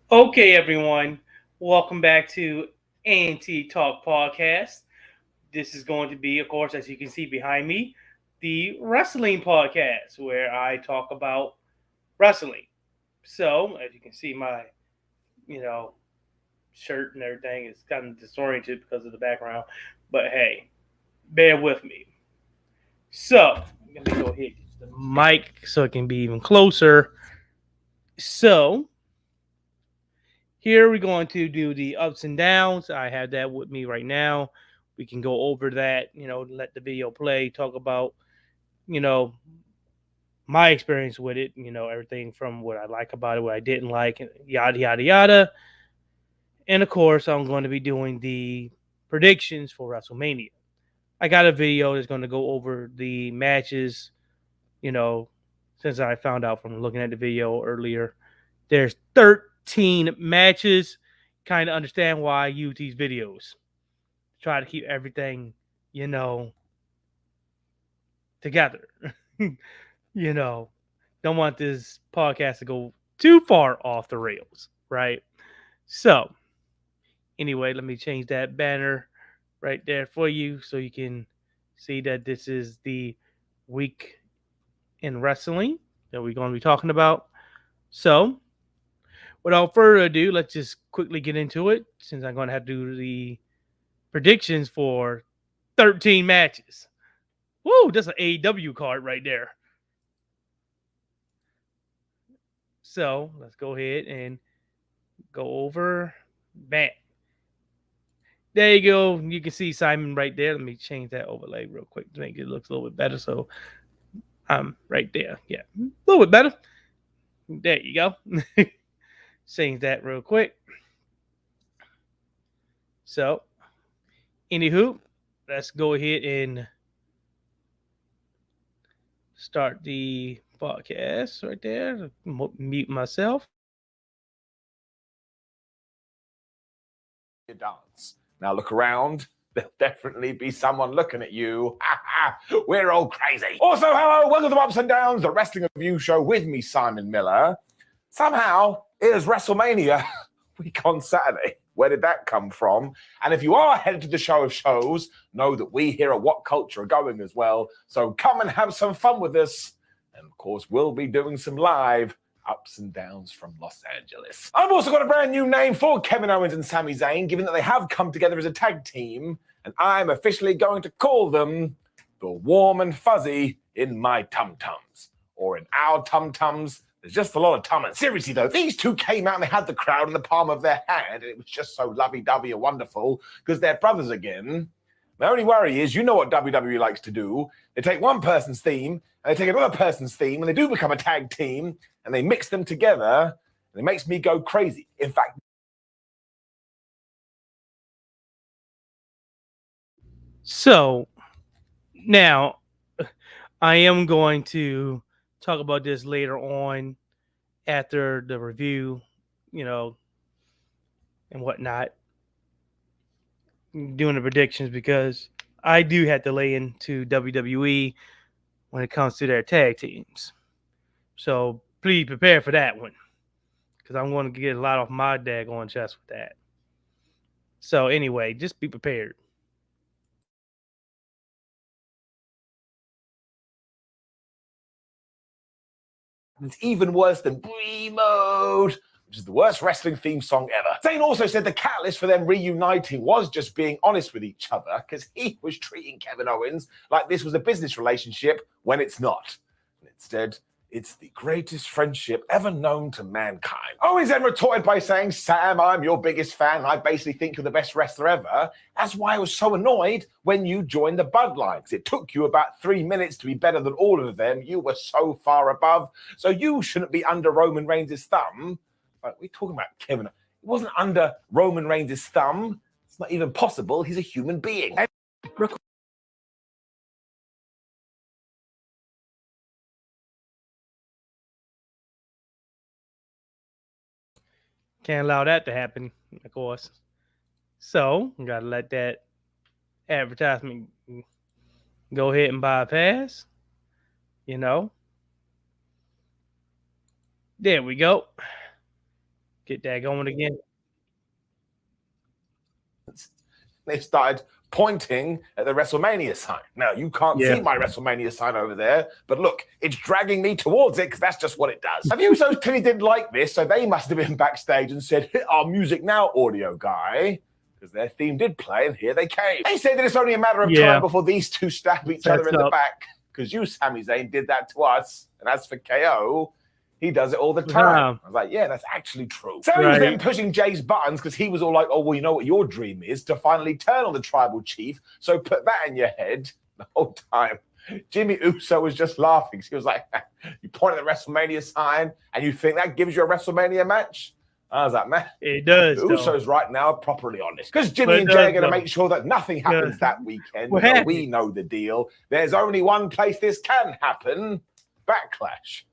Okay, everyone, welcome back to A&T Talk Podcast. This is going to be, of course, as you can see behind me, the wrestling podcast where I talk about wrestling. So, as you can see, my you know shirt and everything is kind of disoriented because of the background, but hey, bear with me. So, let me go ahead and the mic so it can be even closer. So, here we're going to do the ups and downs. I have that with me right now. We can go over that, let the video play, talk about, you know, my experience with it, everything from what I like about it, what I didn't like, yada, yada, yada. And of course, I'm going to be doing the predictions for WrestleMania. I got a video that's going to go over the matches, you know, since I found out from looking at the video earlier. There's 13 matches. Kind of understand why I use these videos. Try to keep everything, you know, together. you know, don't want this podcast to go too far off the rails, right? So, anyway, let me change that banner right there for you so you can see that this is the week in wrestling that we're going to be talking about. So, without further ado, let's just quickly get into it since I'm going to have to do the predictions for 13 matches. Woo, that's an AEW card right there. So let's go ahead and go over. Bam. There you go. You can see Simon right there. Let me change that overlay real quick to make it look a little bit better. So I'm right there. Yeah, a little bit better. There you go. Change that real quick. So, anywho, let's go ahead and start the podcast right there. Mute myself. Your dance. Now look around. There'll definitely be someone looking at you. We're all crazy. Also, hello, welcome to Ups and Downs, the Wrestling Review Show with me, Simon Miller. Somehow, it is WrestleMania week on Saturday. Where did that come from? And if you are headed to the show of shows, know that we here at What Culture are going as well. So come and have some fun with us. And of course, we'll be doing some live ups and downs from Los Angeles. I've also got a brand new name for Kevin Owens and Sami Zayn, given that they have come together as a tag team, and I'm officially going to call them the Warm and Fuzzy in my tum-tums. Or in our tum-tums, there's just a lot of tum. Seriously though, these two came out and they had the crowd in the palm of their hand, and it was just so lovey-dovey and wonderful, because they're brothers again. My only worry is, you know what WWE likes to do. They take one person's theme, and they take another person's theme, and they do become a tag team, and they mix them together, and it makes me go crazy. In fact, So now I am going to talk about this later on after the review, you know, and whatnot, doing the predictions because I do have to lay into WWE when it comes to their tag teams. So please prepare for that one because I'm going to get a lot off my daggone chest with that. So anyway, just be prepared. it's even worse than Brie Mode, which is the worst wrestling theme song ever. Zayn also said the catalyst for them reuniting was just being honest with each other, because he was treating Kevin Owens like this was a business relationship when it's not. And instead, it's the greatest friendship ever known to mankind. Owens then retorted by saying, Sam, I'm your biggest fan. I basically think you're the best wrestler ever. That's why I was so annoyed when you joined the Bloodline, because it took you about 3 minutes to be better than all of them. You were so far above. So you shouldn't be under Roman Reigns' thumb. Like, we're talking about Kevin. He wasn't under Roman Reigns' thumb. It's not even possible. He's a human being. Can't allow that to happen, of course. So, got to let that advertisement go ahead and bypass. You know, there we go. Get that going again. They started pointing at the WrestleMania sign. Now, you can't see my WrestleMania sign over there, but look, it's dragging me towards it because that's just what it does. The Usos clearly didn't like this, so they must have been backstage and said, hit our music now, audio guy, because their theme did play, and here they came. They said that it's only a matter of time before these two stab each other in the back, because you, Sami Zayn, did that to us, and as for KO, he does it all the time. I was like, yeah, that's actually true. So he was then pushing Jay's buttons because he was all like, oh, well, you know what your dream is? To finally turn on the tribal chief. So put that in your head the whole time. Jimmy Uso was just laughing. He was like, you point at the WrestleMania sign and you think that gives you a WrestleMania match? I was like, man, it does. The Usos right now are properly honest. Because Jimmy and Jay are going to make sure that nothing happens that weekend. We know the deal. There's only one place this can happen. Backlash.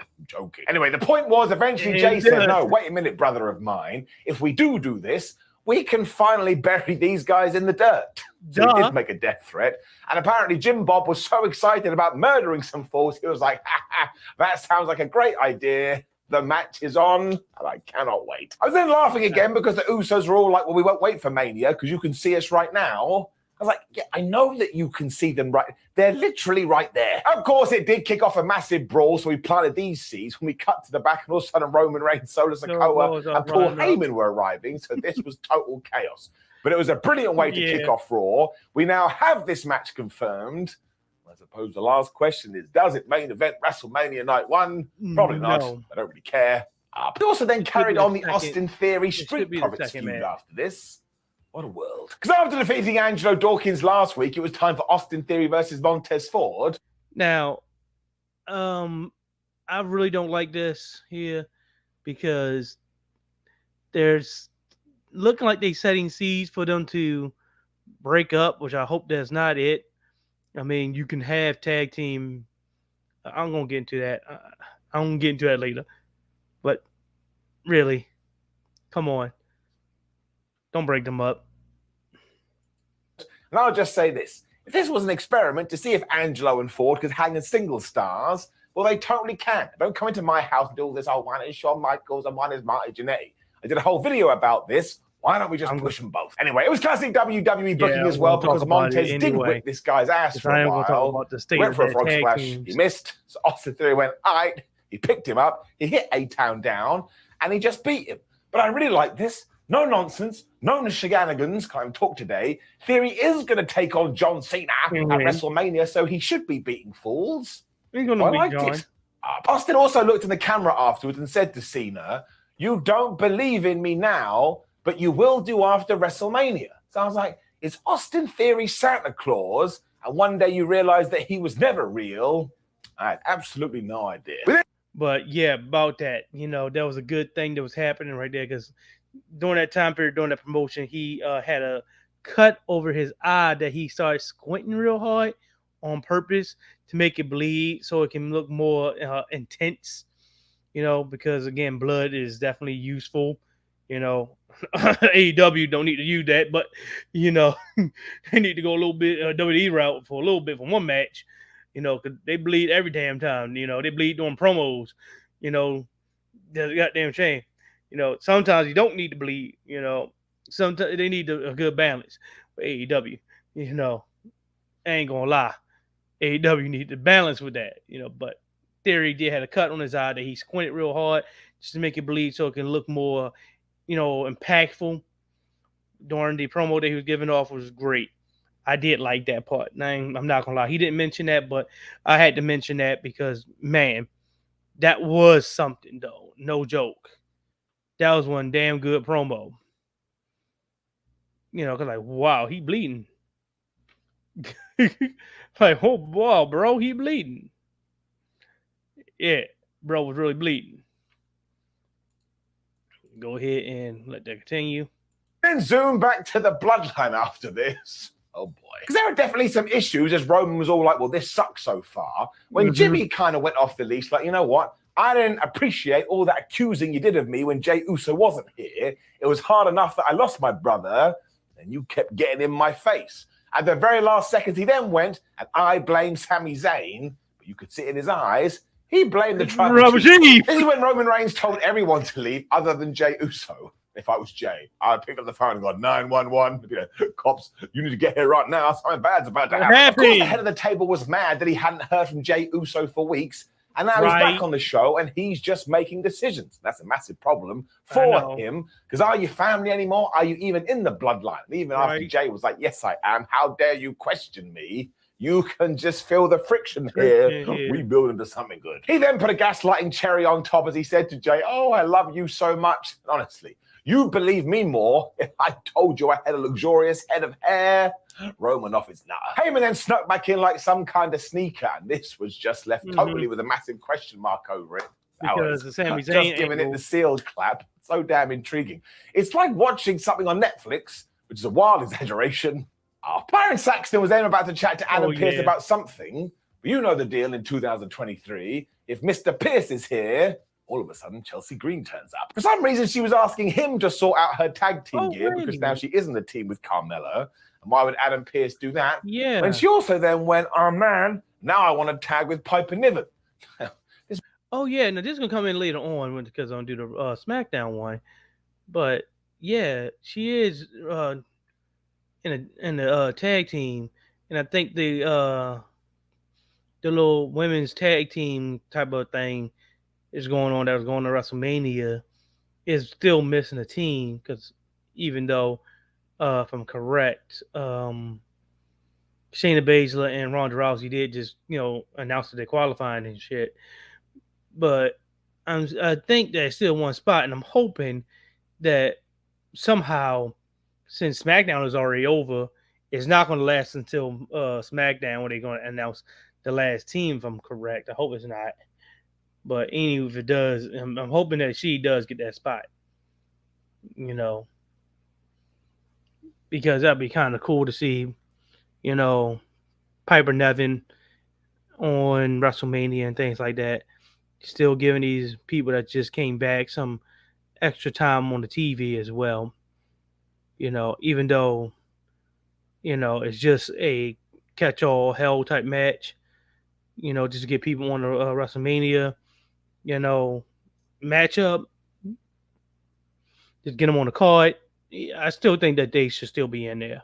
I'm joking. Anyway, the point was eventually Jay said, no, wait a minute, brother of mine. If we do this, we can finally bury these guys in the dirt. So he did make a death threat. And apparently Jim Bob was so excited about murdering some fools, he was like, that sounds like a great idea. The match is on, and I cannot wait. I was then laughing again because the Usos were all like, well, we won't wait for Mania because you can see us right now. I was like, yeah, I know that you can see them right. They're literally right there. Of course, it did kick off a massive brawl, so we planted these seeds. When we cut to the back, and all of a sudden Roman Reigns, Solo Sikoa, and Paul Heyman were arriving, so this was total chaos. But it was a brilliant way to kick off Raw. We now have this match confirmed. I suppose the last question is, does it main event WrestleMania Night 1? Probably not. I don't really care. But also then carried on the Austin Theory Street Profits feud after this. What a world. Because after defeating Angelo Dawkins last week, it was time for Austin Theory versus Montez Ford. Now, I really don't like this here because there's looking like they're setting seeds for them to break up, which I hope that's not it. I mean, you can have tag team. I'm going to get into that. I'm going to get into that later. But really, come on. Don't break them up. And I'll just say this. If this was an experiment to see if Angelo and Ford could hang as single stars, well, they totally can. Don't come into my house and do all this, oh, one is Shawn Michaels and one is Marty Jannetty. I did a whole video about this. Why don't we just push them both? Anyway, it was classic WWE booking as well because Montez did whip this guy's ass for a while. Went for a frog splash. He missed. So Austin Theory went, all right. He picked him up. He hit A-Town down and he just beat him. But I really like this. No nonsense, no shenanigans. Kind of talk today. Theory is going to take on John Cena at WrestleMania, so he should be beating fools. He's going to beat John. Austin also looked in the camera afterwards and said to Cena, you don't believe in me now, but you will do after WrestleMania. So I was like, is Austin Theory Santa Claus? And one day you realize that he was never real? I had absolutely no idea. But yeah, about that, that was a good thing that was happening right there because during that time period, during that promotion, he had a cut over his eye that he started squinting real hard on purpose to make it bleed so it can look more intense, because, again, blood is definitely useful. AEW don't need to use that, but, they need to go a little bit WWE route for a little bit for one match, because they bleed every damn time. They bleed during promos, that's a goddamn shame. Sometimes you don't need to bleed, sometimes they need a good balance. But AEW, I ain't gonna lie. AEW need to balance with that, but Theory did have a cut on his eye that he squinted real hard just to make it bleed so it can look more, impactful. During the promo that he was giving off was great. I did like that part. I'm not gonna lie. He didn't mention that, but I had to mention that because, man, that was something though. No joke. That was one damn good promo. Because like, wow, he bleeding. Like, oh, wow, bro, he bleeding. Yeah, bro was really bleeding. Go ahead and let that continue. Then zoom back to the bloodline after this. Oh, boy. Because there are definitely some issues as Roman was all like, well, this sucks so far. When Jimmy kind of went off the leash, like, you know what? I didn't appreciate all that accusing you did of me when Jey Uso wasn't here. It was hard enough that I lost my brother, and you kept getting in my face. At the very last seconds, he then went, and I blame Sami Zayn, but you could see it in his eyes, He blamed the tribal chief. This is when Roman Reigns told everyone to leave other than Jey Uso. If I was Jay, I'd pick up the phone and go, 911. Cops, you need to get here right now. Something bad's about to happen. Of course, the head of the table was mad that he hadn't heard from Jey Uso for weeks. And now he's back on the show and he's just making decisions. That's a massive problem for him. Because are you family anymore? Are you even in the bloodline? And even after Jay was like, yes, I am. How dare you question me? You can just feel the friction here. We build into something good. He then put a gaslighting cherry on top as he said to Jay, oh, I love you so much. And honestly, you'd believe me more if I told you I had a luxurious head of hair. Roman off his nutter. Heyman then snuck back in like some kind of sneaker, and this was just left totally with a massive question mark over it. Because the Sami Zayn just giving it the sealed clap. So damn intriguing. It's like watching something on Netflix, which is a wild exaggeration. Byron Saxton was then about to chat to Adam Pearce about something. But you know the deal in 2023. If Mr. Pearce is here, all of a sudden, Chelsea Green turns up. For some reason, she was asking him to sort out her tag team gear because now she isn't the team with Carmella. And why would Adam Pearce do that? Yeah. And she also then went, oh, man, now I want to tag with Piper Niven. Oh, yeah. Now, this is going to come in later on because I'm going to do the SmackDown one. But, yeah, she is in the tag team. And I think the little women's tag team type of thing is going on that was going to WrestleMania is still missing a team because even though, if I'm correct, Shayna Baszler and Ronda Rousey did just, announce that they're qualifying and shit. But I think there's still one spot, and I'm hoping that somehow, since SmackDown is already over, it's not going to last until SmackDown when they're going to announce the last team, if I'm correct. I hope it's not. But anyway, if it does, I'm hoping that she does get that spot. Because that'd be kind of cool to see, Piper Niven on WrestleMania and things like that. Still giving these people that just came back some extra time on the TV as well. Even though, it's just a catch-all hell type match, just to get people on the WrestleMania, matchup, just get them on the card. I still think that they should still be in there.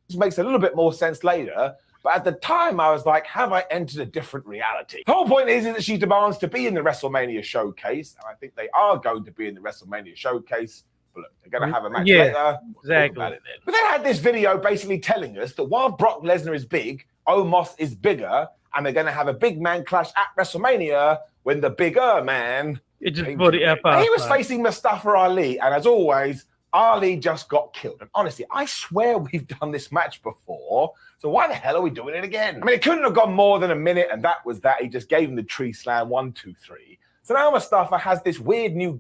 This makes a little bit more sense later, but at the time I was like, have I entered a different reality? The whole point is that she demands to be in the WrestleMania showcase, and I think they are going to be in the WrestleMania showcase. But look, they're going to have a match later. Exactly. About it then. But they had this video basically telling us that while Brock Lesnar is big, Omos is bigger, and they're going to have a big man clash at WrestleMania when the bigger man... It just for the F5. He was facing Mustafa Ali, and as always, Ali just got killed. And honestly, I swear we've done this match before, so why the hell are we doing it again? I mean, it couldn't have gone more than a minute, and that was that. He just gave him the tree slam, 1, 2, 3. So now Mustafa has this weird new...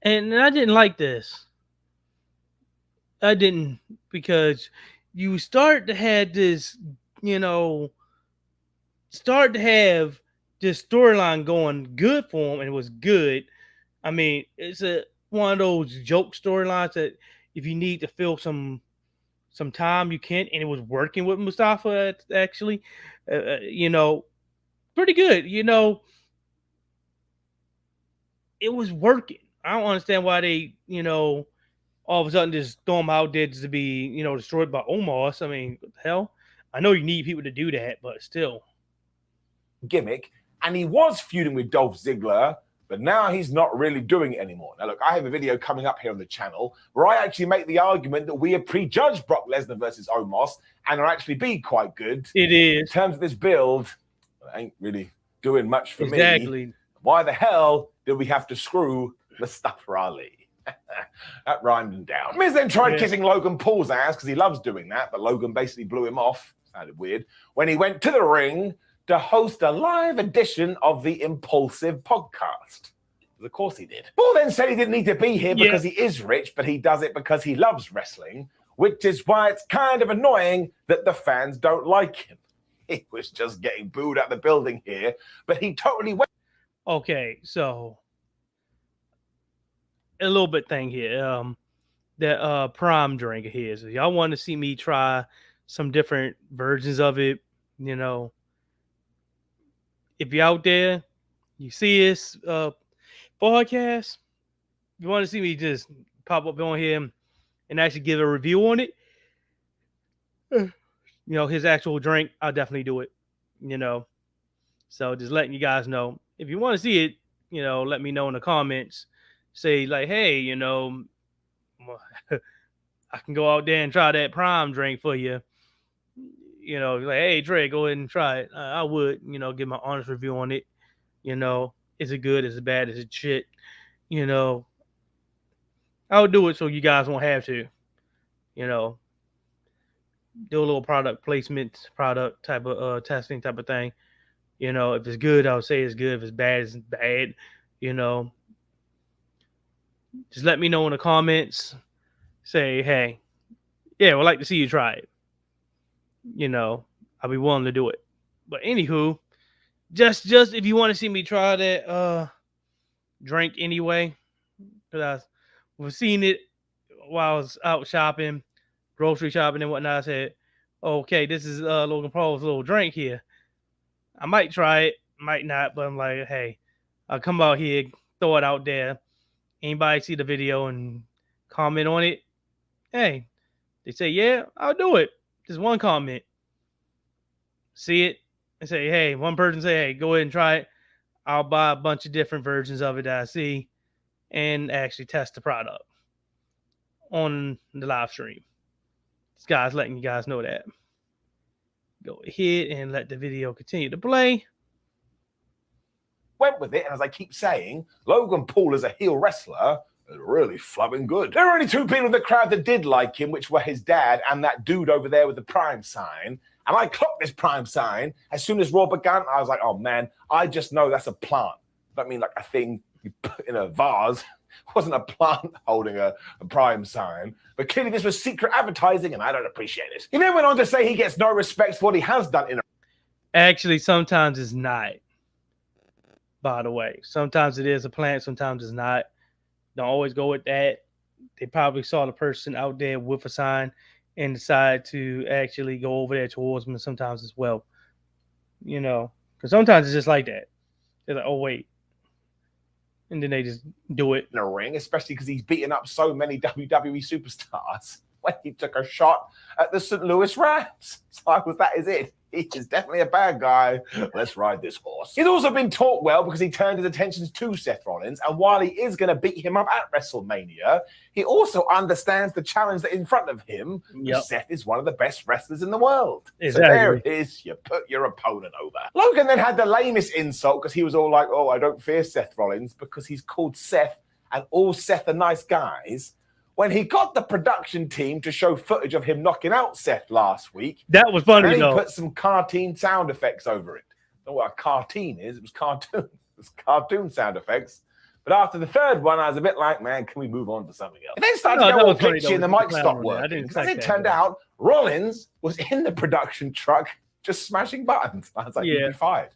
And I didn't like this. I didn't, because you start to have this, start to have this storyline going good for him, and it was good. I mean, it's one of those joke storylines that if you need to fill some time, you can, and it was working with Mustafa actually. Pretty good. It was working. I don't understand why they, all of a sudden just throw him out there to be, destroyed by Omos. I mean, what the hell? I know you need people to do that, but still. Gimmick. And he was feuding with Dolph Ziggler, but now he's not really doing it anymore. Now, look, I have a video coming up here on the channel where I actually make the argument that we have prejudged Brock Lesnar versus Omos and are actually be quite good. It is. In terms of this build, it ain't really doing much for me. Exactly. Why the hell did we have to screw Mustafa Ali? That rhymed him down. Miz then tried kissing Logan Paul's ass because he loves doing that, but Logan basically blew him off. Sounded weird. When he went to the ring to host a live edition of the Impulsive podcast. Of course he did. Paul then said he didn't need to be here because he is rich, but he does it because he loves wrestling, which is why it's kind of annoying that the fans don't like him. He was just getting booed out the building here, but he totally went. Okay, so a little bit thing here. That prime drink of his. If y'all want to see me try some different versions of it, if you're out there, you see this podcast, you want to see me just pop up on here and actually give a review on it, his actual drink, I'll definitely do it. You know, so just letting you guys know. If you want to see it, let me know in the comments. Say like, hey, I can go out there and try that prime drink for you. Like, hey, Dre, go ahead and try it. I would, give my honest review on it. Is it good? Is it bad? Is it shit? You know, I would do it so you guys won't have to. You know, do a little product placement, product type of testing type of thing. If it's good, I would say it's good. If it's bad, it's bad. You know, just let me know in the comments. Say, hey, yeah, we'd like to see you try it. I'll be willing to do it. But anywho, just if you want to see me try that drink anyway, because I was seeing it while I was out shopping, grocery shopping and whatnot. I said, okay, this is Logan Paul's little drink here. I might try it, might not, but I'm like, hey, I'll come out here, throw it out there. Anybody see the video and comment on it? Hey, they say, yeah, I'll do it. Just one comment. See it and say, hey, one person say, hey, go ahead and try it. I'll buy a bunch of different versions of it that I see and actually test the product on the live stream. This guy's letting you guys know that. Go ahead and let the video continue to play. Went with it, and as I keep saying, Logan Paul as a heel wrestler is really flubbing good. There were only two people in the crowd that did like him, which were his dad and that dude over there with the prime sign. And I clocked this prime sign as soon as Raw began. I was like, oh man, I just know that's a plant. I mean, like a thing you put in a vase. It wasn't a plant holding a prime sign. But clearly this was secret advertising, and I don't appreciate it. He then went on to say he gets no respect for what he has done in a... Actually, sometimes it's not. By the way, sometimes it is a plant, sometimes it's not. Don't always go with that. They probably saw the person out there with a sign and decide to actually go over there towards them sometimes as well. Because sometimes it's just like that. They're like, oh, wait. And then they just do it. In a ring, especially because he's beaten up so many WWE superstars when he took a shot at the St. Louis Rams. So that is it. He is definitely a bad guy. Let's ride this horse. He's also been taught well because he turned his attentions to Seth Rollins, and while he is going to beat him up at WrestleMania, he also understands the challenge that in front of him. Yep. Seth is one of the best wrestlers in the world. Exactly. So there it is. You put your opponent over. Logan then had the lamest insult because he was all like, oh, I don't fear Seth Rollins because he's called Seth and all Seth are nice guys. When he got the production team to show footage of him knocking out Seth last week. That was funny, and he put some cartoon sound effects over it. I don't know what a cartoon is. It was cartoon. It was cartoon sound effects. But after the third one, I was a bit like, man, can we move on to something else? It then started to go all glitchy and the mic stopped working. Because it turned out, Rollins was in the production truck just smashing buttons. I was like, you'd be fired.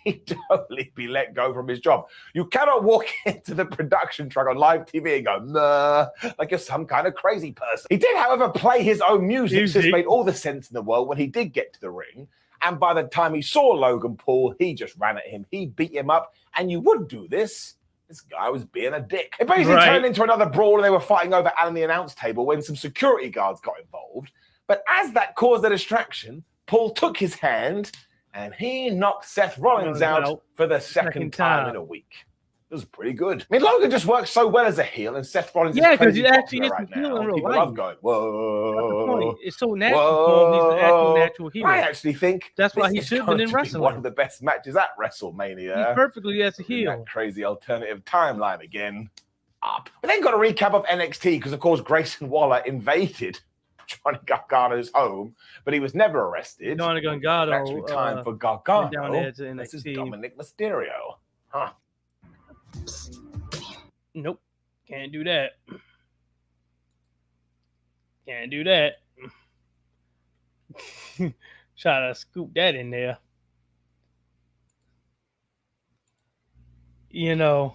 He'd totally be let go from his job. You cannot walk into the production truck on live TV and go, nah, like you're some kind of crazy person. He did, however, play his own music. This made all the sense in the world when he did get to the ring. And by the time he saw Logan Paul, he just ran at him. He beat him up. And you would do this. This guy was being a dick. It basically turned into another brawl, and they were fighting over Alan the announce table when some security guards got involved. But as that caused a distraction, Paul took his hand and he knocked Seth Rollins out for the second time in a week. It was pretty good. I mean, Logan just works so well as a heel, and Seth Rollins is crazy popular right now. People love going, whoa. It's so natural. He's an actual natural heel. I actually think that's why he should have been in wrestling. One of the best matches at WrestleMania. He's perfectly as a heel. That crazy alternative timeline again. Up. We then got a recap of NXT because, of course, Grayson Waller invaded Johnny Gargano's home, but he was never arrested. Johnny Gargano. Actually, time for Gargano. Down there to NXT. This is Dominic Mysterio. Huh. Nope. Can't do that. Can't do that. Try to scoop that in there. There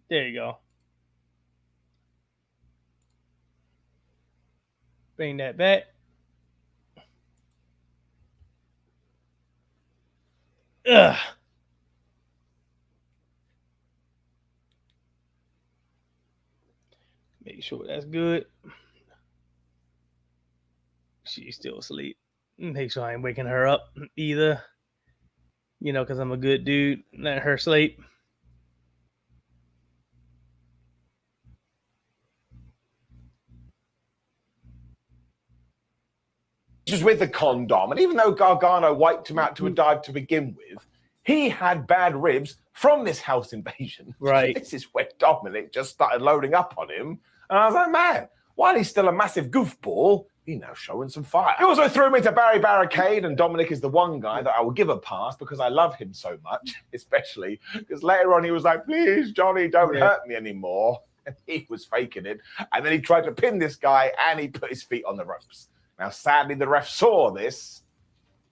you go. Bring that back. Ugh. Make sure that's good. She's still asleep. Make sure I ain't waking her up either. Because I'm a good dude. Let her sleep. Was with the condom, and even though Gargano wiped him out to a dive to begin with, he had bad ribs from this house invasion. Right. So this is where Dominic just started loading up on him, and I was like, man, while he's still a massive goofball, he's now showing some fire. He also threw me to Barry Barricade, and Dominic is the one guy that I will give a pass because I love him so much, especially because later on he was like, please, Johnny, don't hurt me anymore. And he was faking it, and then he tried to pin this guy, and he put his feet on the ropes. Now, sadly, the ref saw this.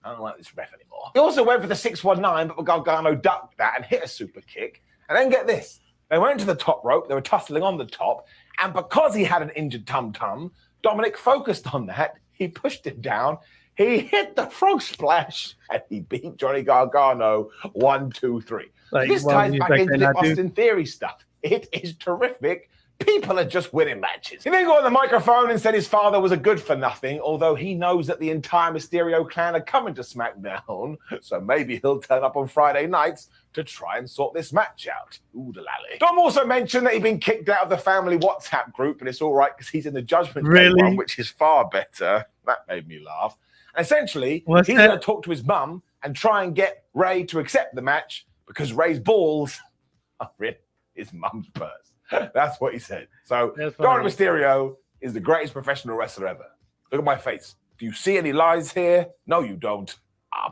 I don't like this ref anymore. He also went for the 619, but Gargano ducked that and hit a super kick. And then get this. They went to the top rope. They were tussling on the top. And because he had an injured tum-tum, Dominic focused on that. He pushed him down. He hit the frog splash. And he beat Johnny Gargano 1, 2, 3. Like, this ties back into the Austin Theory stuff. It is terrific. People are just winning matches. He then got on the microphone and said his father was a good-for-nothing, although he knows that the entire Mysterio clan are coming to SmackDown, so maybe he'll turn up on Friday nights to try and sort this match out. Ooh-da-lally. Dom also mentioned that he'd been kicked out of the family WhatsApp group, and it's all right because he's in the Judgment Day one, which is far better. That made me laugh. And essentially, he's going to talk to his mum and try and get Ray to accept the match because Ray's balls are in his mum's purse. That's what he said. So, Dominic Mysterio is the greatest professional wrestler ever. Look at my face. Do you see any lies here? No, you don't.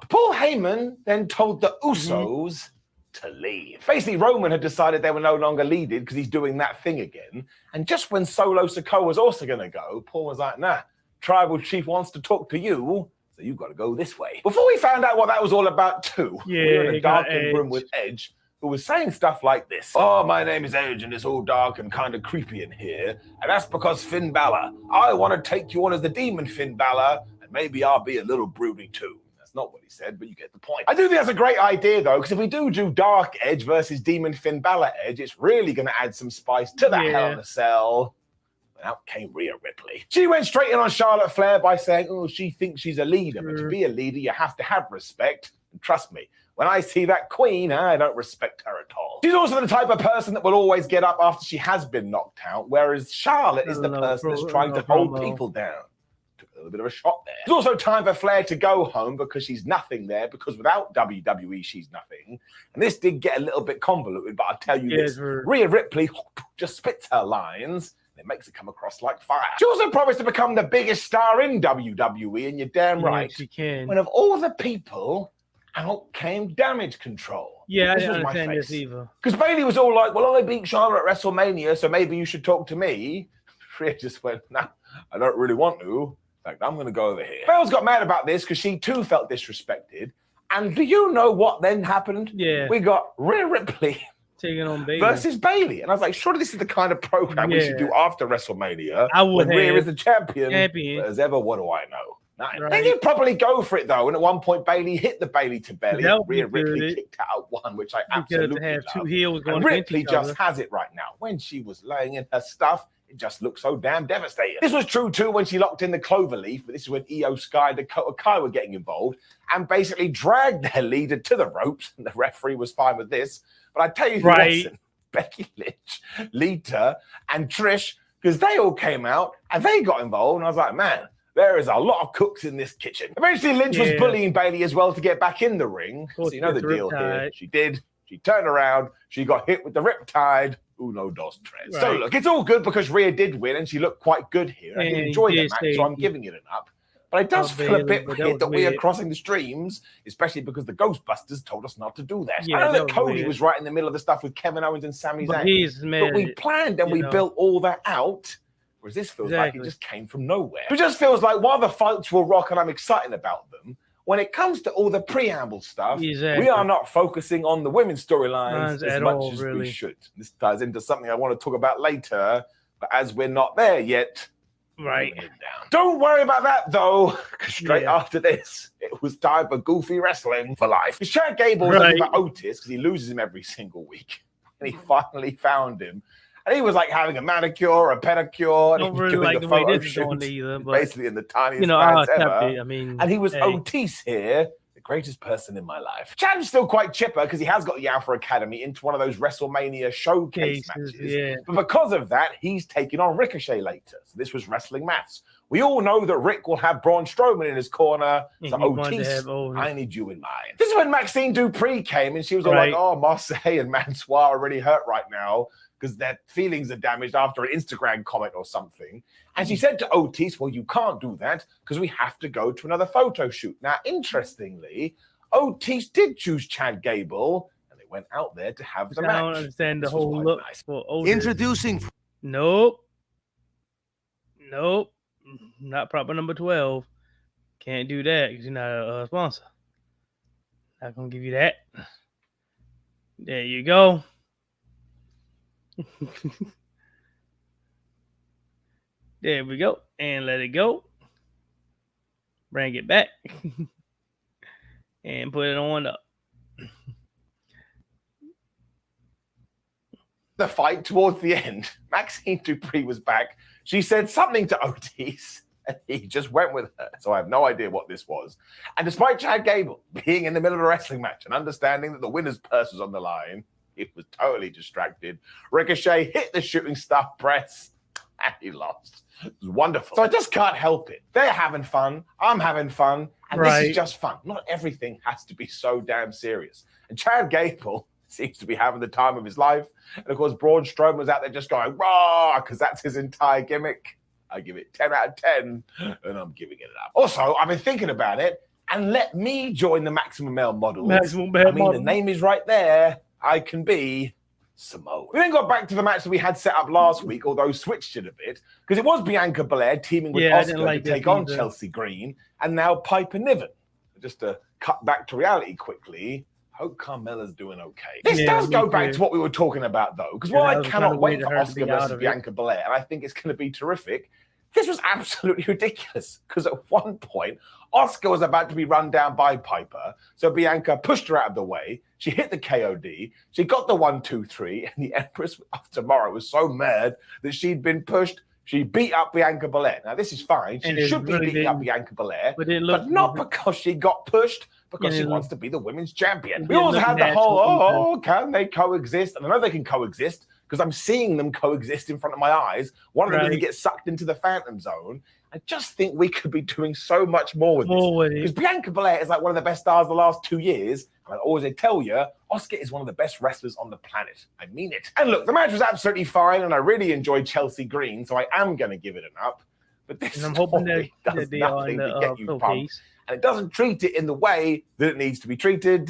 Paul Heyman then told the Usos to leave. Basically, Roman had decided they were no longer needed because he's doing that thing again. And just when Solo Sikoa was also going to go, Paul was like, nah, Tribal Chief wants to talk to you, so you've got to go this way. Before we found out what that was all about too, we were in a darkened room with Edge, who was saying stuff like this. Oh, my name is Edge, and it's all dark and kind of creepy in here. And that's because Finn Balor. I want to take you on as the demon Finn Balor, and maybe I'll be a little broody too. That's not what he said, but you get the point. I do think that's a great idea, though, because if we do Dark Edge versus Demon Finn Balor Edge, it's really going to add some spice to that Hell in a Cell. And out came Rhea Ripley. She went straight in on Charlotte Flair by saying, oh, she thinks she's a leader. But to be a leader, you have to have respect. And trust me, when I see that queen, I don't respect her at all. She's also the type of person that will always get up after she has been knocked out, whereas Charlotte is the person that's trying to hold people down. Took a little bit of a shot there. It's also time for Flair to go home because she's nothing there, because without WWE, she's nothing. And this did get a little bit convoluted, but I'll tell you this. Rhea Ripley just spits her lines. It makes it come across like fire. She also promised to become the biggest star in WWE, and you're damn right. She can. When of all the people, out came Damage Control. Yeah, I didn't understand this either. Because Bayley was all like, well, I beat Charlotte at WrestleMania, so maybe you should talk to me. Rhea just went, no, I don't really want to. In fact, I'm going to go over here. Belle's got mad about this because she too felt disrespected. And do you know what then happened? Yeah. We got Rhea Ripley taking on Bayley versus Bayley. And I was like, surely this is the kind of program we should do after WrestleMania. I would when Rhea is the champion. But as ever, what do I know? Right. They didn't probably go for it, though. And at one point, Bayley hit the Bayley to belly. Rhea Ripley kicked out one, which I absolutely have love. Two heels going and Ripley just has it right now. When she was laying in her stuff, it just looked so damn devastating. This was true, too, when she locked in the Cloverleaf, but this is when Io Sky and Dakota Kai were getting involved and basically dragged their leader to the ropes. And the referee was fine with this. But I tell you who wasn't. Becky Lynch, Lita, and Trish, because they all came out and they got involved. And I was like, man, there is a lot of cooks in this kitchen. Eventually, Lynch was bullying Bayley as well to get back in the ring. So you know the deal here. She did. She turned around. She got hit with the Riptide. Uno, dos, tres. Right. So look, it's all good because Rhea did win and she looked quite good here. I did enjoy the match, so I'm giving it an up. But it does feel a bit weird that we are crossing the streams, especially because the Ghostbusters told us not to do that. I know that Cody was right in the middle of the stuff with Kevin Owens and Sami Zayn. But we planned and we built all that out. Whereas this feels like it just came from nowhere. It just feels like while the fights will rock and I'm excited about them, when it comes to all the preamble stuff, we are not focusing on the women's storylines as much as we should. This ties into something I want to talk about later, but as we're not there yet, Right. Living it down. Don't worry about that, though, because straight after this, it was time for Goofy Wrestling for life. Chad Gable was looking for Otis because he loses him every single week. And he finally found him. And he was like having a manicure, a pedicure. Don't really like the way this is going either. But, basically in the tiniest pants ever. I mean, and he was Otis here. The greatest person in my life. Chad's still quite chipper because he has got the Alpha Academy into one of those Wrestlemania showcase matches. Yeah. But because of that, he's taking on Ricochet later. So this was wrestling maths. We all know that Rick will have Braun Strowman in his corner. So Otis, I need you in mind. This is when Maxine Dupree came and she was all like, oh, Marseille and Mansoir are really hurt right now because their feelings are damaged after an Instagram comment or something. And she said to Otis, well, you can't do that because we have to go to another photo shoot. Now, interestingly, Otis did choose Chad Gable, and they went out there to have the match. I don't understand the whole look for Otis. Introducing. Nope. Not proper number 12. Can't do that because you're not a sponsor. Not going to give you that. There you go. There we go. And let it go. Bring it back. And put it on up. The fight towards the end, Maxine Dupree was back. She said something to Otis, and he just went with her. So I have no idea what this was. And despite Chad Gable being in the middle of a wrestling match and understanding that the winner's purse was on the line, he was totally distracted. Ricochet hit the shooting star press, and he lost. It was wonderful. So I just can't help it. They're having fun. I'm having fun. And this is just fun. Not everything has to be so damn serious. And Chad Gable seems to be having the time of his life. And of course, Braun Strowman was out there just going, raw, because that's his entire gimmick. I give it 10 out of 10, and I'm giving it up. Also, I've been thinking about it, and let me join the Maximum Male Models. The name is right there. I can be Samoa. We then got back to the match that we had set up last week, although switched it a bit, because it was Bianca Belair teaming with Asuka to take on Chelsea Green, and now Piper Niven. Just to cut back to reality quickly, hope Carmella's doing okay. This does go back to what we were talking about, though, because while I cannot wait for Asuka versus Bianca Belair, and I think it's going to be terrific, this was absolutely ridiculous, because at one point, Asuka was about to be run down by Piper, so Bianca pushed her out of the way. She hit the KOD. She got the 1, 2, 3, and the Empress of Tomorrow was so mad that she'd been pushed. She beat up Bianca Belair. Now, this is fine. She should be beating up Bianca Belair, but not because she got pushed, because she wants to be the women's champion. We also had the whole, can they coexist? And I know they can coexist because I'm seeing them coexist in front of my eyes. One of them didn't get sucked into the Phantom Zone. I just think we could be doing so much more with this. Because Bianca Belair is like one of the best stars of the last 2 years. And I always tell you, Asuka is one of the best wrestlers on the planet. I mean it. And look, the match was absolutely fine, and I really enjoyed Chelsea Green, so I am going to give it an up. But this I'm hoping that does nothing to get you pumped. And it doesn't treat it in the way that it needs to be treated.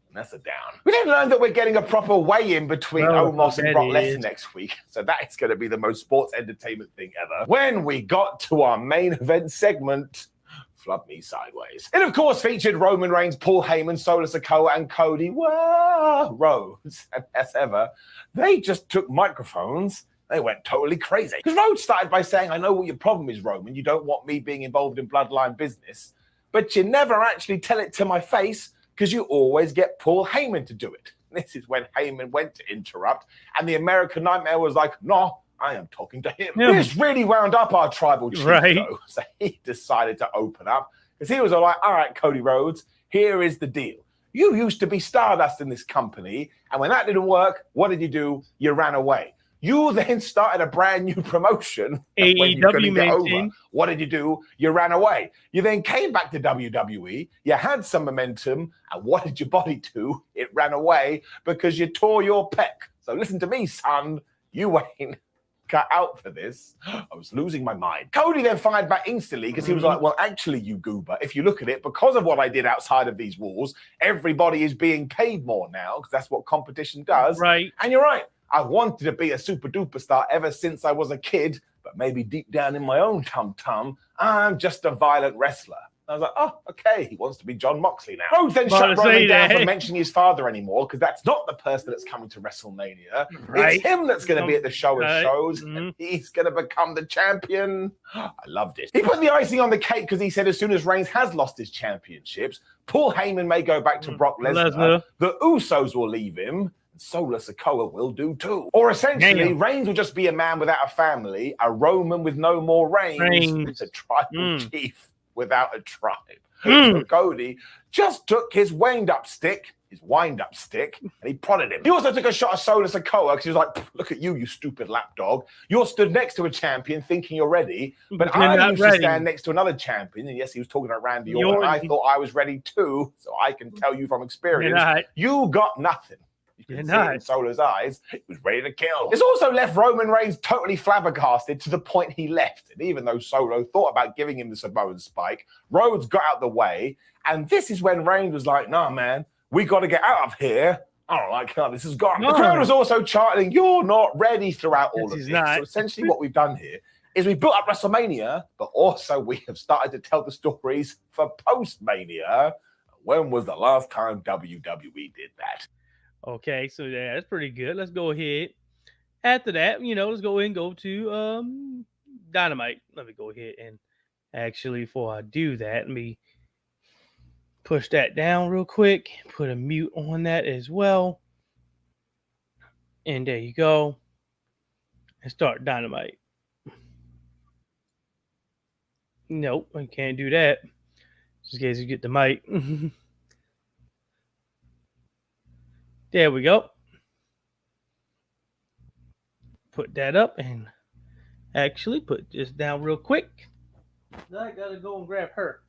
And that's a down. We then learned that we're getting a proper weigh-in between Omos and Brock Lesnar next week. So that is going to be the most sports entertainment thing ever. When we got to our main event segment, flub me sideways. It, of course, featured Roman Reigns, Paul Heyman, Solo Sikoa, and Cody Rhodes. And as ever, they just took microphones. They went totally crazy. Because Rhodes started by saying, I know what your problem is, Roman. You don't want me being involved in bloodline business. But you never actually tell it to my face because you always get Paul Heyman to do it. This is when Heyman went to interrupt, and the American Nightmare was like, no, I am talking to him. Yeah. This really wound up our tribal chief, though. So he decided to open up, because he was all like, all right, Cody Rhodes, here is the deal. You used to be Stardust in this company, and when that didn't work, what did you do? You ran away. You then started a brand new promotion. AEW maintained. What did you do? You ran away. You then came back to WWE. You had some momentum. And what did your body do? It ran away because you tore your pec. So listen to me, son. You ain't cut out for this. I was losing my mind. Cody then fired back instantly because he was like, well, actually, you goober, if you look at it, because of what I did outside of these walls, everybody is being paid more now because that's what competition does. Right. And you're right. I wanted to be a super duper star ever since I was a kid, but maybe deep down in my own tum-tum, I'm just a violent wrestler. I was like, oh, okay, he wants to be John Moxley now. Rhodes then About shut to Roman say down that. from mentioning his father anymore, because that's not the person that's coming to WrestleMania. Right. It's him that's going to be at the show of shows, Mhm. and he's going to become the champion. I loved it. He put the icing on the cake because he said as soon as Reigns has lost his championships, Paul Heyman may go back to Brock Lesnar, the Usos will leave him, Solo Sikoa will do too. Or essentially, Reigns will just be a man without a family, a Roman with no more reigns. A tribal chief without a tribe. So Cody just took his wind-up stick, and he prodded him. He also took a shot at Solo Sikoa because he was like, look at you, you stupid lapdog. You're stood next to a champion thinking you're ready, but I used to stand next to another champion, and yes, he was talking about Randy Orton, and I thought I was ready too, so I can tell you from experience, you got nothing. You can see it in Solo's eyes. He was ready to kill. This also left Roman Reigns totally flabbergasted to the point he left. And even though Solo thought about giving him the Samoan spike, Rhodes got out the way. And this is when Reigns was like, nah, man, we got to get out of here. I don't like how this has gone. The crowd was also chanting, you're not ready throughout all of this. So essentially what we've done here is we built up WrestleMania, but also we have started to tell the stories for post-Mania. When was the last time WWE did that? Okay, so yeah, that's pretty good. Let's go ahead. After that, let's go ahead and go to Dynamite. Let me go ahead and actually, before I do that, let me push that down real quick. Put a mute on that as well. And there you go. And start Dynamite. Nope, I can't do that. Just in case you get the mic. There we go. Put that up and actually put this down real quick. Now I gotta go and grab her.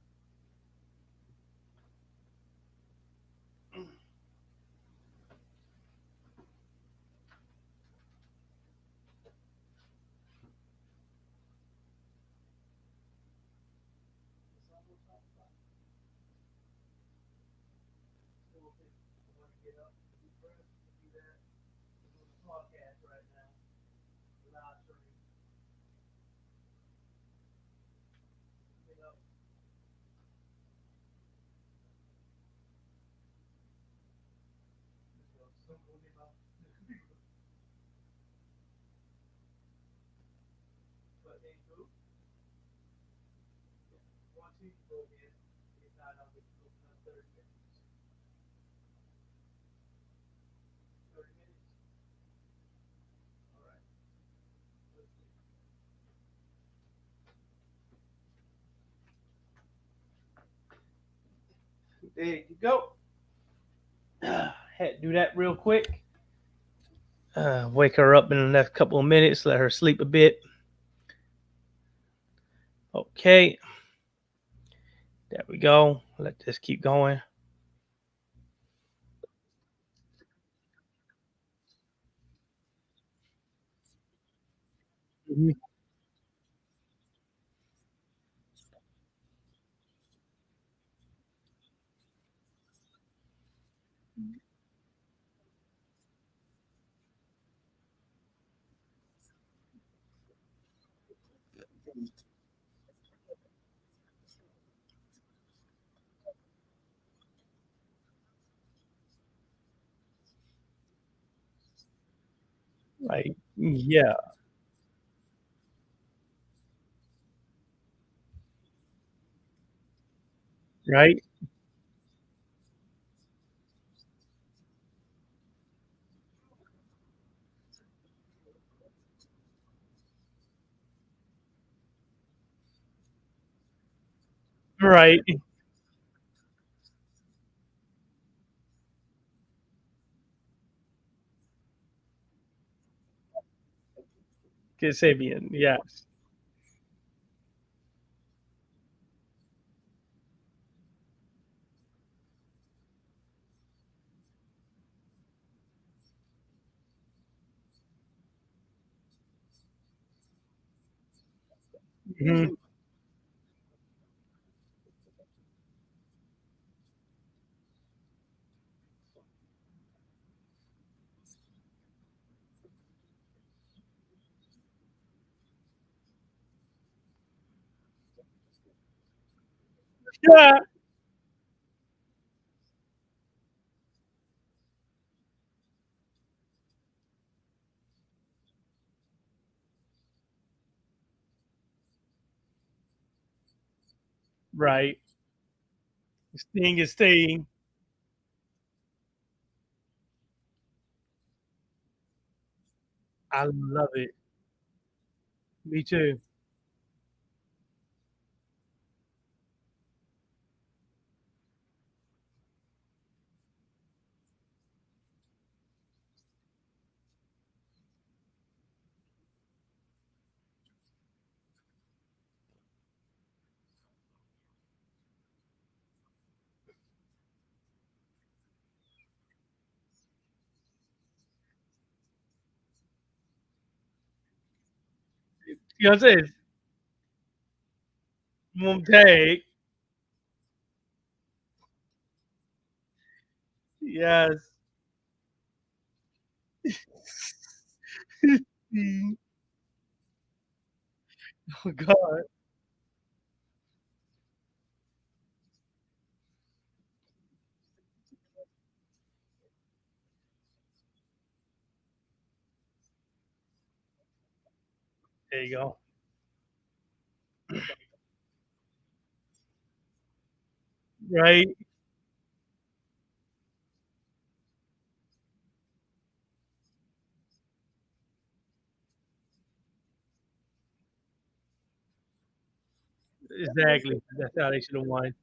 There you go. Had to do that real quick. Wake her up in the next couple of minutes. Let her sleep a bit. Okay. There we go. Let this keep going. Like, yeah. Right? Right. Kasabian, yes. Mhm. Yeah. Right. Sting is Sting. I love it. Me too. You know what I'm saying? Tag. Yes. Oh God. There you go. Right. Exactly. That's how they should have won.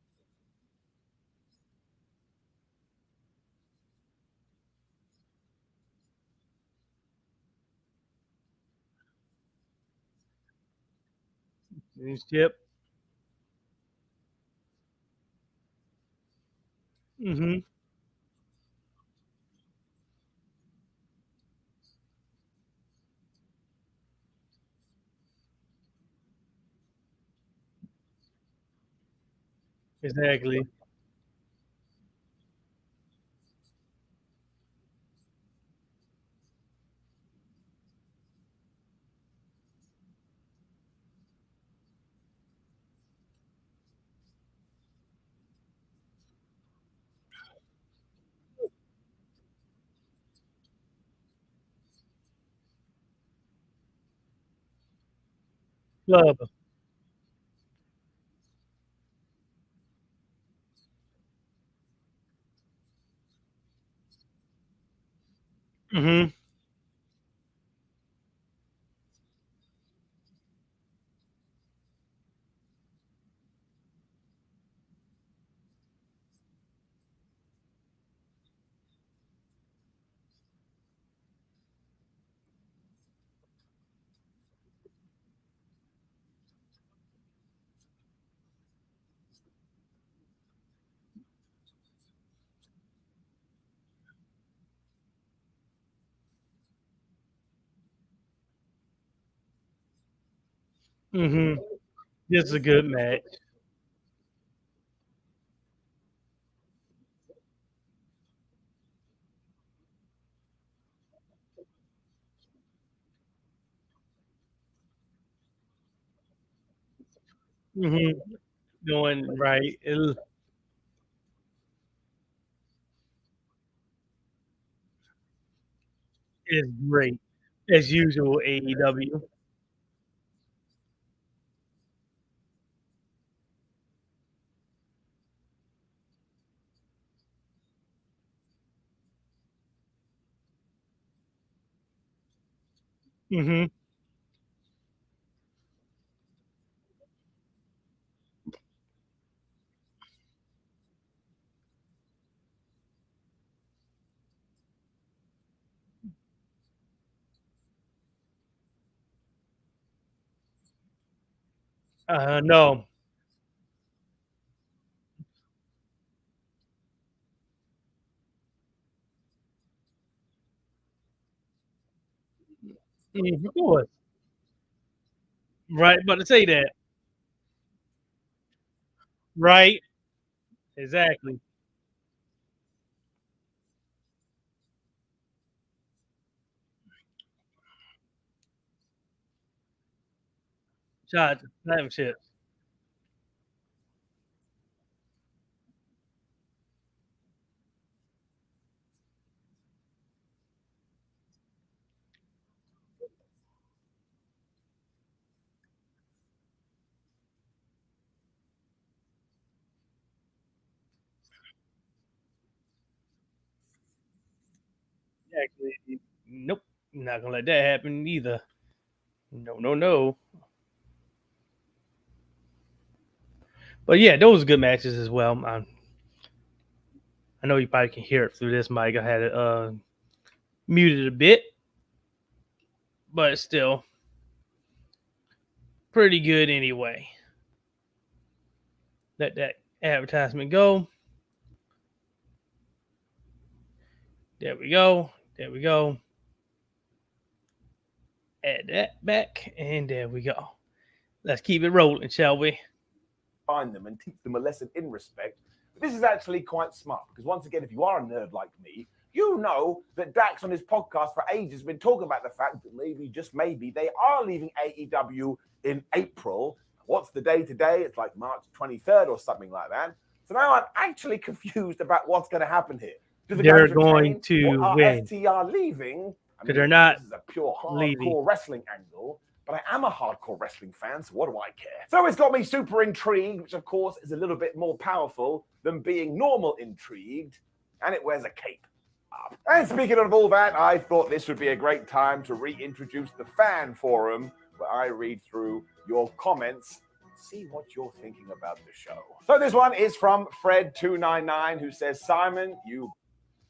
Chip. Mm-hmm. Exactly. Club. Mm-hmm. Mm-hmm. This is a good match. Mm-hmm. Doing right. It's great. As usual, AEW. Mm-hmm. No. Of course. Right. About to say that. Right. Exactly. Shot. Championships. Actually, nope. Not gonna let that happen either. No, no, no. But yeah, those are good matches as well. I know you probably can hear it through this mic. I had it muted a bit, but it's still pretty good anyway. Let that advertisement go. There we go. There we go. Add that back, and there we go. Let's keep it rolling, shall we? Find them and teach them a lesson in respect. But this is actually quite smart because once again, if you are a nerd like me, you know that Dax on his podcast for ages has been talking about the fact that maybe, just maybe, they are leaving AEW in April. What's the day today? It's like March 23rd or something like that. So now I'm actually confused about what's going to happen here. Do the They're guys going retain, to or are win. FTR leaving? Because they're not This is a pure leaving. hardcore wrestling angle, but I am a hardcore wrestling fan, so what do I care? So it's got me super intrigued, which of course is a little bit more powerful than being normal intrigued, and it wears a cape. And speaking of all that, I thought this would be a great time to reintroduce the fan forum, where I read through your comments, see what you're thinking about the show. So this one is from Fred299, who says, Simon, you...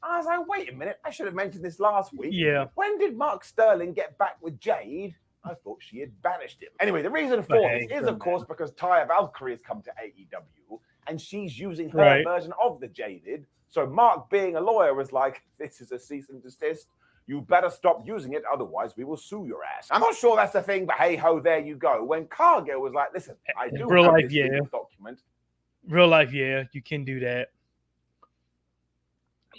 I was like, wait a minute, I should have mentioned this last week. Yeah. When did Mark Sterling get back with Jade? I thought she had banished him. Anyway, the reason for this is, of course, because Taya Valkyrie has come to AEW, and she's using her version of the Jaded. So Mark, being a lawyer, was like, this is a cease and desist. You better stop using it, otherwise we will sue your ass. I'm not sure that's the thing, but hey-ho, there you go. When Cargill was like, listen, I do have this legal document. Real life, yeah, you can do that.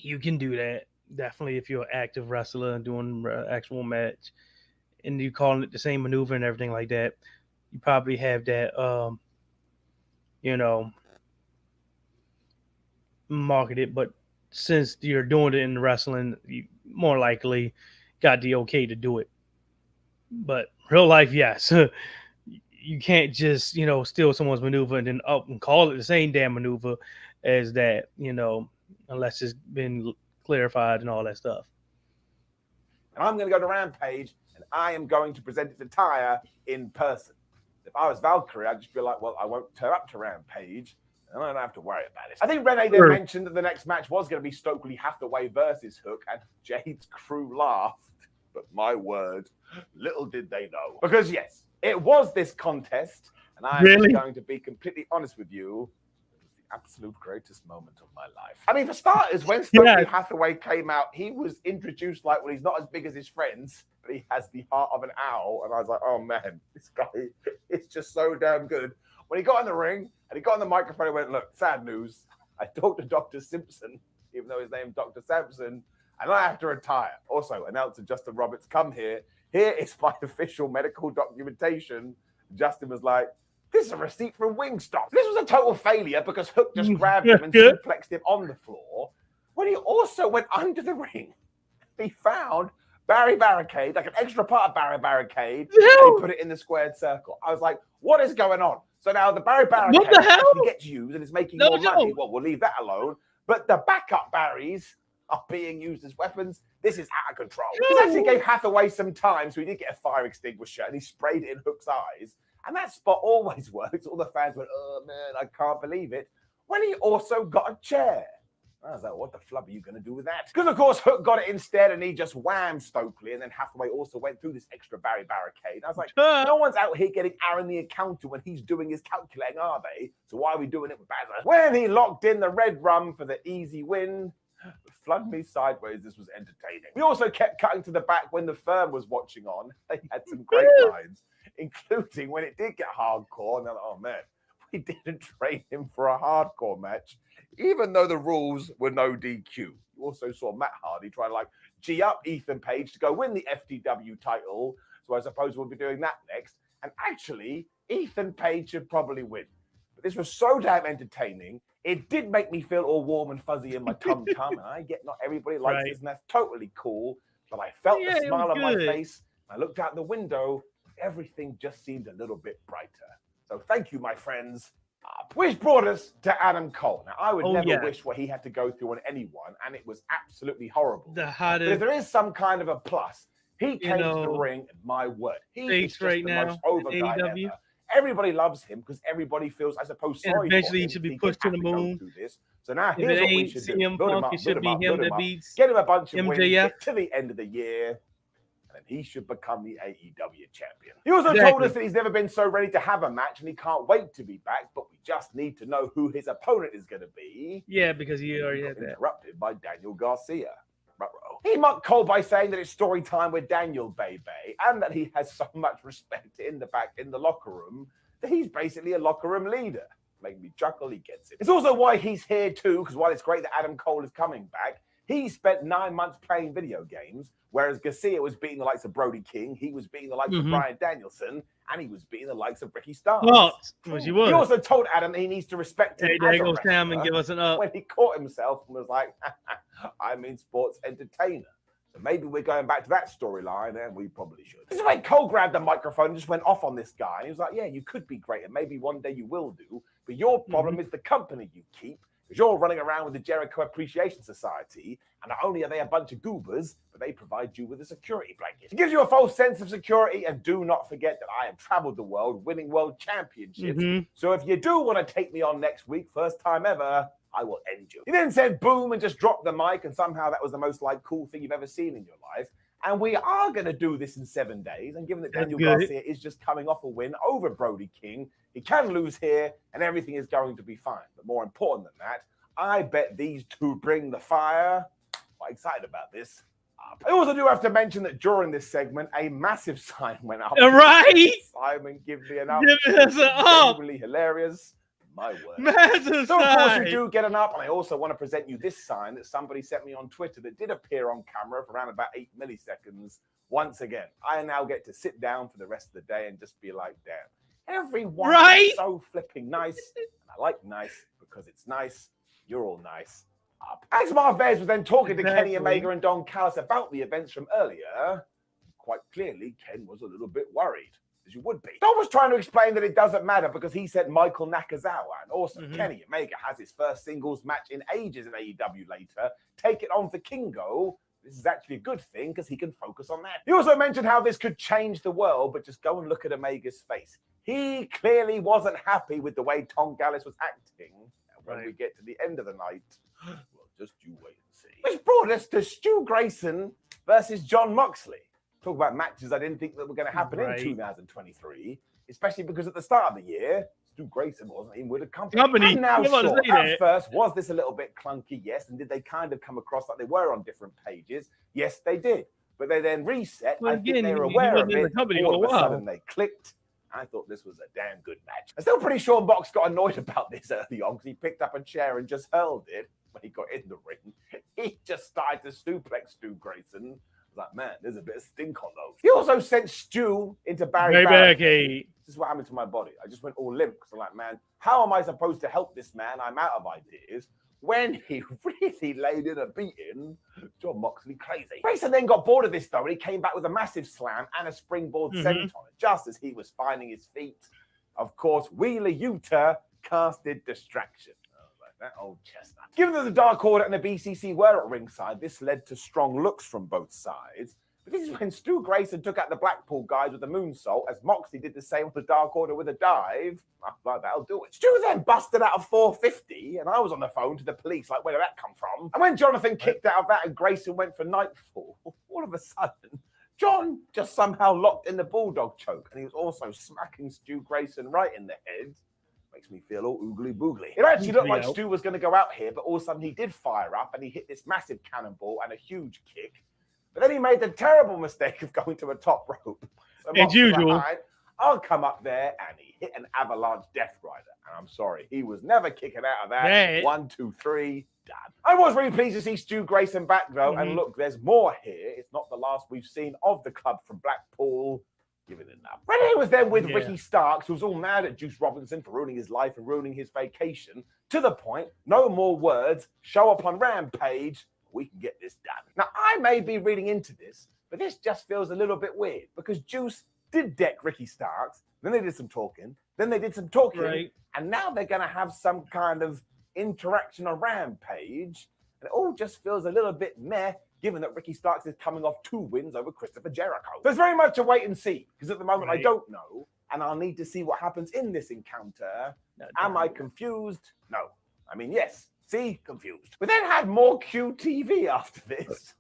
You can do that. Definitely if you're an active wrestler and doing an actual match and you calling it the same maneuver and everything like that, you probably have that, marketed. But since you're doing it in wrestling, you more likely got the okay to do it. But real life, yes. You can't just, steal someone's maneuver and then up and call it the same damn maneuver as that, unless it's been clarified and all that stuff. And I'm going to go to Rampage, and I am going to present it to Taya in person. If I was Valkyrie, I'd just be like, well, I won't turn up to Rampage, and I don't have to worry about it. I think Renee then mentioned that the next match was going to be Stokely Hathaway versus Hook, and Jade's crew laughed. But my word, little did they know. Because yes, it was this contest, and I'm just going to be completely honest with you. Absolute greatest moment of my life. I mean, for starters, when Stokely Hathaway came out, he was introduced like, well, he's not as big as his friends, but he has the heart of an owl. And I was like, oh man, this guy is just so damn good. When he got in the ring and he got on the microphone, he went, look, sad news. I talked to Dr. Simpson, even though his name's Dr. Sampson, and I have to retire. Also, announcer Justin Roberts, come here. Here is my official medical documentation. Justin was like, this is a receipt from Wingstop. This was a total failure because Hook just grabbed him and suplexed him on the floor. When he also went under the ring, he found Barry Barricade, like an extra part of Barry Barricade, and he put it in the squared circle. I was like, what is going on? So now the Barry Barricade actually gets used and is making more money. Well, we'll leave that alone. But the backup Barrys are being used as weapons. This is out of control. This actually gave Hathaway some time, so he did get a fire extinguisher, and he sprayed it in Hook's eyes. And that spot always works. All the fans went, oh, man, I can't believe it. When he also got a chair. I was like, what the flub are you going to do with that? Because, of course, Hook got it instead, and he just whammed Stokely. And then Hathaway also went through this extra Barry Barricade. I was like, no one's out here getting Aaron the accountant when he's doing his calculating, are they? So why are we doing it with Bazza? When he locked in the red rum for the easy win, flood me sideways, this was entertaining. We also kept cutting to the back when the firm was watching on. They had some great lines, including when it did get hardcore. And they're like, oh, man, we didn't train him for a hardcore match, even though the rules were no DQ. You also saw Matt Hardy try to like G up Ethan Page to go win the FTW title. So I suppose we'll be doing that next. And actually, Ethan Page should probably win. But this was so damn entertaining. It did make me feel all warm and fuzzy in my tum-tum. And I get not everybody likes this, and that's totally cool. But I felt the smile on my face. I looked out the window. Everything just seemed a little bit brighter. So thank you, my friends. Which brought us to Adam Cole. Now, I would never yes. wish what he had to go through on anyone, and it was absolutely horrible. The But hottest if there is some kind of a plus, he came to the know, ring, and my word, he is face just right the now most over in guy AEW. ever. Everybody loves him because everybody feels, I suppose, And sorry for eventually him. he should be He pushed to did the have to go moon. through this. So now If here's it what we ain't should do. CM Build him Punk, up, it should build be him up, him build him that up. beats Get him a bunch of wins, MJF. get to the end of the year, and he should become the AEW champion. He also told us that he's never been so ready to have a match and he can't wait to be back, but we just need to know who his opponent is going to be. Yeah, because he already had that. Interrupted by Daniel Garcia. He mocked Cole by saying that it's story time with Daniel, baby, and that he has so much respect in the locker room, that he's basically a locker room leader. Make me chuckle, he gets it. It's also why he's here too, because while it's great that Adam Cole is coming back, he spent 9 months playing video games, whereas Garcia was beating the likes of Brody King, he was beating the likes of Bryan Danielson, and he was beating the likes of Ricky Starks. He also told Adam that he needs to respect him as a wrestler Sam and give us an up. when he caught himself and was like, I'm in sports entertainer. So maybe we're going back to that storyline, and we probably should. This is when Cole grabbed the microphone and just went off on this guy. He was like, yeah, you could be great, and maybe one day you will do, but your problem is the company you keep, because you're running around with the Jericho Appreciation Society, and not only are they a bunch of goobers, but they provide you with a security blanket. It gives you a false sense of security, and do not forget that I have traveled the world winning world championships. So if you do want to take me on next week, first time ever, I will end you. He then said boom and just dropped the mic, and somehow that was the most cool thing you've ever seen in your life. And we are going to do this in 7 days. And given that Daniel Garcia is just coming off a win over Brody King, he can lose here and everything is going to be fine. But more important than that, I bet these two bring the fire. Quite excited about this. I also do have to mention that during this segment, a massive sign went up. Right? Simon, give me an up. Give us an up. Genuinely hilarious. My word. Massive so, of course, sign. you do get an up, and I also want to present you this sign that somebody sent me on Twitter that did appear on camera for around about 8 milliseconds. Once again, I now get to sit down for the rest of the day and just be like, damn, everyone is so flipping nice. And I like nice because it's nice. You're all nice. As Marvez was then talking to Kenny Omega and Don Callis about the events from earlier, quite clearly, Ken was a little bit worried. As you would be. Don was trying to explain that it doesn't matter because he said Michael Nakazawa, and also Kenny Omega has his first singles match in ages in AEW later. Take it on for Kingo. This is actually a good thing because he can focus on that. He also mentioned how this could change the world, but just go and look at Omega's face. He clearly wasn't happy with the way Tom Gallus was acting. And when we get to the end of the night, well, just you wait and see. Which brought us to Stu Grayson versus Jon Moxley. Talk about matches I didn't think that were going to happen in 2023, especially because at the start of the year, Stu Grayson wasn't even with a company. And now, sure, at first, was this a little bit clunky? Yes. And did they kind of come across like they were on different pages? Yes, they did. But they then reset. I think they were aware of it. All of a sudden, they clicked. I thought this was a damn good match. I'm still pretty sure Mox got annoyed about this early on because he picked up a chair and just hurled it when he got in the ring. He just started to suplex Stu Grayson. Like, man, there's a bit of stink on those. He also sent Stu into Barry Barricade. This is what happened to my body. I just went all limp because I'm like, man, how am I supposed to help this man? I'm out of ideas. When he really laid in a beating, Jon Moxley crazy. Grayson then got bored of this though, and he came back with a massive slam and a springboard senton just as he was finding his feet. Of course, Wheeler Yuta casted distraction. That old chestnut. Given that the Dark Order and the BCC were at ringside, this led to strong looks from both sides. But this is when Stu Grayson took out the Blackpool guys with the moonsault, as Moxley did the same with the Dark Order with a dive. Like, that'll do it. Stu then busted out a 450, and I was on the phone to the police, like, where did that come from? And when Jonathan kicked out of that and Grayson went for nightfall, all of a sudden, John just somehow locked in the Bulldog choke, and he was also smacking Stu Grayson right in the head. Makes me feel all oogly boogly. It actually looked like Stu was going to go out here, but all of a sudden he did fire up and he hit this massive cannonball and a huge kick. But then he made the terrible mistake of going to a top rope. So as usual, like, I'll come up there, and he hit an avalanche Death Rider. And I'm sorry, he was never kicking out of that. Yeah. 1, 2, 3, done. I was really pleased to see Stu Grayson back though. And look, there's more here. It's not the last we've seen of the club from Blackpool. Give it enough. When he was then with Ricky Starks, who was all mad at Juice Robinson for ruining his life and ruining his vacation, to the point, no more words, show up on Rampage, we can get this done. Now, I may be reading into this, but this just feels a little bit weird because Juice did deck Ricky Starks, then they did some talking, then they did some talking, Right. and now they're going to have some kind of interaction on Rampage. And it all just feels a little bit meh, given that Ricky Starks is coming off 2 wins over Christopher Jericho. So it's very much a wait and see, because at the moment I don't know, and I'll need to see what happens in this encounter. Am I confused? No. I mean, yes. See? Confused. We then had more QTV after this.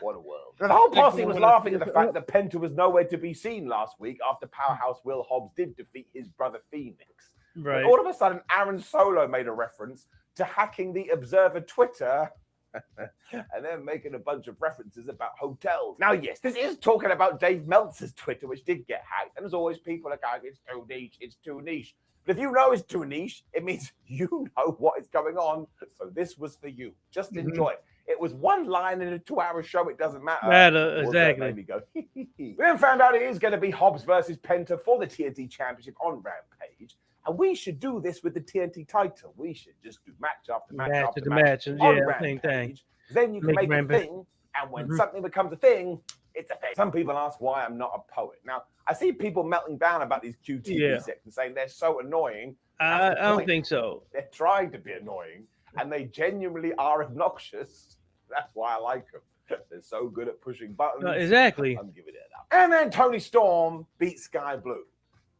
What a world. The whole posse was laughing at the fact that Penta was nowhere to be seen last week after Powerhouse Will Hobbs did defeat his brother Phoenix. Right. But all of a sudden, Aaron Solo made a reference to hacking the Observer Twitter and then making a bunch of references about hotels. Now, yes, this is talking about Dave Meltzer's Twitter, which did get hacked. And as always, people are going, it's too niche, it's too niche. But if you know it's too niche, it means you know what is going on. So this was for you. Just enjoy it. It was one line in a 2-hour show. It doesn't matter. Exactly. Made me go, We then found out it is going to be Hobbs versus Penta for the TNT Championship on Rampage. And we should do this with the TNT title. We should just do match after match after match on Rampage. Thing. Then you can make a thing. And when something becomes a thing, it's a thing. Some people ask why I'm not a poet. Now, I see people melting down about these QTV sections, saying they're so annoying. I don't think so. They're trying to be annoying, and they genuinely are obnoxious. That's why I like them. They're so good at pushing buttons. Exactly. I'm giving it up. And then Tony Storm beat Sky Blue.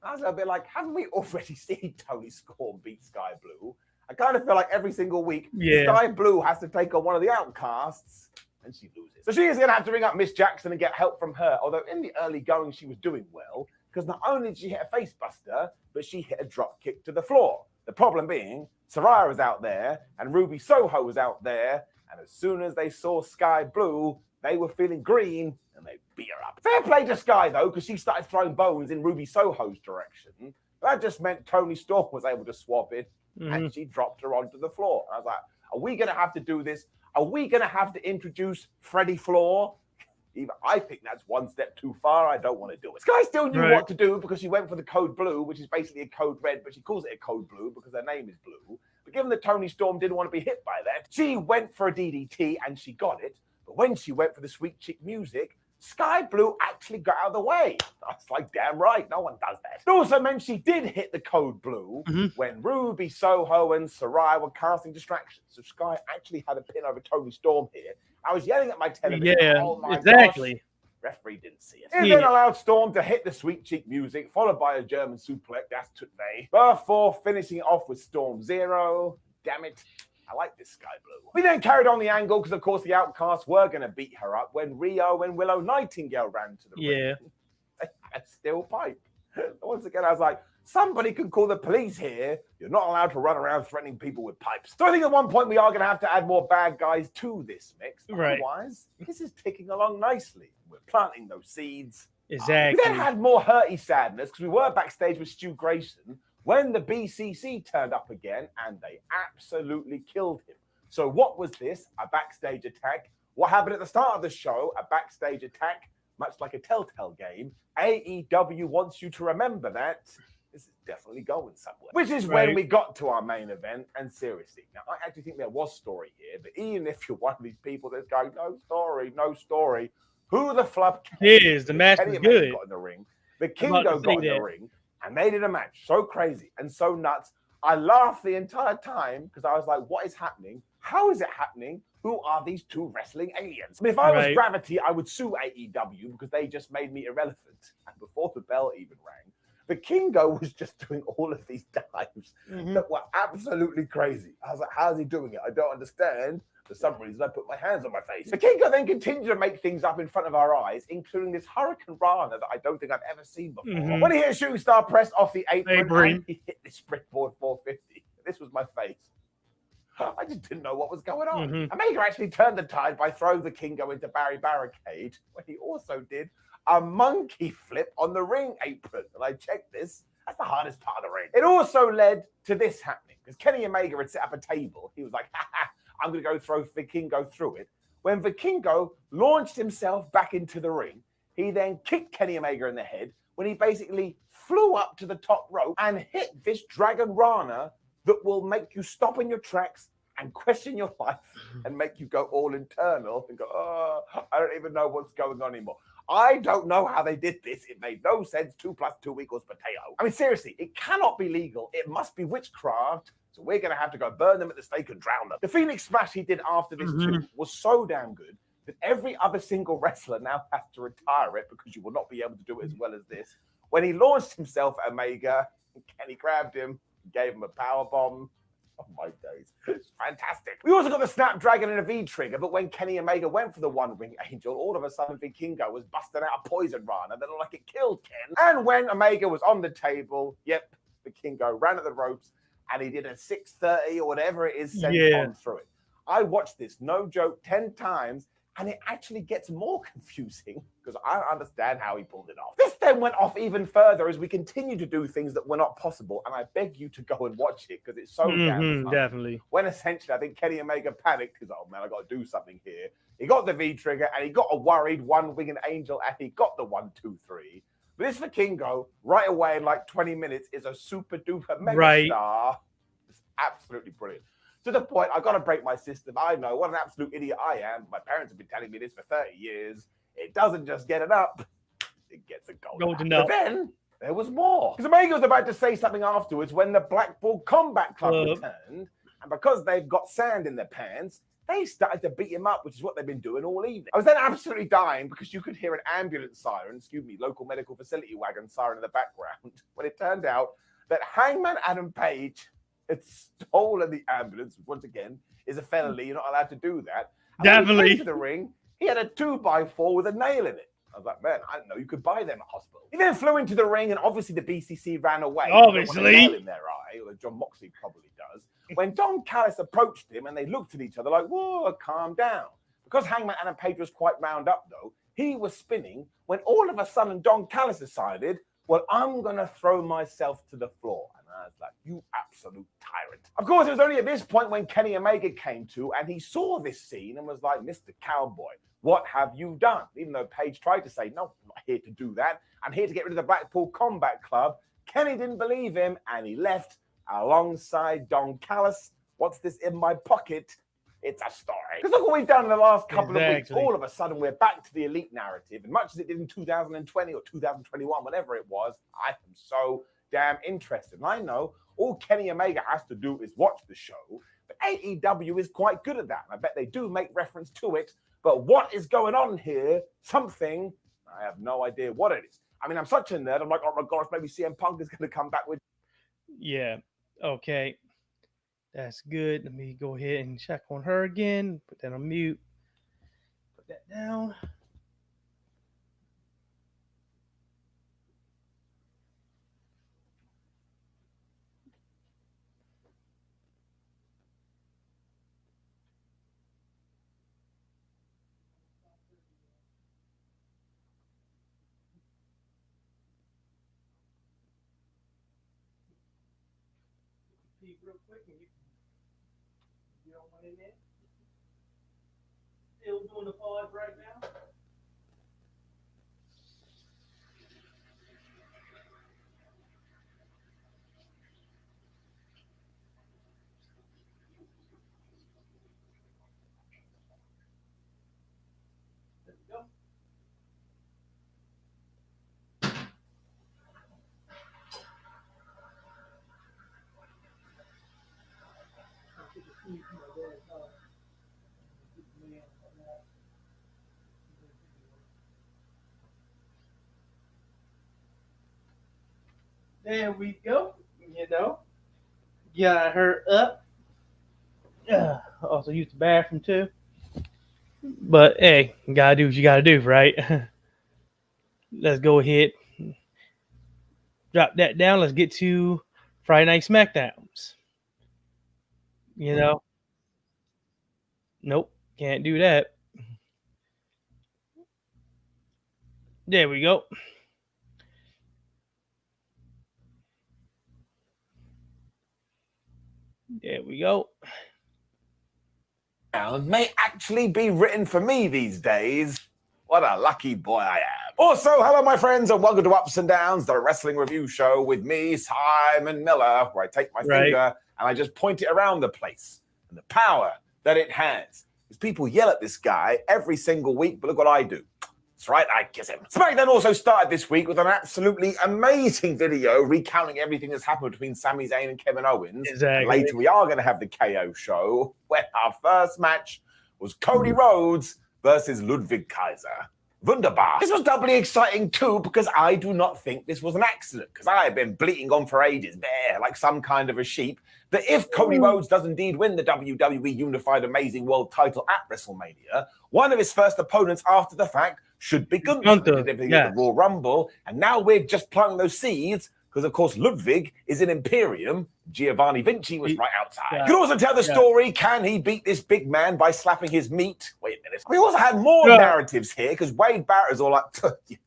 I was a bit like, haven't we already seen Tony Storm beat Sky Blue? I kind of feel like every single week, Sky Blue has to take on one of the outcasts, and she loses. So she is going to have to ring up Miss Jackson and get help from her, although in the early going, she was doing well, because not only did she hit a face buster, but she hit a drop kick to the floor. The problem being, Saraya was out there, and Ruby Soho was out there, and as soon as they saw Sky Blue, they were feeling green, and they beat her up. Fair play to Sky, though, because she started throwing bones in Ruby Soho's direction. That just meant Tony Storm was able to swap it, and she dropped her onto the floor. And I was like, are we going to have to do this? Are we going to have to introduce Freddie Floor? Even I think that's one step too far. I don't want to do it. Sky still knew what to do because she went for the code blue, which is basically a code red, but she calls it a code blue because her name is Blue. But given that Tony Storm didn't want to be hit by that, she went for a DDT and she got it. But when she went for the sweet chick music, Sky Blue actually got out of the way. I was like, damn right, no one does that. It also meant she did hit the code blue when Ruby Soho and Saraya were casting distractions. So Sky actually had a pin over Tony Storm here. I was yelling at my television. Yeah, oh my exactly. Gosh. Referee didn't see it. He then allowed Storm to hit the sweet cheek music, followed by a German suplex. That's today. Before finishing it off with Storm Zero. Damn it. I like this Sky Blue. We then carried on the angle because, of course, the Outcasts were going to beat her up when Rio and Willow Nightingale ran to the ring. They had a steel pipe. Once again, I was like, somebody can call the police here. You're not allowed to run around threatening people with pipes. So I think at one point we are going to have to add more bad guys to this mix. Otherwise, this is ticking along nicely. We're planting those seeds. Exactly. We then had more hurty sadness because we were backstage with Stu Grayson when the BCC turned up again, and they absolutely killed him. So what was this? A backstage attack. What happened at the start of the show? A backstage attack, much like a Telltale game. AEW wants you to remember that. This is definitely going somewhere. Which is when we got to our main event, and seriously, now I actually think there was story here, but even if you're one of these people that's going, no story, who the flub is? The match was good. Got in the ring. The Kingo got in the ring. And they did a match so crazy and so nuts. I laughed the entire time because I was like, what is happening? How is it happening? Who are these two wrestling aliens? I mean, if I was Gravity, I would sue AEW because they just made me irrelevant. And before the bell even rang, the Kingo was just doing all of these dives that were absolutely crazy. I was like, how is he doing it? I don't understand. For some reason, I put my hands on my face. The Kingo then continued to make things up in front of our eyes, including this Hurricane Rana that I don't think I've ever seen before. When he hit a shooting star press off the apron, he hit the springboard 450. This was my face. I just didn't know what was going on. Omega actually turned the tide by throwing the Kingo into Barry Barricade, when he also did a monkey flip on the ring apron. And I checked this. That's the hardest part of the ring. It also led to this happening, because Kenny Omega had set up a table. He was like, I'm going to go throw Vikingo through it. When Vikingo launched himself back into the ring, he then kicked Kenny Omega in the head when he basically flew up to the top rope and hit this Dragon Rana that will make you stop in your tracks and question your life and make you go all internal and go, oh, I don't even know what's going on anymore. I don't know how they did this. It made no sense. 2 + 2 = potato. I mean, seriously, it cannot be legal. It must be witchcraft. So we're going to have to go burn them at the stake and drown them. The Phoenix Splash he did after this too was so damn good that every other single wrestler now has to retire it because you will not be able to do it as well as this. When he launched himself at Omega, Kenny grabbed him, gave him a power bomb. Oh my days. It's fantastic. We also got the Snapdragon and a V-trigger, but when Kenny Omega went for the One-Ring Angel, all of a sudden Vikingo was busting out a poison rana that looked like it killed Ken. And when Omega was on the table, yep, Vikingo ran at the ropes and he did a 630 or whatever it is, on through it. I watched this, no joke, 10 times, and it actually gets more confusing because I don't understand how he pulled it off. This then went off even further as we continue to do things that were not possible, and I beg you to go and watch it because it's so damn fun. Definitely. When essentially, I think Kenny Omega panicked because, oh man, I got to do something here. He got the V-trigger, and he got a worried One-Winged Angel, and he got the 1, 2, 3. But this Vikingo, right away in like 20 minutes, is a super-duper mega star. It's absolutely brilliant. To the point, I've got to break my system. I know what an absolute idiot I am. My parents have been telling me this for 30 years. It doesn't just get it up, it gets a golden up. But then there was more. Because Omega was about to say something afterwards when the Blackpool Combat Club returned. And because they've got sand in their pants, they started to beat him up, which is what they've been doing all evening. I was then absolutely dying because you could hear an ambulance siren, local medical facility wagon siren in the background, when it turned out that Hangman Adam Page had stolen the ambulance, which once again is a felony. You're not allowed to do that. And Definitely. When he came to the ring, he had a 2x4 with a nail in it. I was like, man, I didn't know you could buy them at hospital. He then flew into the ring, and obviously the BCC ran away. Obviously. They nail in their eye, or John Moxley probably does. When Don Callis approached him, and they looked at each other like, whoa, calm down. Because Hangman Adam Page was quite wound up, though, he was spinning when all of a sudden Don Callis decided, well, I'm going to throw myself to the floor. And I was like, you absolute tyrant. Of course, it was only at this point when Kenny Omega came to, and he saw this scene and was like, Mr. Cowboy, what have you done? Even though Page tried to say, no, I'm not here to do that. I'm here to get rid of the Blackpool Combat Club. Kenny didn't believe him, and he left alongside Don Callis. What's this in my pocket? It's a story. Because look what we've done in the last couple of weeks. All of a sudden, we're back to the Elite narrative. And much as it did in 2020 or 2021, whatever it was, I am so damn interested. And I know all Kenny Omega has to do is watch the show. But AEW is quite good at that. And I bet they do make reference to it. But what is going on here? Something, I have no idea what it is. I mean, I'm such a nerd. I'm like, oh my gosh, maybe CM Punk is going to come back with. Yeah. Okay. That's good. Let me go ahead and check on her again. Put that on mute. Put that down. Real quick, and you don't want in there. Still doing the pause right now. Let's go. There we go. Got her up. Also used the bathroom too. But hey, you gotta do what you gotta do, right? Let's go ahead. Drop that down. Let's get to Friday Night SmackDowns. Nope, can't do that. There we go. There we go. May actually be written for me these days. What a lucky boy I am. Also, hello, my friends, and welcome to Ups and Downs, the wrestling review show with me, Simon Miller, where I take my finger and I just point it around the place and the power that it has. Because people yell at this guy every single week, but look what I do. That's right, I kiss him. SmackDown also started this week with an absolutely amazing video recounting everything that's happened between Sami Zayn and Kevin Owens. Exactly. And later we are going to have the KO show, where our first match was Cody Rhodes versus Ludwig Kaiser. Wunderbar. This was doubly exciting too because I do not think this was an accident, because I have been bleating on for ages, like some kind of a sheep, that if Cody Rhodes does indeed win the WWE Unified Amazing World title at WrestleMania, one of his first opponents after the fact should be Gunther. At the Royal Rumble, and now we're just planting those seeds because, of course, Ludwig is in Imperium. Giovanni Vinci was right outside. You can also tell the story. Can he beat this big man by slapping his meat? Wait a minute. We also had more narratives here because Wade Barrett is all like,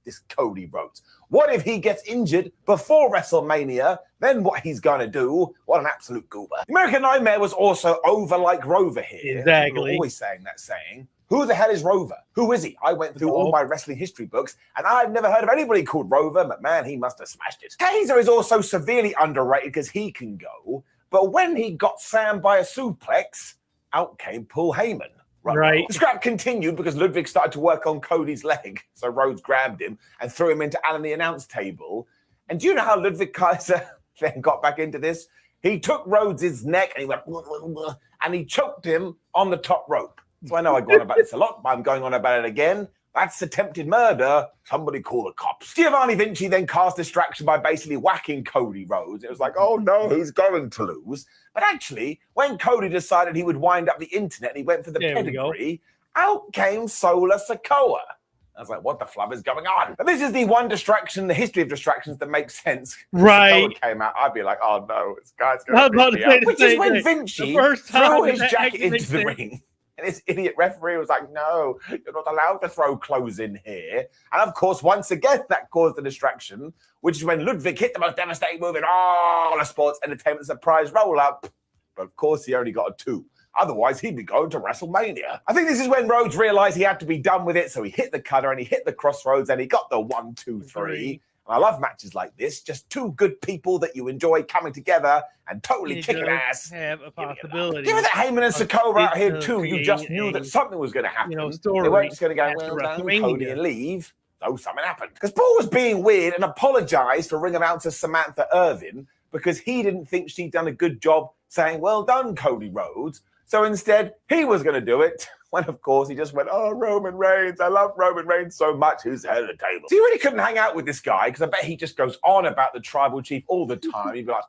this Cody Rhodes. What if he gets injured before WrestleMania? Then what he's going to do? What an absolute goober. American Nightmare was also over like Rover here. Exactly. We're always saying that saying. Who the hell is Rover? Who is he? I went through all my wrestling history books, and I've never heard of anybody called Rover, but man, he must have smashed it. Kaiser is also severely underrated because he can go, but when he got Sam by a suplex, out came Paul Heyman. Right. The scrap continued because Ludwig started to work on Cody's leg, so Rhodes grabbed him and threw him into Alan the announce table. And do you know how Ludwig Kaiser then got back into this? He took Rhodes' neck and he went, and he choked him on the top rope. So I know I've gone about this a lot, but I'm going on about it again. That's attempted murder. Somebody call the cops. Giovanni Vinci then cast distraction by basically whacking Cody Rhodes. It was like, oh no, he's going to lose. But actually, when Cody decided he would wind up the internet and he went for the pedigree, out came Solar Sikoa. I was like, what the flub is going on? And this is the one distraction, the history of distractions that makes sense. Right. If Sikoa came out, I'd be like, oh no, this guy's going to be out. Which is when Vinci threw his jacket into the ring. And this idiot referee was like, no, you're not allowed to throw clothes in here. And of course, once again, that caused a distraction, which is when Ludwig hit the most devastating move in all of sports entertainment surprise roll-up. But of course, he only got a 2. Otherwise, he'd be going to WrestleMania. I think this is when Rhodes realized he had to be done with it. So he hit the cutter and he hit the crossroads and he got the 1, 2, 3. I love matches like this. Just two good people that you enjoy coming together and totally kicking ass. Have a possibility. Given that Heyman and Sikoa out here too, you just knew that something was going to happen. They weren't just going to go, well done, Cody, and leave. No, something happened. Because Paul was being weird and apologized for ring announcer Samantha Irvin because he didn't think she'd done a good job saying, well done, Cody Rhodes. So instead, he was going to do it. When, of course, he just went, oh, Roman Reigns. I love Roman Reigns so much. Who's the head of the table? So you really couldn't hang out with this guy because I bet he just goes on about the tribal chief all the time. He'd be like,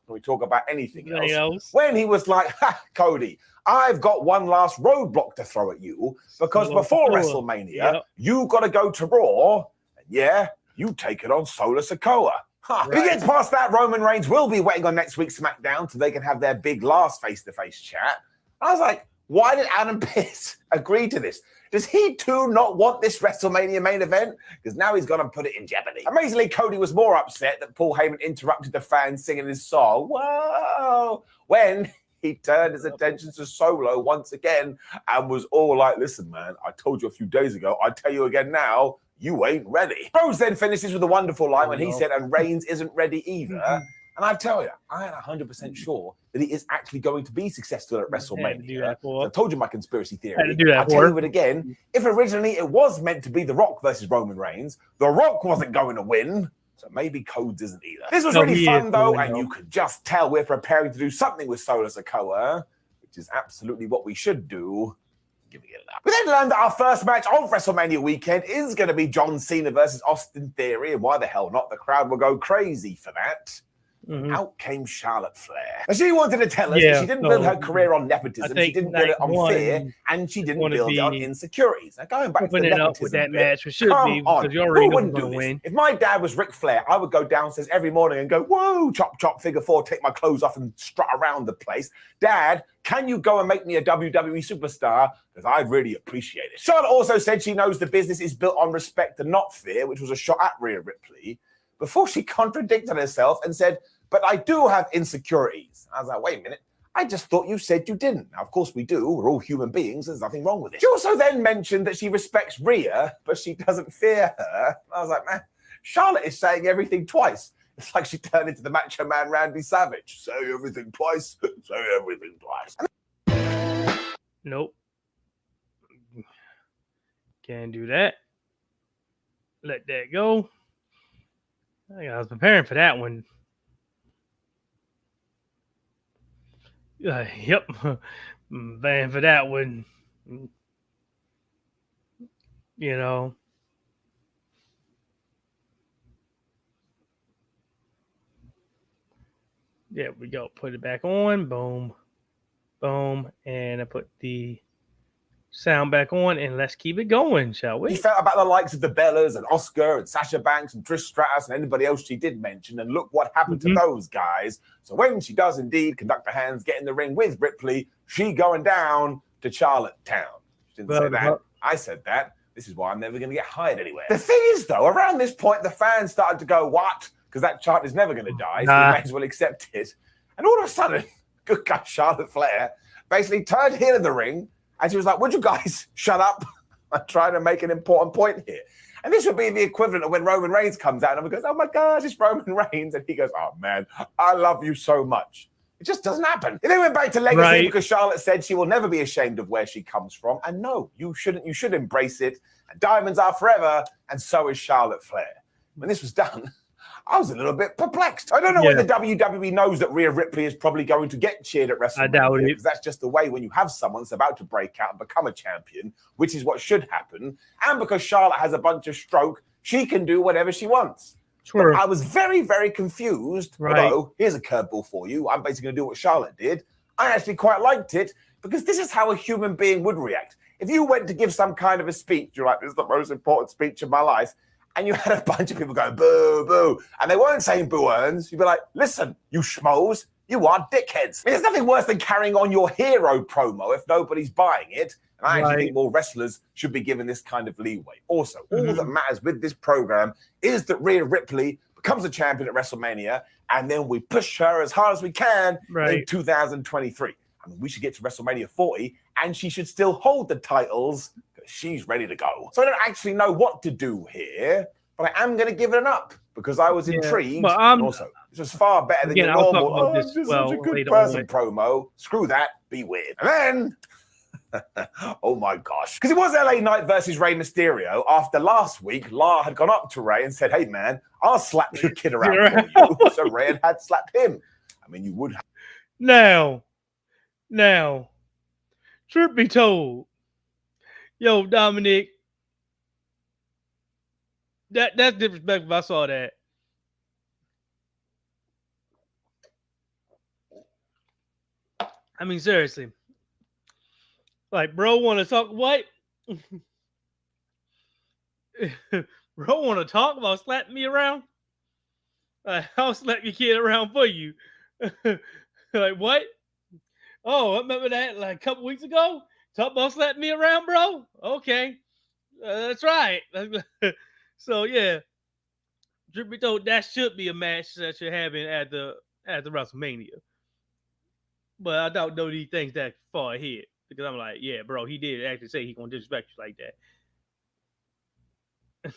can we talk about anything else? When he was like, ha, Cody, I've got one last roadblock to throw at you because before WrestleMania, you got to go to Raw. And yeah, you take it on Solar Sikoa. If he gets past that, Roman Reigns will be waiting on next week's SmackDown so they can have their big last face-to-face chat. I was like, why did Adam Pearce agree to this? Does he too not want this WrestleMania main event? Because now he's going to put it in jeopardy. Amazingly, Cody was more upset that Paul Heyman interrupted the fans singing his song, whoa, when he turned his attention to Solo once again and was all like, listen, man, I told you a few days ago, I tell you again now, you ain't ready. Rhodes then finishes with a wonderful line when he said, and Reigns isn't ready either. And I tell you, I am 100% sure that he is actually going to be successful at WrestleMania. I told you my conspiracy theory. I'll tell you it again. If originally it was meant to be The Rock versus Roman Reigns, The Rock wasn't going to win. So maybe Codes isn't either. This was really fun, though, and you could just tell we're preparing to do something with Solar Sikoa, which is absolutely what we should do. Giving it up. We then learned that our first match of WrestleMania weekend is going to be John Cena versus Austin Theory, and why the hell not? The crowd will go crazy for that. Out came Charlotte Flair. Now, she wanted to tell us that she didn't build her career on nepotism, she didn't build it on fear, and she didn't build it on insecurities. Now, going back to the nepotism with that match, which should be, because you already know who's going to win. If my dad was Ric Flair, I would go downstairs every morning and go, whoa, chop, chop, figure four, take my clothes off and strut around the place. Dad, can you go and make me a WWE superstar? Because I'd really appreciate it. Charlotte also said she knows the business is built on respect and not fear, which was a shot at Rhea Ripley, before she contradicted herself and said, but I do have insecurities. I was like, wait a minute. I just thought you said you didn't. Now, of course we do. We're all human beings. There's nothing wrong with it. She also then mentioned that she respects Rhea, but she doesn't fear her. I was like, man, Charlotte is saying everything twice. It's like she turned into the Macho Man Randy Savage. Say everything twice. Say everything twice. Nope. Can't do that. let that go. I was preparing for that one. Yep, preparing for that one. You know. There we go. Put it back on. Boom. Boom. And I put the sound back on, and let's keep it going, shall we? He felt about the likes of the Bellas and Oscar and Sasha Banks and Trish Stratus and anybody else she did mention, and look what happened to those guys. So when she does indeed conduct her hands, get in the ring with Ripley, she going down to Charlottetown. She didn't say that. I said that. This is why I'm never going to get hired anywhere. The thing is, though, around this point, the fans started to go, what? Because that chart is never going to die, so we may as well accept it. And all of a sudden, good guy Charlotte Flair basically turned heel in the ring, and she was like, would you guys shut up? I'm trying to make an important point here. And this would be the equivalent of when Roman Reigns comes out and goes, oh my God, it's Roman Reigns. And he goes, oh man, I love you so much. It just doesn't happen. And then went back to legacy because Charlotte said she will never be ashamed of where she comes from. And no, you shouldn't. You should embrace it. And diamonds are forever. And so is Charlotte Flair. When this was done, I was a little bit perplexed. I don't know whether WWE knows that Rhea Ripley is probably going to get cheered at WrestleMania. I doubt it. Because that's just the way when you have someone that's about to break out and become a champion, which is what should happen. And because Charlotte has a bunch of stroke, she can do whatever she wants. Sure. But I was very, very confused. Although, here's a curveball for you. I'm basically going to do what Charlotte did. I actually quite liked it because this is how a human being would react. If you went to give some kind of a speech, you're like, this is the most important speech of my life. And you had a bunch of people going, boo, boo. And they weren't saying boo-earns. You'd be like, listen, you schmoes, you are dickheads. I mean, there's nothing worse than carrying on your hero promo if nobody's buying it. And I actually think more wrestlers should be given this kind of leeway. Also, all that matters with this program is that Rhea Ripley becomes a champion at WrestleMania, and then we push her as hard as we can in 2023. I mean, we should get to WrestleMania 40, and she should still hold the titles because she's ready to go. So I don't actually know what to do here, but I am going to give it an up because I was intrigued. But and also, this was far better than your normal, this is such a good person promo. Screw that, be weird. And then... oh my gosh. Because it was LA Knight versus Rey Mysterio. After last week, La had gone up to Rey and said, hey man, I'll slap your kid around for you. So Rey had slapped him. I mean, you would have. Now, truth be told, yo, Dominic, that's disrespectful if I saw that. I mean, seriously. Like, bro, want to talk what? Bro, want to talk about slapping me around? I'll slap your kid around for you. Like, what? Oh, I remember that like a couple weeks ago? Talk about slapping me around, bro? Okay. That's right. So, yeah. Truth be told, that should be a match that you're having at the WrestleMania. But I don't know these things that far ahead. Because I'm like, yeah, bro, he did actually say he gonna disrespect you like that.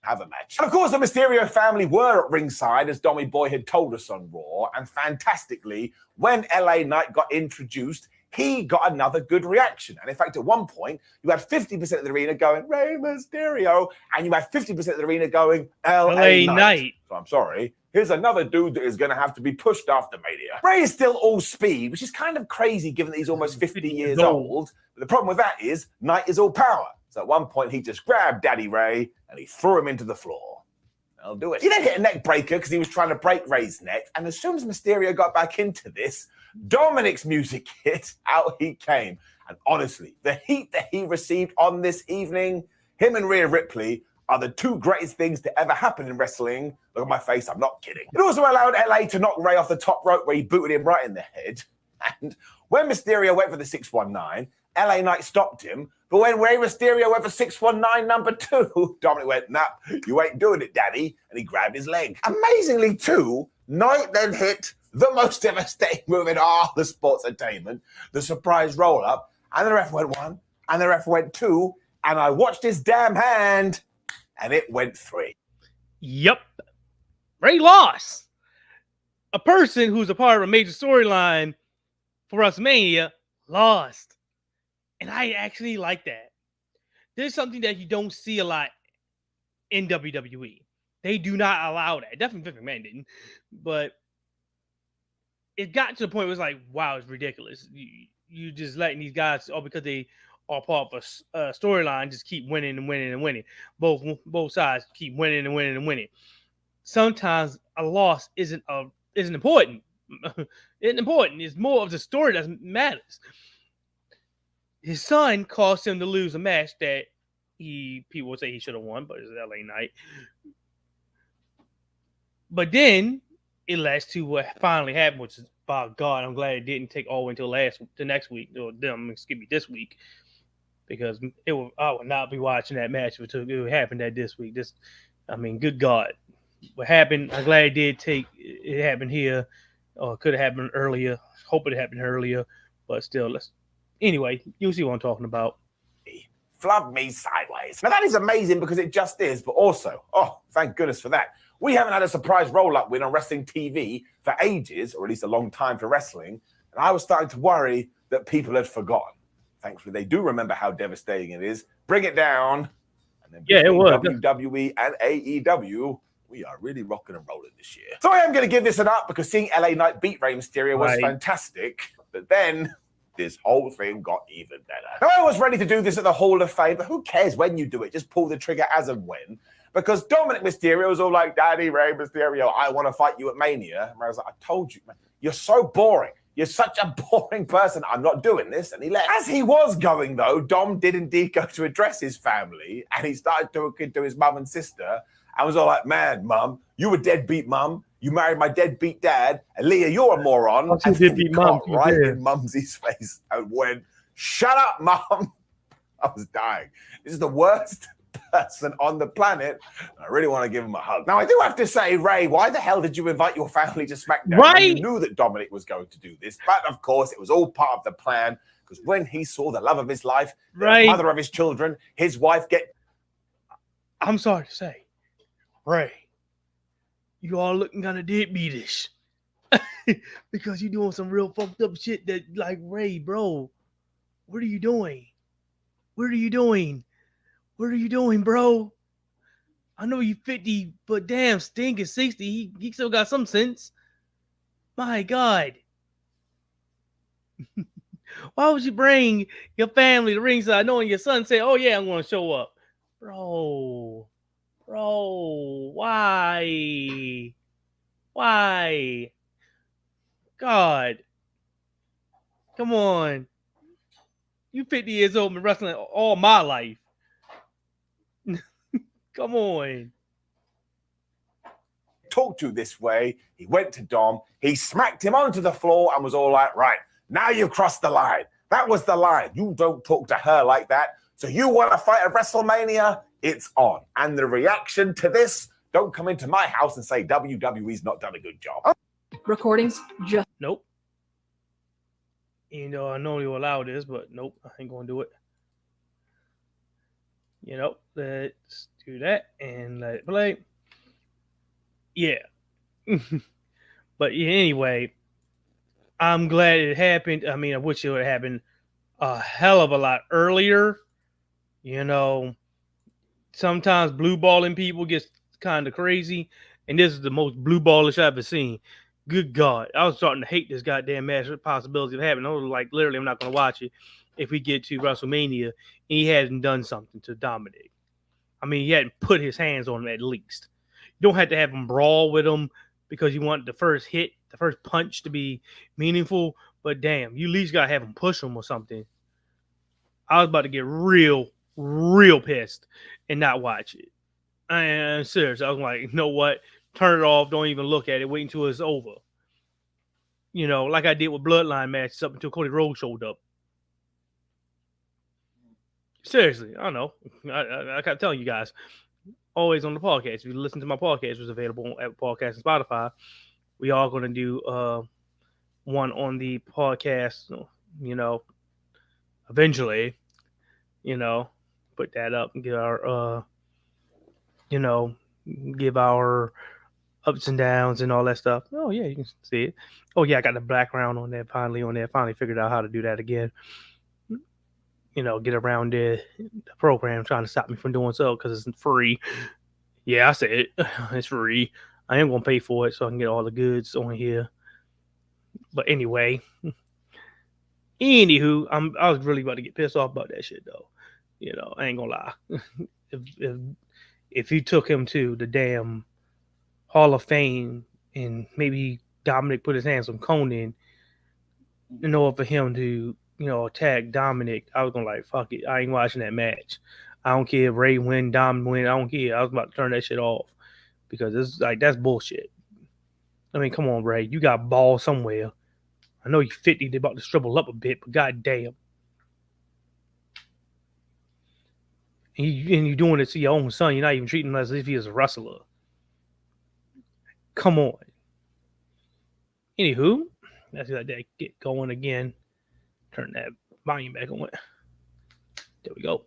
Have a match. And of course, the Mysterio family were at ringside, as Dommy Boy had told us on Raw. And fantastically, when LA Knight got introduced, he got another good reaction. And in fact, at one point, you had 50% of the arena going, Rey Mysterio, and you had 50% of the arena going, LA Knight. So I'm sorry. Here's another dude that is going to have to be pushed after Mania. Rey is still all speed, which is kind of crazy given that he's almost 50 years old. But the problem with that is Knight is all power. So at one point, he just grabbed Daddy Rey and he threw him into the floor. I'll do it. He then hit a neck breaker because he was trying to break Rey's neck. And as soon as Mysterio got back into this, Dominic's music hit. Out he came. And honestly, the heat that he received on this evening, him and Rhea Ripley are the two greatest things to ever happen in wrestling. Look at my face, I'm not kidding. It also allowed LA to knock Rey off the top rope where he booted him right in the head. And when Mysterio went for the 619, LA Knight stopped him. But when Rey Mysterio went for 619 number 2, Dominic went, nah, you ain't doing it, daddy. And he grabbed his leg. Amazingly, too, Knight then hit the most devastating move in all the sports entertainment, the surprise roll-up. And the ref went 1, and the ref went 2, and I watched his damn hand, and it went 3. Yep. Rey lost. A person who's a part of a major storyline for WrestleMania lost. And I actually like that. There's something that you don't see a lot in WWE. They do not allow that. Definitely Vince McMahon didn't. But it got to the point where it was like, wow, it's ridiculous. You just letting these guys, all because they are part of a storyline, just keep winning and winning and winning. Both sides keep winning and winning and winning. Sometimes a loss isn't important. Isn't important. It's more of the story that matters. His son caused him to lose a match that people would say he should have won, but it's LA Knight. But then it led to what finally happened, which is, by God, I'm glad it didn't take all the way until the next week, or excuse me, this week, because I would not be watching that match if it happened this week. Good God, what happened? I'm glad it happened here, or it could have happened earlier. Hope it happened earlier, but still, anyway, you'll see what I'm talking about. Flub me sideways. Now that is amazing because it just is, but also, oh, thank goodness for that. We haven't had a surprise roll-up win on wrestling TV for ages, or at least a long time for wrestling, and I was starting to worry that people had forgotten. Thankfully, they do remember how devastating it is. Bring it down. And then it was. WWE and AEW, we are really rocking and rolling this year. So I am going to give this an up because seeing LA Knight beat Rey Mysterio was fantastic, but then this whole thing got even better. Now, I was ready to do this at the Hall of Fame, but who cares when you do it? Just pull the trigger as and when. Because Dominic Mysterio was all like, Daddy Rey Mysterio, I want to fight you at Mania. And I was like, I told you, man, you're so boring. You're such a boring person. I'm not doing this. And he left. As he was going, though, Dom did indeed go to address his family. And he started talking to his mum and sister. I was all like, man, Mum, you a deadbeat mum. You married my deadbeat dad. And Leah, you're a moron. And deadbeat mum. Right in Mumsy's face and went, shut up, Mum. I was dying. This is the worst person on the planet. I really want to give him a hug. Now, I do have to say, Ray, why the hell did you invite your family to SmackDown? Right? You knew that Dominic was going to do this. But, of course, it was all part of the plan. Because when he saw the love of his life, the mother of his children, his wife get... I'm sorry to say, Ray, you all looking kind of deadbeatish. Because you're doing some real fucked up shit that, like, Ray, bro, what are you doing? What are you doing? What are you doing, bro? I know you 50, but damn, Sting is 60. He still got some sense. My God. Why would you bring your family to ringside knowing your son say, oh, yeah, I'm going to show up? Bro, why? Why? God. Come on. You 50 years old, been wrestling all my life. Come on. Talked to this way. He went to Dom. He smacked him onto the floor and was all like, right, now you've crossed the line. That was the line. You don't talk to her like that. So you want to fight at WrestleMania? It's on. And the reaction to this, don't come into my house and say WWE's not done a good job. Recordings just... Nope. You know, I normally will allow this, but nope, I ain't going to do it. You know, let's do that and let it play. Yeah. But yeah, anyway, I'm glad it happened. I mean, I wish it would have happened a hell of a lot earlier. You know, sometimes blue balling people gets kind of crazy, and this is the most blue ballish I've ever seen. Good God, I was starting to hate this goddamn match with the possibility of happening. I was like, literally, I'm not going to watch it if we get to WrestleMania and he hasn't done something to Dominic. I mean, he hadn't put his hands on him at least. You don't have to have him brawl with him because you want the first hit, the first punch to be meaningful, but damn, you at least got to have him push him or something. I was about to get real pissed and not watch it. And seriously, I was like, you know what? Turn it off. Don't even look at it. Wait until it's over. You know, like I did with Bloodline matches up until Cody Rhodes showed up. Seriously, I don't know. I kept telling you guys, always on the podcast. If you listen to my podcast, it was available at podcast and Spotify. We are going to do one on the podcast, you know, eventually, you know, put that up and get our, you know, give our ups and downs and all that stuff. Oh, yeah, you can see it. Oh, yeah, I got the background on there, finally figured out how to do that again. You know, get around the program trying to stop me from doing so because it's free. Yeah, I said it. It's free. I am gonna pay for it so I can get all the goods on here. But anyway, anywho, I was really about to get pissed off about that shit though. I ain't gonna lie. if if if you took him to the damn Hall of Fame and maybe Dominic put his hands on Conan in order for him to attack Dominic, I was gonna like fuck it. I ain't watching that match. I don't care if Ray win, Dom win. I don't care. I was about to turn that shit off because it's like that's bullshit. I mean, come on, Ray. You got balls somewhere. I know you're 50. They're about to shrivel up a bit, but goddamn. And you're doing it to your own son. You're not even treating him as if he is a wrestler. Come on. Anywho, let's let that get going again. Turn that volume back on. There we go.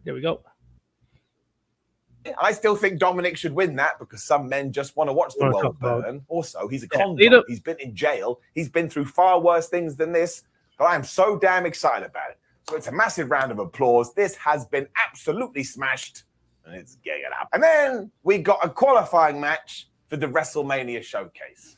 There we go. I still think Dominic should win that because some men just want to watch the world burn. Also, he's a con dog. He's been in jail. He's been through far worse things than this. But I am so damn excited about it. So it's a massive round of applause. This has been absolutely smashed. And it's getting it up. And then we got a qualifying match for the WrestleMania showcase.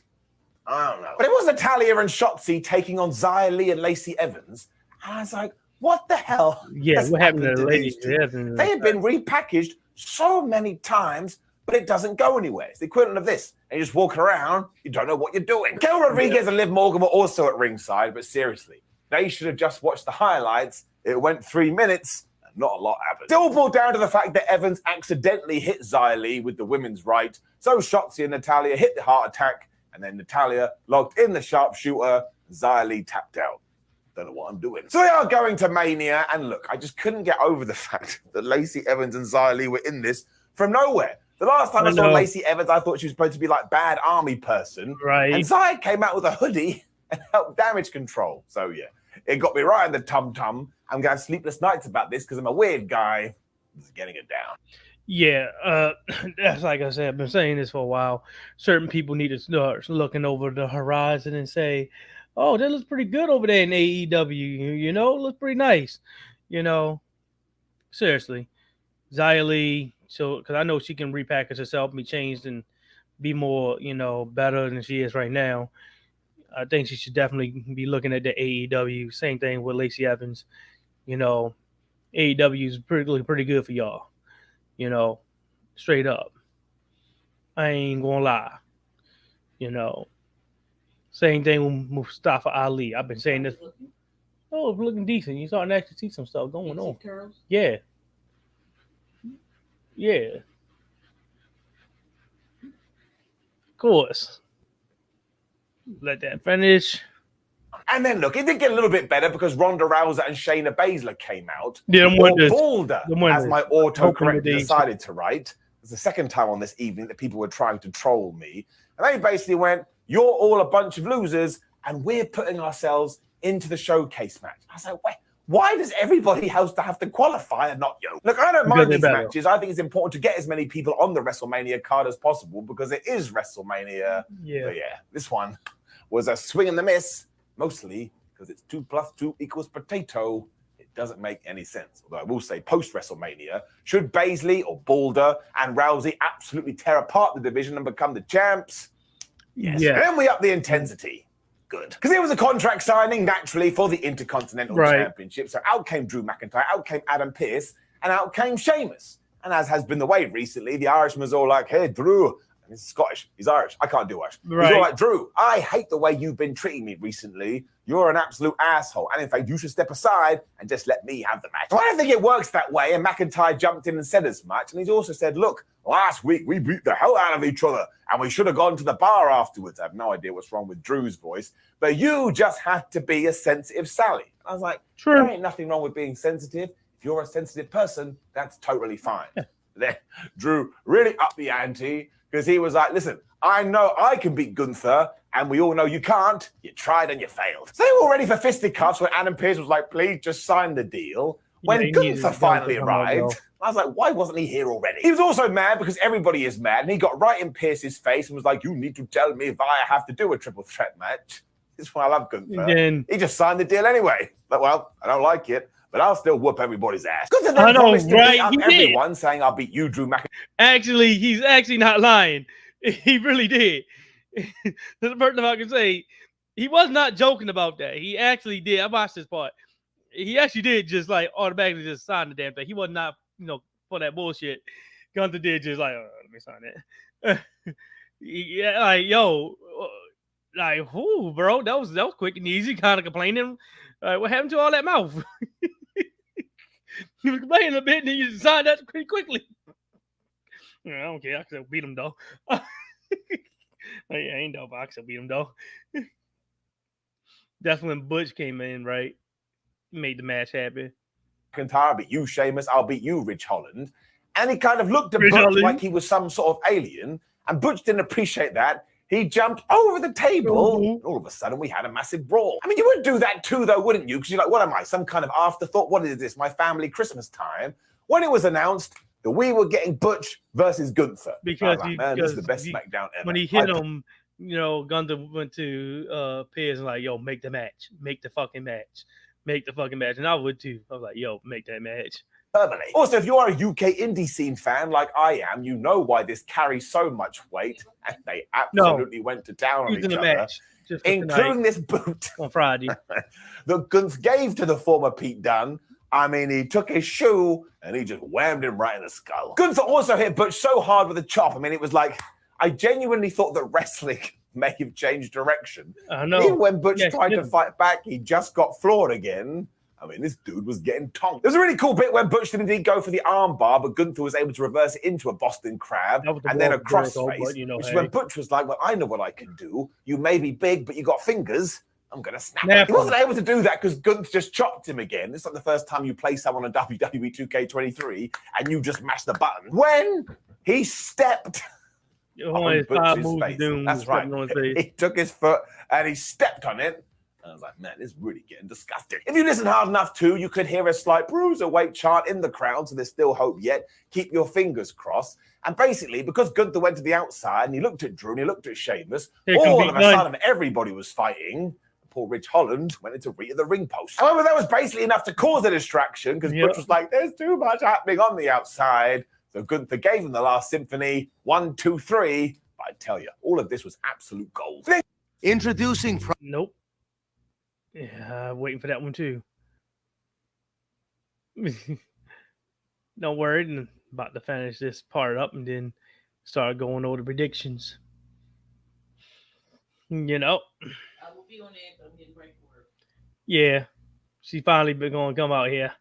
I don't know. But it was Natalya and Shotzi taking on Xia Li and Lacey Evans. And I was like, what the hell? Yeah, what happened to the ladies? They have been repackaged so many times, but it doesn't go anywhere. It's the equivalent of this. And you just walk around, you don't know what you're doing. Kel Rodriguez and Liv Morgan were also at ringside, but seriously, they should have just watched the highlights. It went 3 minutes, and not a lot happened. Still boiled down to the fact that Evans accidentally hit Xia Li with the women's right, so Shotzi and Natalya hit the heart attack, and then Natalya logged in the sharpshooter, and Xia Li tapped out. Don't know what I'm doing. So they are going to Mania, and look, I just couldn't get over the fact that Lacey Evans and Xia Li were in this from nowhere. The last time I saw Lacey Evans, I thought she was supposed to be like bad army person. Right. And Xia came out with a hoodie and helped damage control. So yeah, it got me right in the tum-tum. I'm going to have sleepless nights about this because I'm a weird guy. Just getting it down. Yeah, that's like I said, I've been saying this for a while. Certain people need to start looking over the horizon and say, oh, that looks pretty good over there in AEW. Looks pretty nice. Seriously. Xia Li, so because I know she can repackage herself, be changed, and be more, better than she is right now. I think she should definitely be looking at the AEW. Same thing with Lacey Evans. AEW is pretty good for y'all. Straight up. I ain't gonna lie. Same thing with Mustafa Ali. I've been saying this. Oh, it's looking decent. You're starting to actually see some stuff going on. Curls? Yeah. Yeah. Of course. Let that finish. And then look, it did get a little bit better because Ronda Rousey and Shayna Baszler came out. Yeah, Boulder, as my autocorrect decided to write. It's the second time on this evening that people were trying to troll me. And they basically went, you're all a bunch of losers, and we're putting ourselves into the showcase match. I was like, wait, why does everybody else have to qualify and not you? Look, I don't mind these matches. I think it's important to get as many people on the WrestleMania card as possible because it is WrestleMania. Yeah. But yeah, this one was a swing and a miss, mostly because it's 2 + 2 = potato. It doesn't make any sense. Although I will say, post-WrestleMania, should Baszler or Boulder and Rousey absolutely tear apart the division and become the champs? Yes. Yeah. And then we up the intensity. Good. Because it was a contract signing, naturally, for the Intercontinental Championship. So out came Drew McIntyre, out came Adam Pearce, and out came Sheamus. And as has been the way recently, the Irishman was all like, hey, Drew. And he's Scottish. He's Irish. I can't do Irish. Right. He's all like, Drew, I hate the way you've been treating me recently. You're an absolute asshole. And in fact, you should step aside and just let me have the match. So I don't think it works that way. And McIntyre jumped in and said as much. And he's also said, look, last week we beat the hell out of each other and we should have gone to the bar afterwards. I have no idea what's wrong with Drew's voice, but you just had to be a sensitive Sally. And I was like, there ain't nothing wrong with being sensitive. If you're a sensitive person, that's totally fine. Then Drew really upped the ante because he was like, listen, I know I can beat Gunther, and we all know you can't. You tried and you failed. So they were all ready for fisticuffs when Adam Pearce was like, please just sign the deal. When Gunther finally arrived, I was like, why wasn't he here already? He was also mad because everybody is mad, and he got right in Pearce's face and was like, you need to tell me if I have to do a triple threat match. This is why I love Gunther. He just signed the deal anyway. But, well, I don't like it, but I'll still whoop everybody's ass. Gunther then I know, promised to right? beat up He did. everyone, saying, I'll beat you, Drew McIntyre. Actually, he's actually not lying. He really did. The first thing I can say, he was not joking about that. He actually did. I watched this part. He actually did just like automatically just sign the damn thing. He was not, for that bullshit. Gunther did just like, let me sign it. Yeah, like yo, like whoo, bro, that was quick and easy. Kind of complaining, what happened to all that mouth? You was complaining a bit, and then you signed that pretty quickly. I don't care. I can still beat him though. I ain't dope. I can still beat him though. That's when Butch came in, right? Made the match happen. I'll beat you, Sheamus. I'll beat you, Rich Holland. And he kind of looked at Rich Butch Holland. like he was some sort of alien. And Butch didn't appreciate that. He jumped over the table. And all of a sudden, we had a massive brawl. I mean, you would do that too, though, wouldn't you? Because you're like, what am I? Some kind of afterthought? What is this? My family Christmas time? When it was announced that we were getting Butch versus Gunther. Because this is the best SmackDown ever. When he hit him, Gunther went to Piers and like, yo, make the match. Make the fucking match. Make the fucking match. And I would too. I was like, yo, make that match. Also, if you are a UK indie scene fan like I am, you know why this carries so much weight, and they absolutely went to town on each other, match, including this boot on Friday that Gunther gave to the former Pete Dunne. I mean, he took his shoe and he just whammed him right in the skull. Gunther also hit Butch so hard with a chop. I mean, it was like, I genuinely thought that wrestling may have changed direction. I know. Even when Butch tried to fight back, he just got floored again. I mean, this dude was getting tonked. There's a really cool bit when Butch did indeed go for the arm bar, but Gunther was able to reverse it into a Boston Crab and then a crossface, which is when Butch was like, well, I know what I can do. You may be big, but you got fingers. I'm going to snap it. He wasn't able to do that because Gunther just chopped him again. It's like the first time you play someone on WWE 2K23 and you just mash the button. When he stepped on Butch's face. That's right. He took his foot and he stepped on it. I was like, man, this is really getting disgusting. If you listen hard enough too, you could hear a slight bruiserweight chant in the crowd, so there's still hope yet. Keep your fingers crossed. And basically, because Gunther went to the outside and he looked at Drew and he looked at Sheamus, all of a sudden everybody was fighting. Poor Rich Holland went into the ring post. However, that was basically enough to cause a distraction because Butch was like, there's too much happening on the outside. So Gunther gave him the last symphony, 1, 2, 3. But I tell you, all of this was absolute gold. Introducing... Nope. Yeah, waiting for that one too. Don't worry, I'm about to finish this part up and then start going over the predictions. I will be on there, but I'm getting ready for her. Yeah, she finally been going to come out here.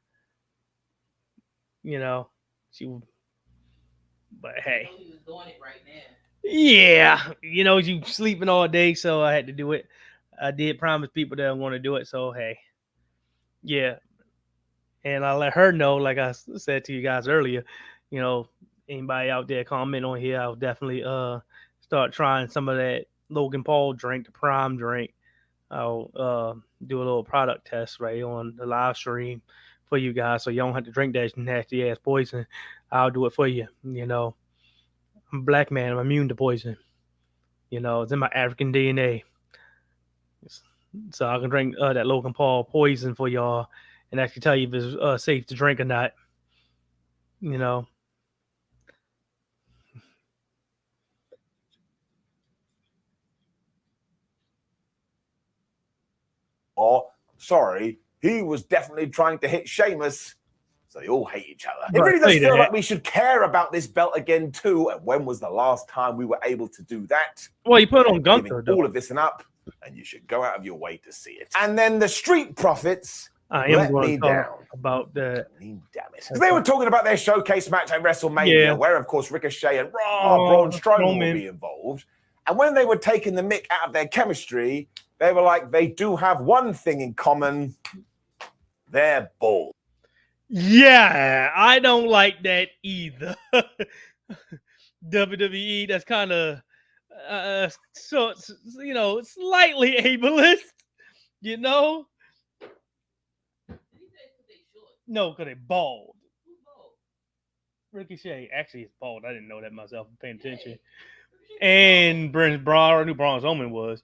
But hey. He was doing it right now. Yeah, you sleeping all day, so I had to do it. I did promise people that I want to do it, so hey. Yeah. And I let her know, like I said to you guys earlier, anybody out there comment on here, I'll definitely start trying some of that Logan Paul drink, the Prime drink. I'll do a little product test right on the live stream for you guys, so you don't have to drink that nasty ass poison. I'll do it for you. I'm a black man. I'm immune to poison. It's in my African DNA. So I can drink that Logan Paul poison for y'all and actually tell you if it's safe to drink or not. Oh, sorry, he was definitely trying to hit Sheamus. So they all hate each other. It really does feel like we should care about this belt again too. And when was the last time we were able to do that? Well, you put it on Gunther, though. All of this and up, and you should go out of your way to see it. And then the Street Profits I am going to talk about the... Damn it. They were talking about their showcase match at WrestleMania, where, of course, Ricochet and Braun Strowman will be involved. And when they were taking the mick out of their chemistry, they were like, they do have one thing in common. They're bald. Yeah, I don't like that either. WWE, that's kind of, slightly ableist, No, because they're bald. Who's bald? Ricochet actually is bald. I didn't know that myself. I'm paying attention. And Braun, I knew Braun Strowman was,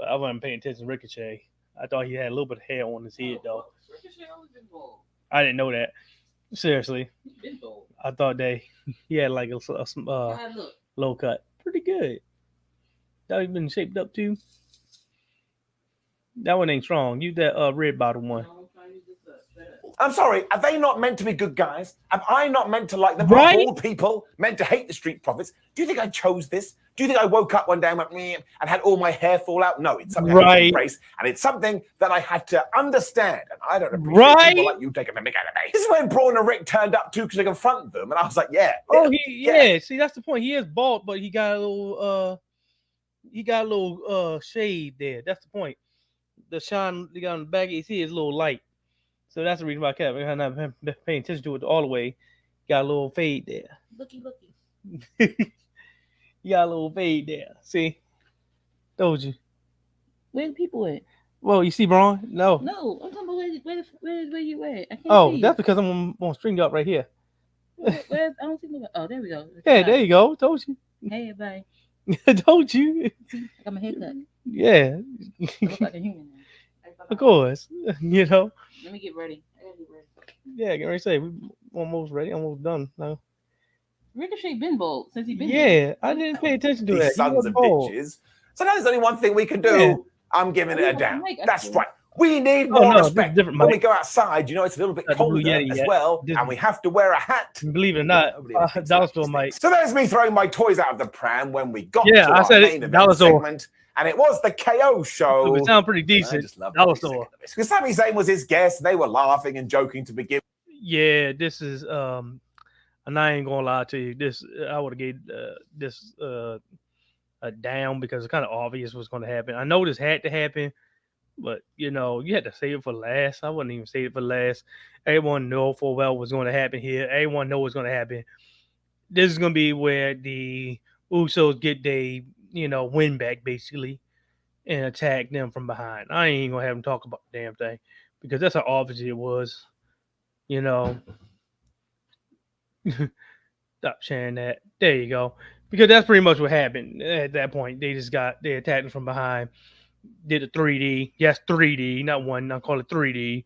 I wasn't paying attention to Ricochet. I thought he had a little bit of hair on his head, though. Ricochet always been bald. I didn't know that. Seriously, He's been bold. I thought he had like a God, look. low cut. Pretty good. That he been shaped up too. That one ain't strong. Use that red bottle one. No, I'm trying to use this up. Shut up. I'm sorry, are they not meant to be good guys? Am I not meant to like them? Right? Are bald people meant to hate the Street Profits? Do you think I chose this? Do you think I woke up one day and went, "Meh," and had all my hair fall out? No, it's something I had to Right. embrace, and it's something that I had to understand. And I don't appreciate Right. people like you taking a mick out of me. This is when Braun and Rick turned up too because they confronted them, and I was like, yeah. Oh, yeah. See, that's the point. He is bald, but he got a little shade there. That's the point. The shine he got on the back of his head is a little light. So that's the reason why I kept not paying attention to it all the way. Got a little fade there. Looky. You got a little fade there. See? Told you. Where the people at? Well, you see, Braun? No. No, I'm talking about where you at? I can't Oh, see. that's because I'm on string up right here. I don't see nobody. Oh, there we go. Yeah, there you go. Told you. Hey, everybody. Told you. See, I got my haircut. Yeah. I look like a human now. Of course. You know. Let me get ready. I gotta get ready. Yeah, get ready to say we almost ready, almost done now. Ricochet been bold since he been. Yeah, I didn't pay attention to These that. He sons was of bold. bitches. So now there's only one thing we can do. Yeah. I'm giving it a down. Mike, I That's see. right. We need Oh, more no, this is respect. different, When we Mike. go outside, you know, it's a little bit Not the Blue colder Yeti as yet. well, This- and we have to wear a hat. Believe it or not, Nobody ever thinks dollar about store these Mike. things. So there's me throwing my toys out of the pram when we got Yeah, to I our said it, main event dollar store. segment, and it was the KO show. It sound pretty I decent. just love Dollar every second store. of this. Because Sami Zayn was his guest, and they were laughing and joking to begin. Yeah, this is and I ain't gonna lie to you. This I would have gave this a down because it's kind of obvious what's going to happen. I know this had to happen, but you know you had to save it for last. I wouldn't even save it for last. Everyone know full well what's going to happen here. Everyone know what's going to happen. This is going to be where the Usos get their win back basically and attack them from behind. I ain't gonna have them talk about the damn thing because that's how obvious it was. You know. Stop sharing that. There you go. Because that's pretty much what happened at that point. They attacked them from behind, did a 3D. Yes, 3D, not one. I call it 3D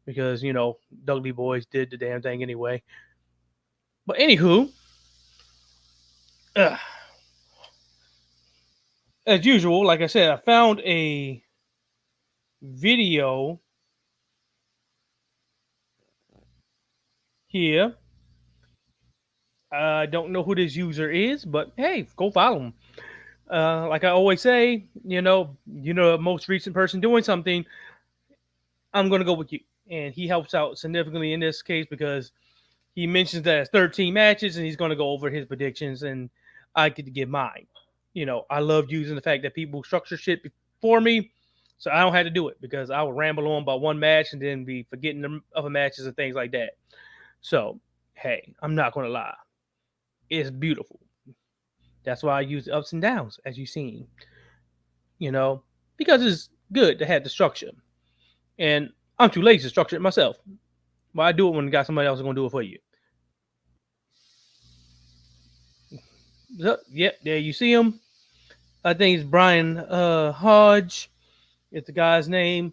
because, Dudley Boys did the damn thing anyway. But anywho, as usual, like I said, I found a video here. I don't know who this user is, but hey, go follow him. Like I always say, the most recent person doing something, I'm gonna go with you. And he helps out significantly in this case because he mentions that it's 13 matches and he's gonna go over his predictions and I get to give mine. I love using the fact that people structure shit for me, so I don't have to do it because I would ramble on about one match and then be forgetting the other matches and things like that. So hey, I'm not gonna lie. It's beautiful. That's why I use the ups and downs, as you've seen. Because it's good to have the structure. And I'm too lazy to structure it myself. Well, I do it when you got somebody else going to do it for you. So, yep, there you see him. I think it's Brian Hodge. It's the guy's name.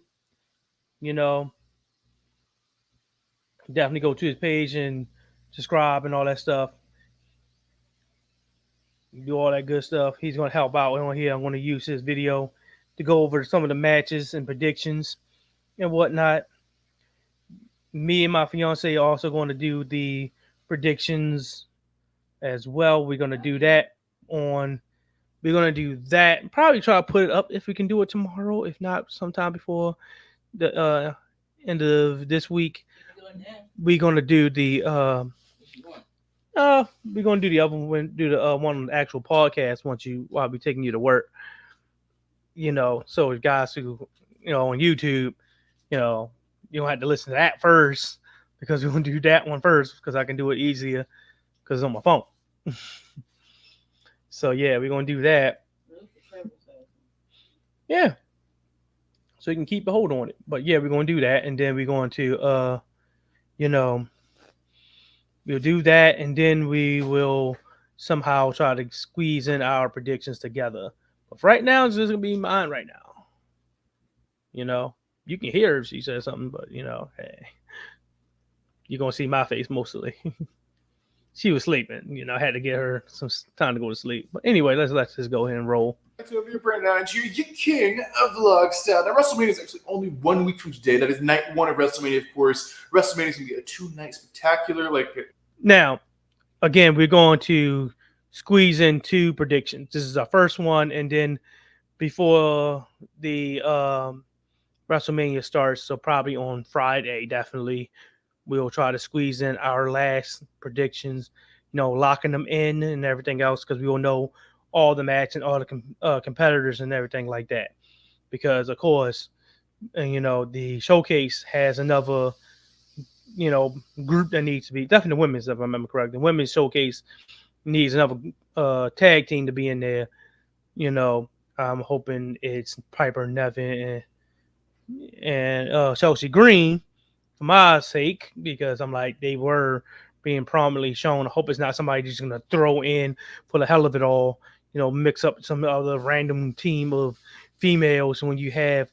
Definitely go to his page and subscribe and all that stuff. Do all that good stuff. He's going to help out on here. I'm going to use his video to go over some of the matches and predictions and whatnot. Me and my fiance are also going to do the predictions as well. We're going to do that probably try to put it up if we can do it tomorrow. If not, sometime before the end of this week. We're going to do the we're gonna do the other one, do the one on the actual podcast while we taking you to work. So guys who on YouTube, you don't have to listen to that first because we're gonna do that one first because I can do it easier because it's on my phone. So yeah, we're gonna do that. Yeah. So you can keep a hold on it. But yeah, we're gonna do that, and then we're going to we'll do that, and then we will somehow try to squeeze in our predictions together. But for right now, it's just gonna be mine right now. You can hear if she says something, but hey. you're gonna see my face mostly. She was sleeping. I had to get her some time to go to sleep. But anyway, let's just go ahead and roll. To your brand now, and you're king of vlog style. Now, WrestleMania is actually only 1 week from today. That is night one of WrestleMania, of course. WrestleMania is going to be a 2-night spectacular. Now, again, we're going to squeeze in 2 predictions. This is our first one, and then before the WrestleMania starts, so probably on Friday, definitely, we'll try to squeeze in our last predictions, locking them in and everything else, because we will know all the match and all the competitors and everything like that. Because, of course, the showcase has another, group that needs to be, definitely the women's, if I remember correctly. The women's showcase needs another tag team to be in there. I'm hoping it's Piper Nevin and Chelsea Green, for my sake, because I'm like, they were being prominently shown. I hope it's not somebody just gonna throw in for the hell of it all, mix up some other random team of females when you have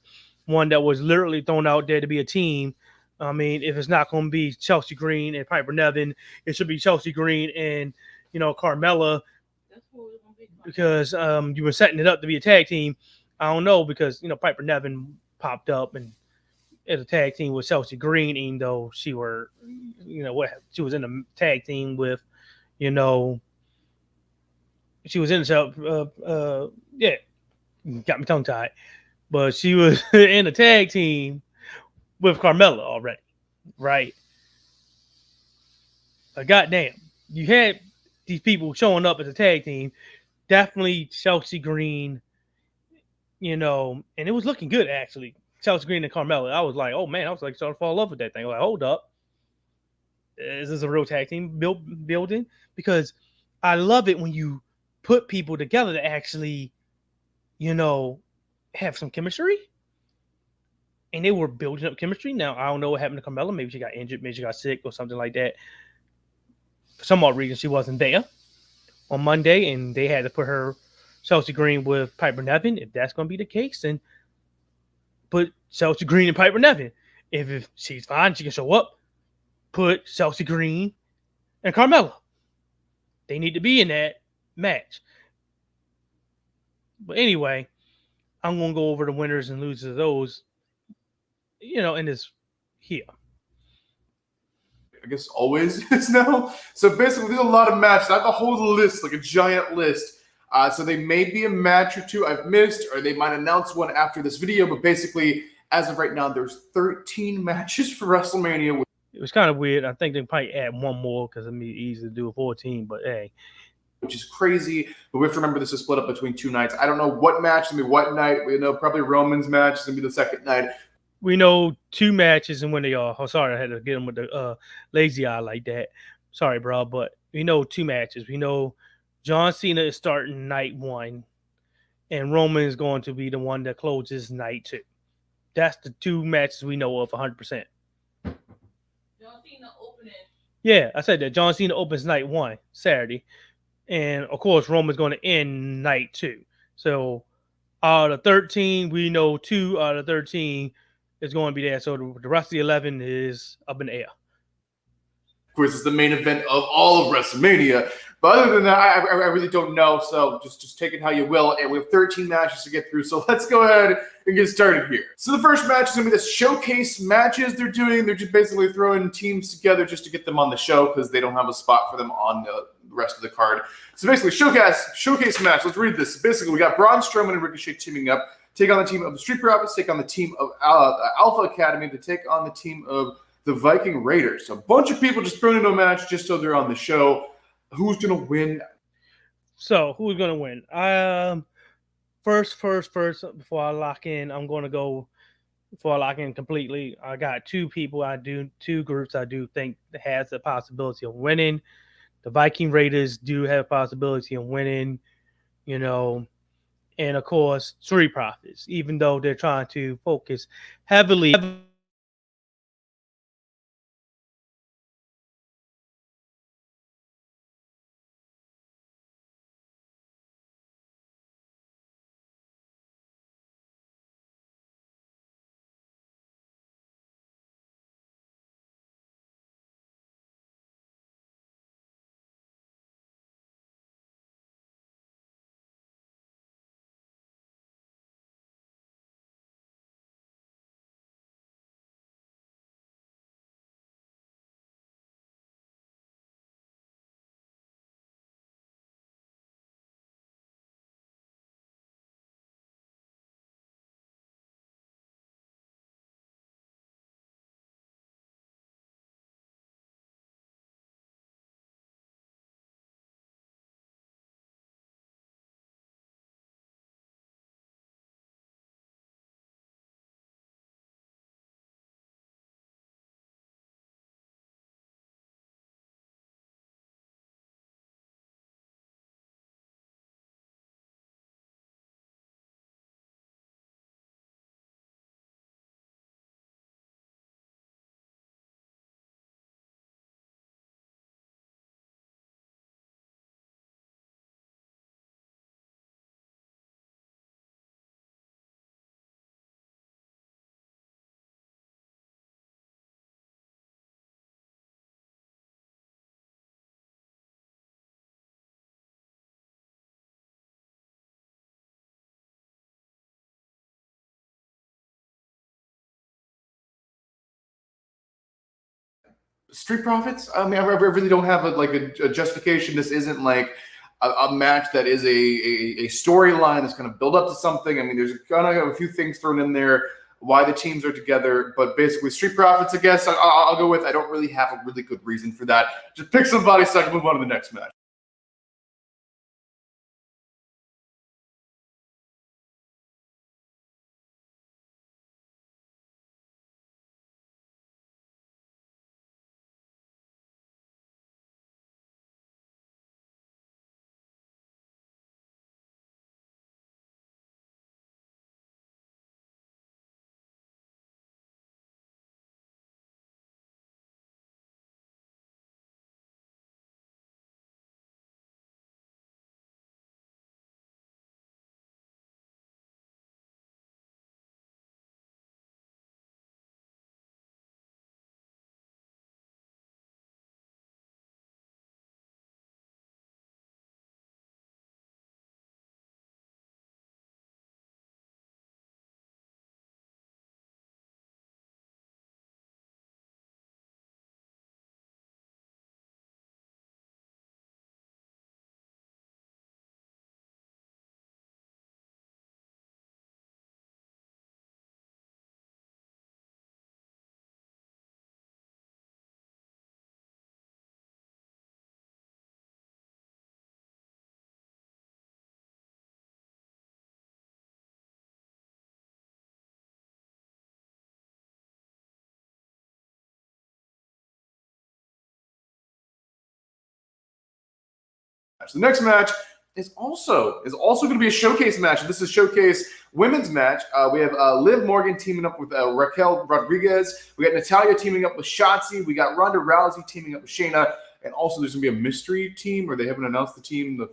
one that was literally thrown out there to be a team. I mean, if it's not going to be Chelsea Green and Piper Nevin, it should be Chelsea Green and Carmella, because you were setting it up to be a tag team. I don't know, because Piper Nevin popped up and as a tag team with Chelsea Green, even though she was in a tag team with, she was in yeah, got me tongue tied, but she was in a tag team with Carmella already, right? But goddamn, you had these people showing up as a tag team. Definitely Chelsea Green, and it was looking good actually. Chelsea Green and Carmella. I was like, oh man, I was like starting to fall in love with that thing. I was like, hold up, is this a real tag team building? Because I love it when you put people together to actually, have some chemistry. And they were building up chemistry. Now, I don't know what happened to Carmella. Maybe she got injured, maybe she got sick or something like that. For some odd reason, she wasn't there on Monday, and they had to put her, Chelsea Green, with Piper Nevin. If that's going to be the case, then put Chelsea Green and Piper Nevin. If she's fine, she can show up. Put Chelsea Green and Carmella. They need to be in that match. But anyway, I'm going to go over the winners and losers of those, in this here. I guess always is now. So basically, there's a lot of matches. I have the whole list, like a giant list. So they may be a match or two I've missed, or they might announce one after this video. But basically, as of right now, there's 13 matches for WrestleMania. It was kind of weird. I think they probably add one more because it'd be easy to do a 14. But hey, which is crazy. But we have to remember this is split up between 2 nights. I don't know what match is going to be what night. We know probably Roman's match is going to be the second night. We know 2 matches and when they are. Oh, sorry, I had to get them with the lazy eye like that. Sorry, bro, but we know 2 matches. We know John Cena is starting night 1, and Roman is going to be the one that closes night 2. That's the 2 matches we know of 100%. John Cena opening. Yeah, I said that. John Cena opens night 1, Saturday. And, of course, Roman's going to end night 2. So, out of 13, we know 2 out of 13 is going to be there. So, the rest of the 11 is up in the air. Of course, it's the main event of all of WrestleMania. But other than that, I really don't know. So just take it how you will. And we have 13 matches to get through. So let's go ahead and get started here. So the first match is going to be the showcase matches they're doing. They're just basically throwing teams together just to get them on the show because they don't have a spot for them on the rest of the card. So basically, showcase match. Let's read this. Basically, we got Braun Strowman and Ricochet teaming up. Take on the team of the Street Profits. Take on the team of Alpha Academy. To take on the team of the Viking Raiders. So a bunch of people just thrown into a match just so they're on the show. Who's going to win? So, who's going to win? First, before I lock in, I'm going to go, before I lock in completely, I got 2 groups I do think has the possibility of winning. The Viking Raiders do have a possibility of winning, and of course, Street Profits, even though they're trying to focus heavily Street Profits. I mean, I really don't have a justification. This isn't like a match that is a storyline that's going to build up to something. I mean, there's gonna have a few things thrown in there why the teams are together, but basically Street Profits. I guess I'll go with. I don't really have a really good reason for that. Just pick somebody so I can move on to the next match. The next match is also going to be a showcase match. This is showcase women's match. We have Liv Morgan teaming up with Raquel Rodriguez. We got Natalia teaming up with Shotzi. We got Ronda Rousey teaming up with Shayna. And also there's going to be a mystery team, or they haven't announced the team. The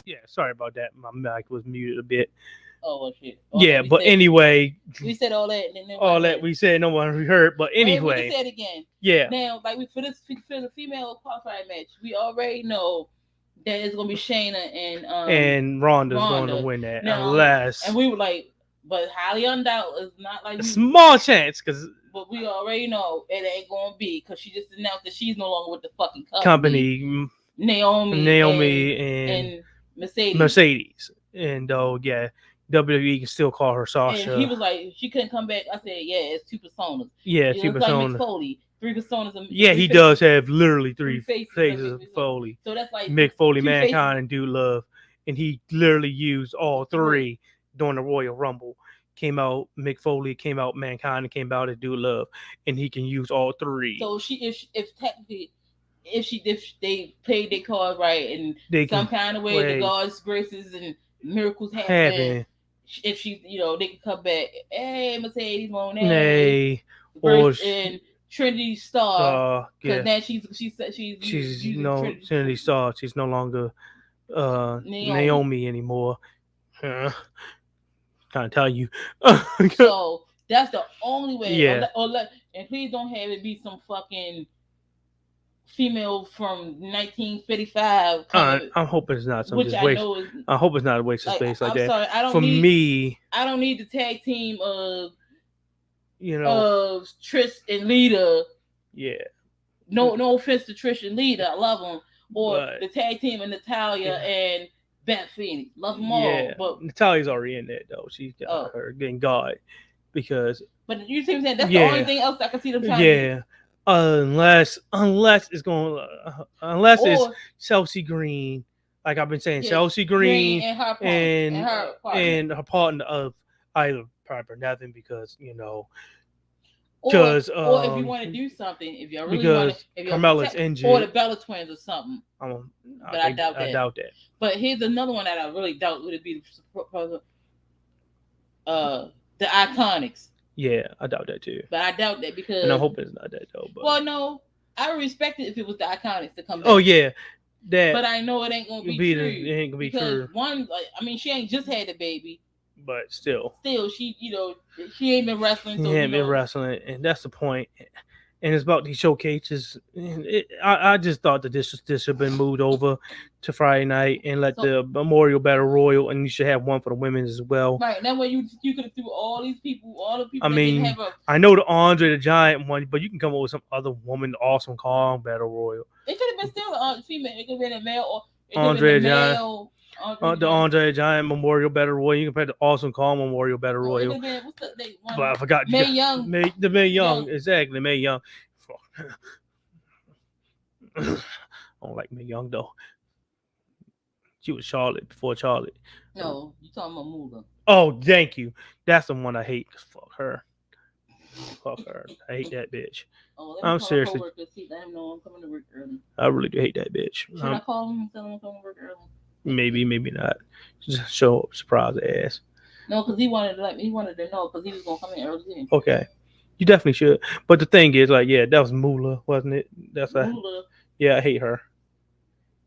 Yeah, sorry about that. My mic was muted a bit. Oh well, shit. Yeah, we but said- anyway, we said all that, and then all that we said, no one heard. But Wait, we anyway, can say it again. yeah, Now, like for the female qualified match, we already know that it's gonna be Shayna and Ronda's going to Ronda. win that Now, unless and we were like, but highly undoubt is not like a small chance because But we already know it ain't gonna be because she just announced that she's no longer with the fucking company Naomi and Mercedes. And yeah, WWE can still call her Sasha. And he was like, she couldn't come back. I said, yeah, it's two personas. Yeah, It two looks like personas. Mick Foley, three personas. And Yeah, three he faces. does have literally three faces phases of of Foley. So that's like Mick Foley, two Mankind, faces. and Dude Love, and he literally used all three during the Royal Rumble. Came out Mick Foley, came out Mankind, and came out as Dude Love, and he can use all three. So if technically. If they played their card right and they some kind of way the God's graces and miracles happen. If she, they can come back. Hey, Mercedes Monet, and Trinity Star, because now she's no Trinity Star. She's no longer Naomi anymore. Can't tell you. So that's the only way. Yeah. And please don't have it be some fucking female from 1955. I'm hoping it's not some which I know is. I hope it's not a waste of space like that. Sorry, I don't need the tag team of of Trish and Lita. Yeah. No offense to Trish and Lita, I love them. Or the tag team of Natalia and Beth Phoenix, love them all. But Natalia's already in there though. She's got her getting God because. But you see what I'm saying? That's the only thing else I can see them trying to do. Unless it's going, it's Chelsea Green, like I've been saying, Chelsea Green and her partner of either Piper Nevin because or if you want to do something, if you really want to, if Carmella's injured, or the Bella Twins or something. But I doubt that. But here's another one that I really doubt would it be the Iconics. Yeah, I doubt that too. But I doubt that because. And I hope it's not that though. But... Well, no, I would respect it if it was the Iconics to come back. Oh yeah, that. But I know it ain't gonna be true. It ain't gonna be true. One, she ain't just had a baby. But still, she, she ain't been wrestling. So, been wrestling, and that's the point. And it's about these showcases. I just thought that this should have been moved over to Friday night and let the Memorial Battle Royal, and you should have one for the women as well. Right. That way you could have threw all the people. I mean, I know the Andre the Giant one, but you can come up with some other woman, Awesome Kong Battle Royal. It could have been still a female. It could have been a male or Andre the Giant. The Andre the Giant Memorial Battle Royal. You can play the Awesome Kong Memorial Battle Royal. But I forgot. Mae Young. Mae Young. Exactly. Mae Young. I don't like Mae Young though. She was Charlotte before Charlotte. No, you talking about Moolah. Oh, thank you. That's the one I hate. Fuck her. Fuck her. I hate that bitch. Oh, I'm seriously. Let him know I'm coming to work early. I really do hate that bitch. Should I call him and tell him I'm coming to work early? Maybe not. Just show up, surprise the ass. No, because he wanted to know because he was gonna come in early too. Okay, you definitely should. But the thing is, that was Moolah, wasn't it? That's Moolah. Yeah, I hate her.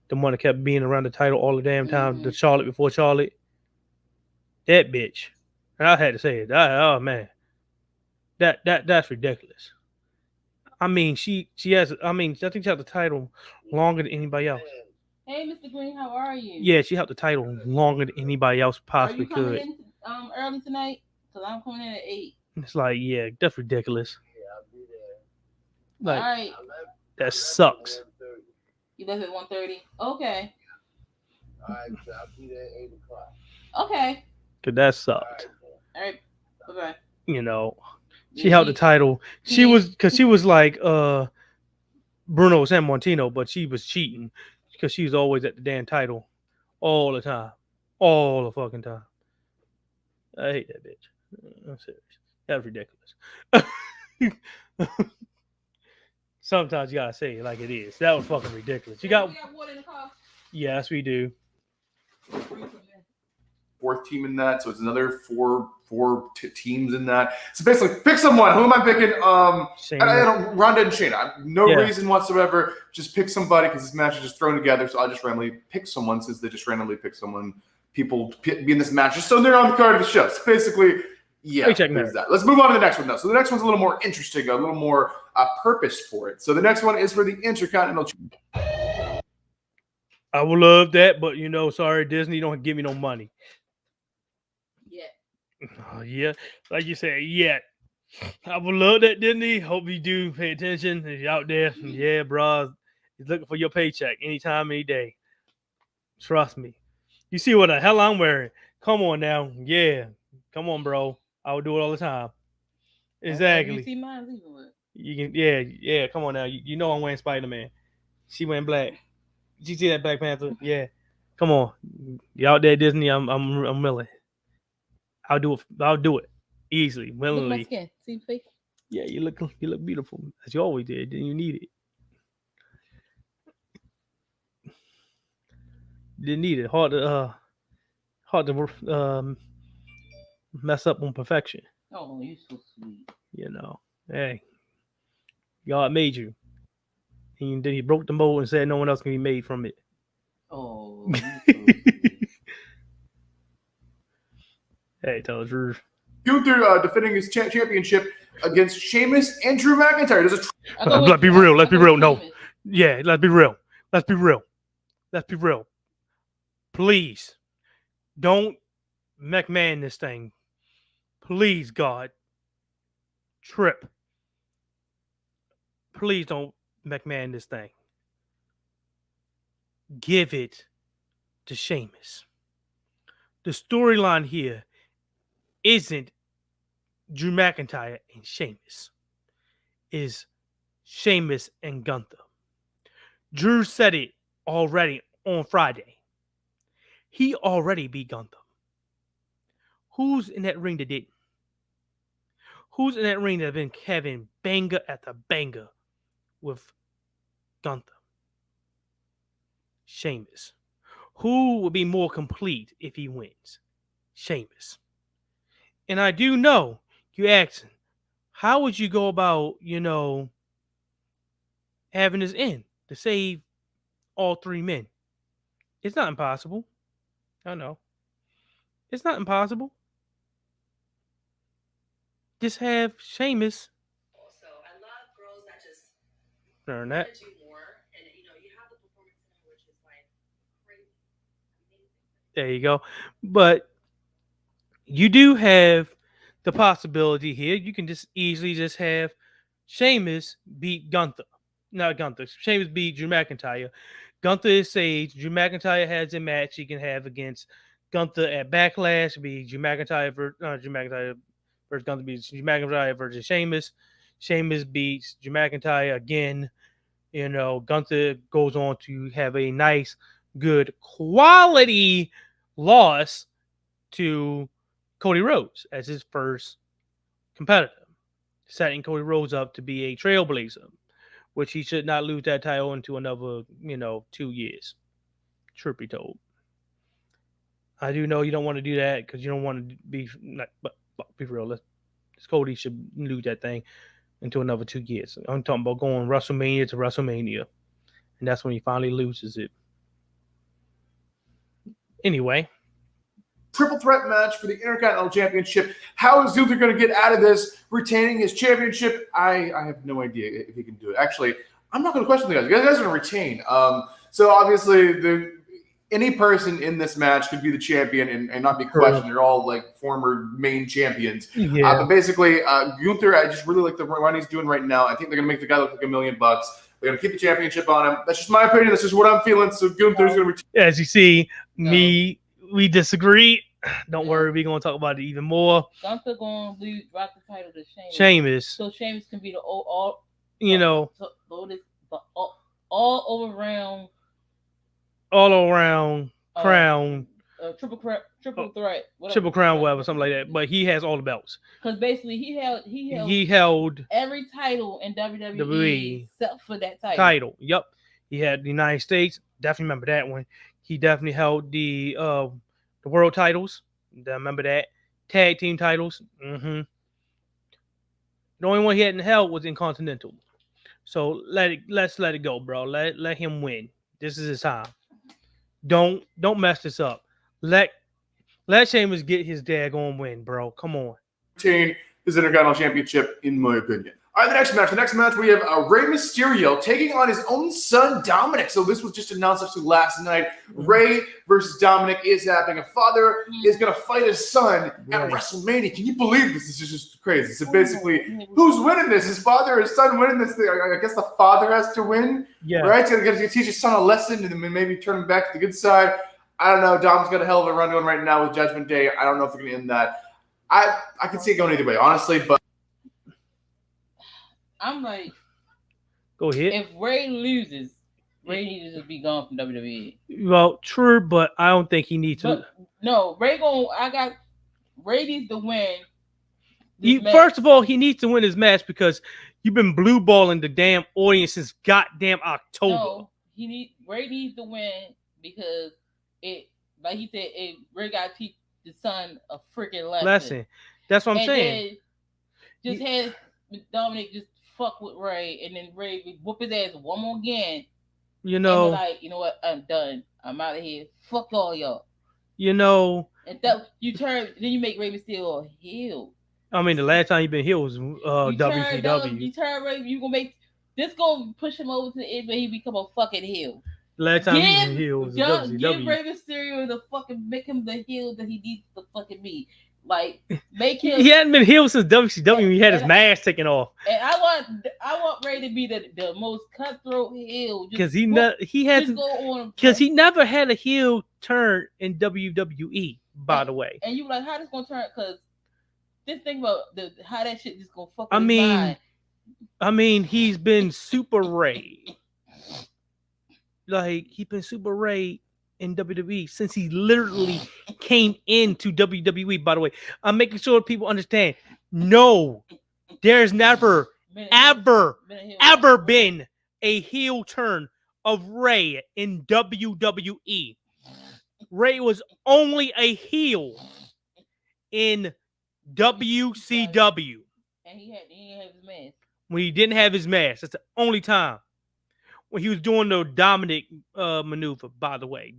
The one that kept being around the title all the damn time. The Charlotte before Charlotte. That bitch. And I had to say it. Oh man, that's ridiculous. I mean, she has. I think she has the title longer than anybody else. Hey, Mr. Green, how are you? Yeah, she held the title longer than anybody else possibly could. Are you coming in early tonight? Because I'm coming in at 8. It's that's ridiculous. Yeah, I'll be there. All right. That sucks. You left at 1:30? Okay. All right, so I'll be there at 8 o'clock. Okay. Because that sucked. All right. Bye-bye. She held the title. She was like Bruno Sammartino, but she was cheating. Because she's always at the damn title all the time. All the fucking time. I hate that bitch. I'm serious. That's ridiculous. Sometimes you gotta say it like it is. That was fucking ridiculous. You got water in the car? Yes, we do. fourth team in that, so it's another four teams in that. So basically, pick someone. Who am I picking? Ronda and Shayna. No reason whatsoever. Just pick somebody because this match is just thrown together. So I'll just randomly pick someone since they just randomly pick someone. People be in this match just so they're on the card of the show. So basically, there's that. Let's move on to the next one though. So the next one's a little more interesting, a little more purpose for it. So the next one is for the Intercontinental. I would love that, but sorry, Disney don't give me no money. Yeah, like you said, I would love that, Disney. Hope you do pay attention. If you're out there, bro, he's looking for your paycheck anytime, any day. Trust me. You see what the hell I'm wearing? Come on now, come on, bro. I would do it all the time. Exactly. You see mine leaving with. You can, Come on now. You know I'm wearing Spider-Man. She wearing black. Did you see that Black Panther? Yeah. Come on, you out there, Disney? I'm willing. I'll do it easily, willingly. Look at my skin. See the face? Yeah, you look beautiful as you always did. Didn't you need it? Didn't need it. Hard to mess up on perfection. Oh, you're so sweet. Hey, God made you. And then he broke the mold and said no one else can be made from it. Oh, you're so sweet. Hey, tell the truth. Gunther defending his championship against Sheamus and Drew McIntyre. Let's be real. Let's be real. No. Yeah, let's be real. Let's be real. Let's be real. Please, don't McMahon this thing. Please, God. Trip. Please don't McMahon this thing. Give it to Sheamus. The storyline here isn't Drew McIntyre and Sheamus. Is Sheamus and Gunther. Drew said it already on Friday. He already beat Gunther. Who's in that ring that didn't? Who's in that ring that have been having banger after banger with Gunther? Sheamus. Who would be more complete if he wins? Sheamus. And I do know you asking, how would you go about, having this end to save all three men? It's not impossible. I know. It's not impossible. Just have Sheamus. Also, I love girls that just Learn that. do more, and you have the performance center, which is like crazy, amazing. There you go. But you do have the possibility here. You can just easily just have Sheamus beat Gunther. Not Gunther. Sheamus beat Drew McIntyre. Gunther is Sage. Drew McIntyre has a match he can have against Gunther at Backlash. Be Drew McIntyre versus Gunther beats Drew McIntyre versus Sheamus. Sheamus beats Drew McIntyre again. Gunther goes on to have a nice, good, quality loss to Cody Rhodes as his first competitor, setting Cody Rhodes up to be a trailblazer, which he should not lose that title into another, 2 years. Truth be told. I do know you don't want to do that because you don't want to be, but be real. Cody should lose that thing into another 2 years. I'm talking about going WrestleMania to WrestleMania, and that's when he finally loses it. Anyway. Triple threat match for the Intercontinental Championship. How is Gunther going to get out of this, retaining his championship? I have no idea if he can do it. Actually, I'm not going to question the guys. The guys are going to retain. So obviously, any person in this match could be the champion and not be questioned. They're all like former main champions. Yeah. But basically, Gunther, I just really like the run he's doing right now. I think they're going to make the guy look like $1 million. They're going to keep the championship on him. That's just my opinion. That's just what I'm feeling. So Gunther's going to retain. As you see, we disagree. Don't worry, we're going to talk about it even more. Gunther going to drop the title to Sheamus. So Sheamus can be the all around crown. Triple threat. Triple crown, whatever, something like that. But he has all the belts. Because basically he held every title in WWE except for that title. Yep. He had the United States. Definitely remember that one. He definitely held the world titles. Remember that? Tag team titles. Mm-hmm. The only one he hadn't held was Intercontinental. So let's let it go, bro. Let him win. This is his time. Don't mess this up. Let Sheamus get his daggone win, bro. Come on. Retain his Intercontinental Championship, in my opinion. All right, the next match. The next match, we have Rey Mysterio taking on his own son, Dominic. So this was just announced actually last night. Rey versus Dominic is happening. A father is going to fight his son at WrestleMania. Can you believe this? This is just crazy. So basically, who's winning this? His father or his son winning this thing? I guess the father has to win, right? He's going to teach his son a lesson and then maybe turn him back to the good side. I don't know. Dom's got a hell of a run going right now with Judgment Day. I don't know if they're going to end that. I can see it going either way, honestly, but I'm like, go ahead. If Rey loses, Rey needs to just be gone from WWE. Well, true, but I don't think he needs to. No, Rey needs to win. First of all, he needs to win his match because you've been blue balling the damn audience since goddamn October. No, Rey needs to win because it, like he said, Rey got to teach the son a freaking lesson. That's what I'm saying. Just had Dominic just fuck with Rey, and then Rey whoop his ass one more again. You know what? I'm done. I'm out of here. Fuck all y'all. And then you make Rey Mysterio a heel. I mean, the last time he been heel was WCW. You turn Rey, you gonna make this gonna push him over to the edge where he become a fucking heel. The last time he was heel was WCW. Give Rey Mysterio the fucking make him the heel that he needs to fucking be. Like, make him. He hadn't been heel since WCW. He had his mask taken off. And I want Rey to be the most cutthroat heel because he never had a heel turn in WWE. By the way, and you like how this gonna turn? Because this thing about how that shit just gonna fuck. I mean, he's been Super Rey. Like he's been Super Rey in WWE since he literally came into WWE. By the way, I'm making sure people understand. No, there's never, ever been a heel turn of Rey in WWE. Rey was only a heel in WCW. And he didn't have his mask. When he didn't have his mask, that's the only time. When he was doing the Dominic maneuver, by the way,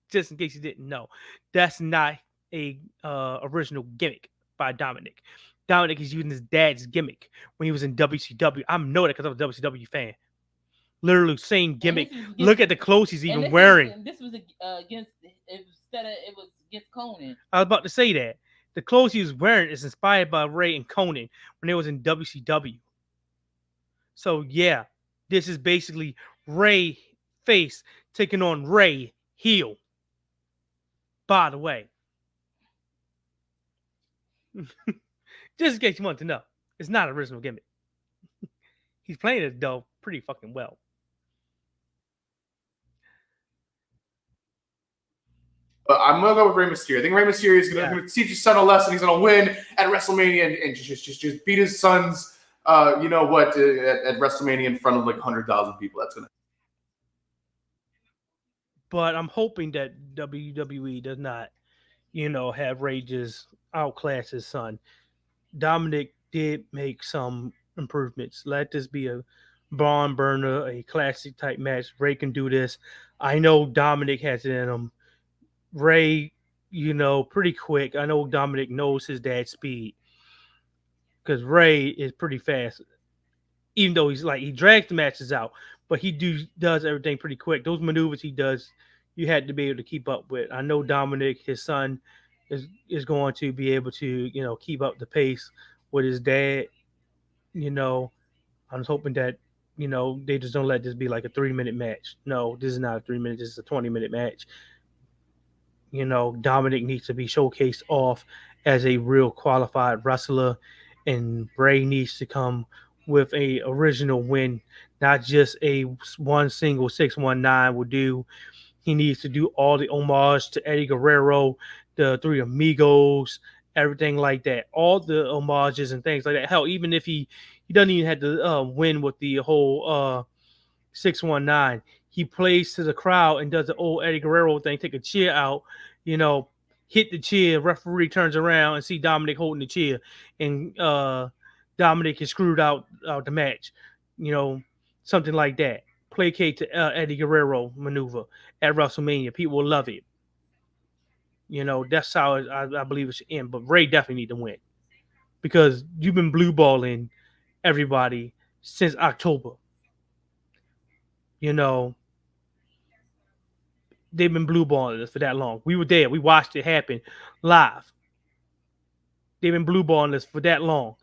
just in case you didn't know, that's not a original gimmick by Dominic. Dominic is using his dad's gimmick when he was in WCW. I know that because I'm a WCW fan. Literally same gimmick. Look at the clothes he's even wearing. This was against Conan. I was about to say that. The clothes he was wearing is inspired by Rey and Conan when they was in WCW. So yeah, this is basically Rey face taking on Rey heel. By the way, just in case you want to know, it's not an original gimmick. He's playing it though pretty fucking well. But I'm gonna go with Rey Mysterio. I think Rey Mysterio is gonna teach his son a lesson. He's gonna win at WrestleMania and just beat his son's at WrestleMania in front of like 100,000 people. That's gonna. But I'm hoping that WWE does not, have Rey just outclass his son. Dominic did make some improvements. Let this be a barn burner, a classic type match. Rey can do this. I know Dominic has it in him. Rey, pretty quick. I know Dominic knows his dad's speed because Rey is pretty fast. Even though he drags the matches out, but he does everything pretty quick. Those maneuvers he does, you had to be able to keep up with. I know Dominic, his son, is going to be able to keep up the pace with his dad. I'm hoping that they just don't let this be like a 3-minute match. No, this is not a 3-minute. This is a 20-minute match. Dominic needs to be showcased off as a real qualified wrestler, and Rey needs to come with a original win, not just a one single 619 will do. He needs to do all the homage to Eddie Guerrero, the Three Amigos, everything like that. All the homages and things like that. Hell, even if he doesn't even have to win with the whole 619, he plays to the crowd and does the old Eddie Guerrero thing, take a cheer out, hit the chair. Referee turns around and see Dominic holding the chair, and Dominic is screwed out the match. Something like that. Placate to Eddie Guerrero maneuver at WrestleMania. People will love it. That's how I believe it should end. But Ray definitely need to win because you've been blue balling everybody since October. They've been blue balling us for that long. We were there. We watched it happen live. They've been blue balling us for that long.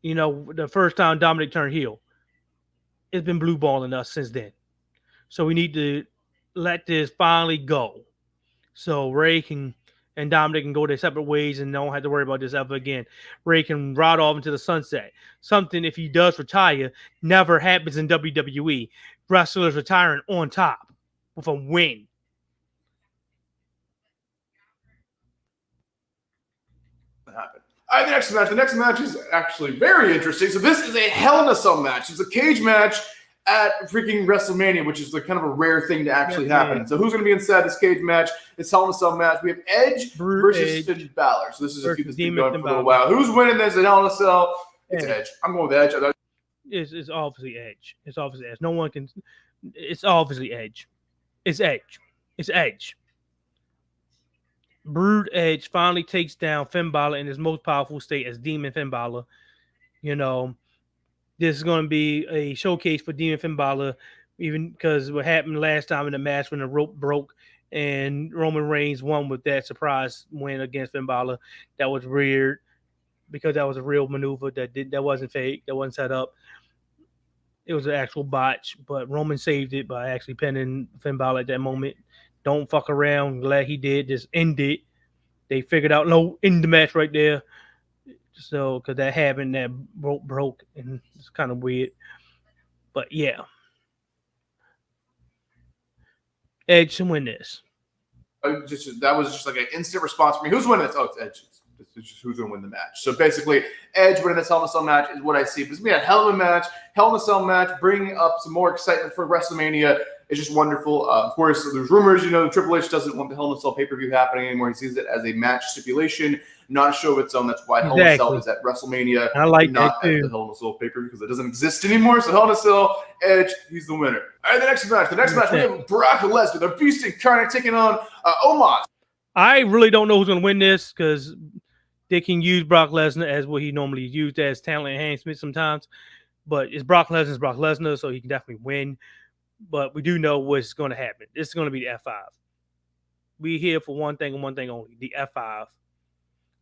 The first time Dominic turned heel, it's been blue balling us since then. So we need to let this finally go. So Ray and Dominic can go their separate ways and don't have to worry about this ever again. Ray can ride off into the sunset. Something, if he does retire, never happens in WWE. Wrestlers retiring on top with a win. Happen. All right, the next match. The next match is actually very interesting. So this is a Hell in a Cell match. It's a cage match at freaking WrestleMania, which is like kind of a rare thing to actually happen. So who's going to be inside this cage match? It's Hell in a Cell match. We have Edge versus Finn Balor. So this is a feud that's been going for a little while. Who's winning this at Hell in a Cell? It's Edge. I'm going with Edge. It's obviously Edge. It's obviously Edge. No one can. It's obviously Edge. It's Edge. It's Edge. Brood Edge finally takes down Finn Balor in his most powerful state as Demon Finn Balor. This is going to be a showcase for Demon Finn Balor, even because what happened last time in the match when the rope broke and Roman Reigns won with that surprise win against Finn Balor. That was weird because that was a real maneuver that wasn't fake, that wasn't set up. It was an actual botch, but Roman saved it by actually pinning Finn Balor at that moment. Don't fuck around. Glad he did. Just end it. They figured out end the match right there. So, because that happened, that rope broke, and it's kind of weird. But yeah, Edge should win this. That was just like an instant response for me. Who's winning this? Oh, it's Edge. It's just who's going to win the match. So basically, Edge winning this Hell in a Cell match is what I see. This is going to be a hell of a match, Hell in a Cell match, bringing up some more excitement for WrestleMania. It's just wonderful. Of course, there's rumors, Triple H doesn't want the Hell in a Cell pay-per-view happening anymore. He sees it as a match stipulation, not a show of its own. That's why Hell in a Cell is at WrestleMania, I like not that too. at the Hell in a Cell pay-per-view because it doesn't exist anymore. So Hell in a Cell, Edge, he's the winner. All right, the next match. We have Brock Lesnar, the Beast incarnate, taking on Omos. I really don't know who's going to win this because they can use Brock Lesnar as what he normally used as talent enhancement sometimes. But it's Brock Lesnar, so he can definitely win. But we do know what's going to happen. This is going to be the F5. We here for one thing and one thing only, the F5.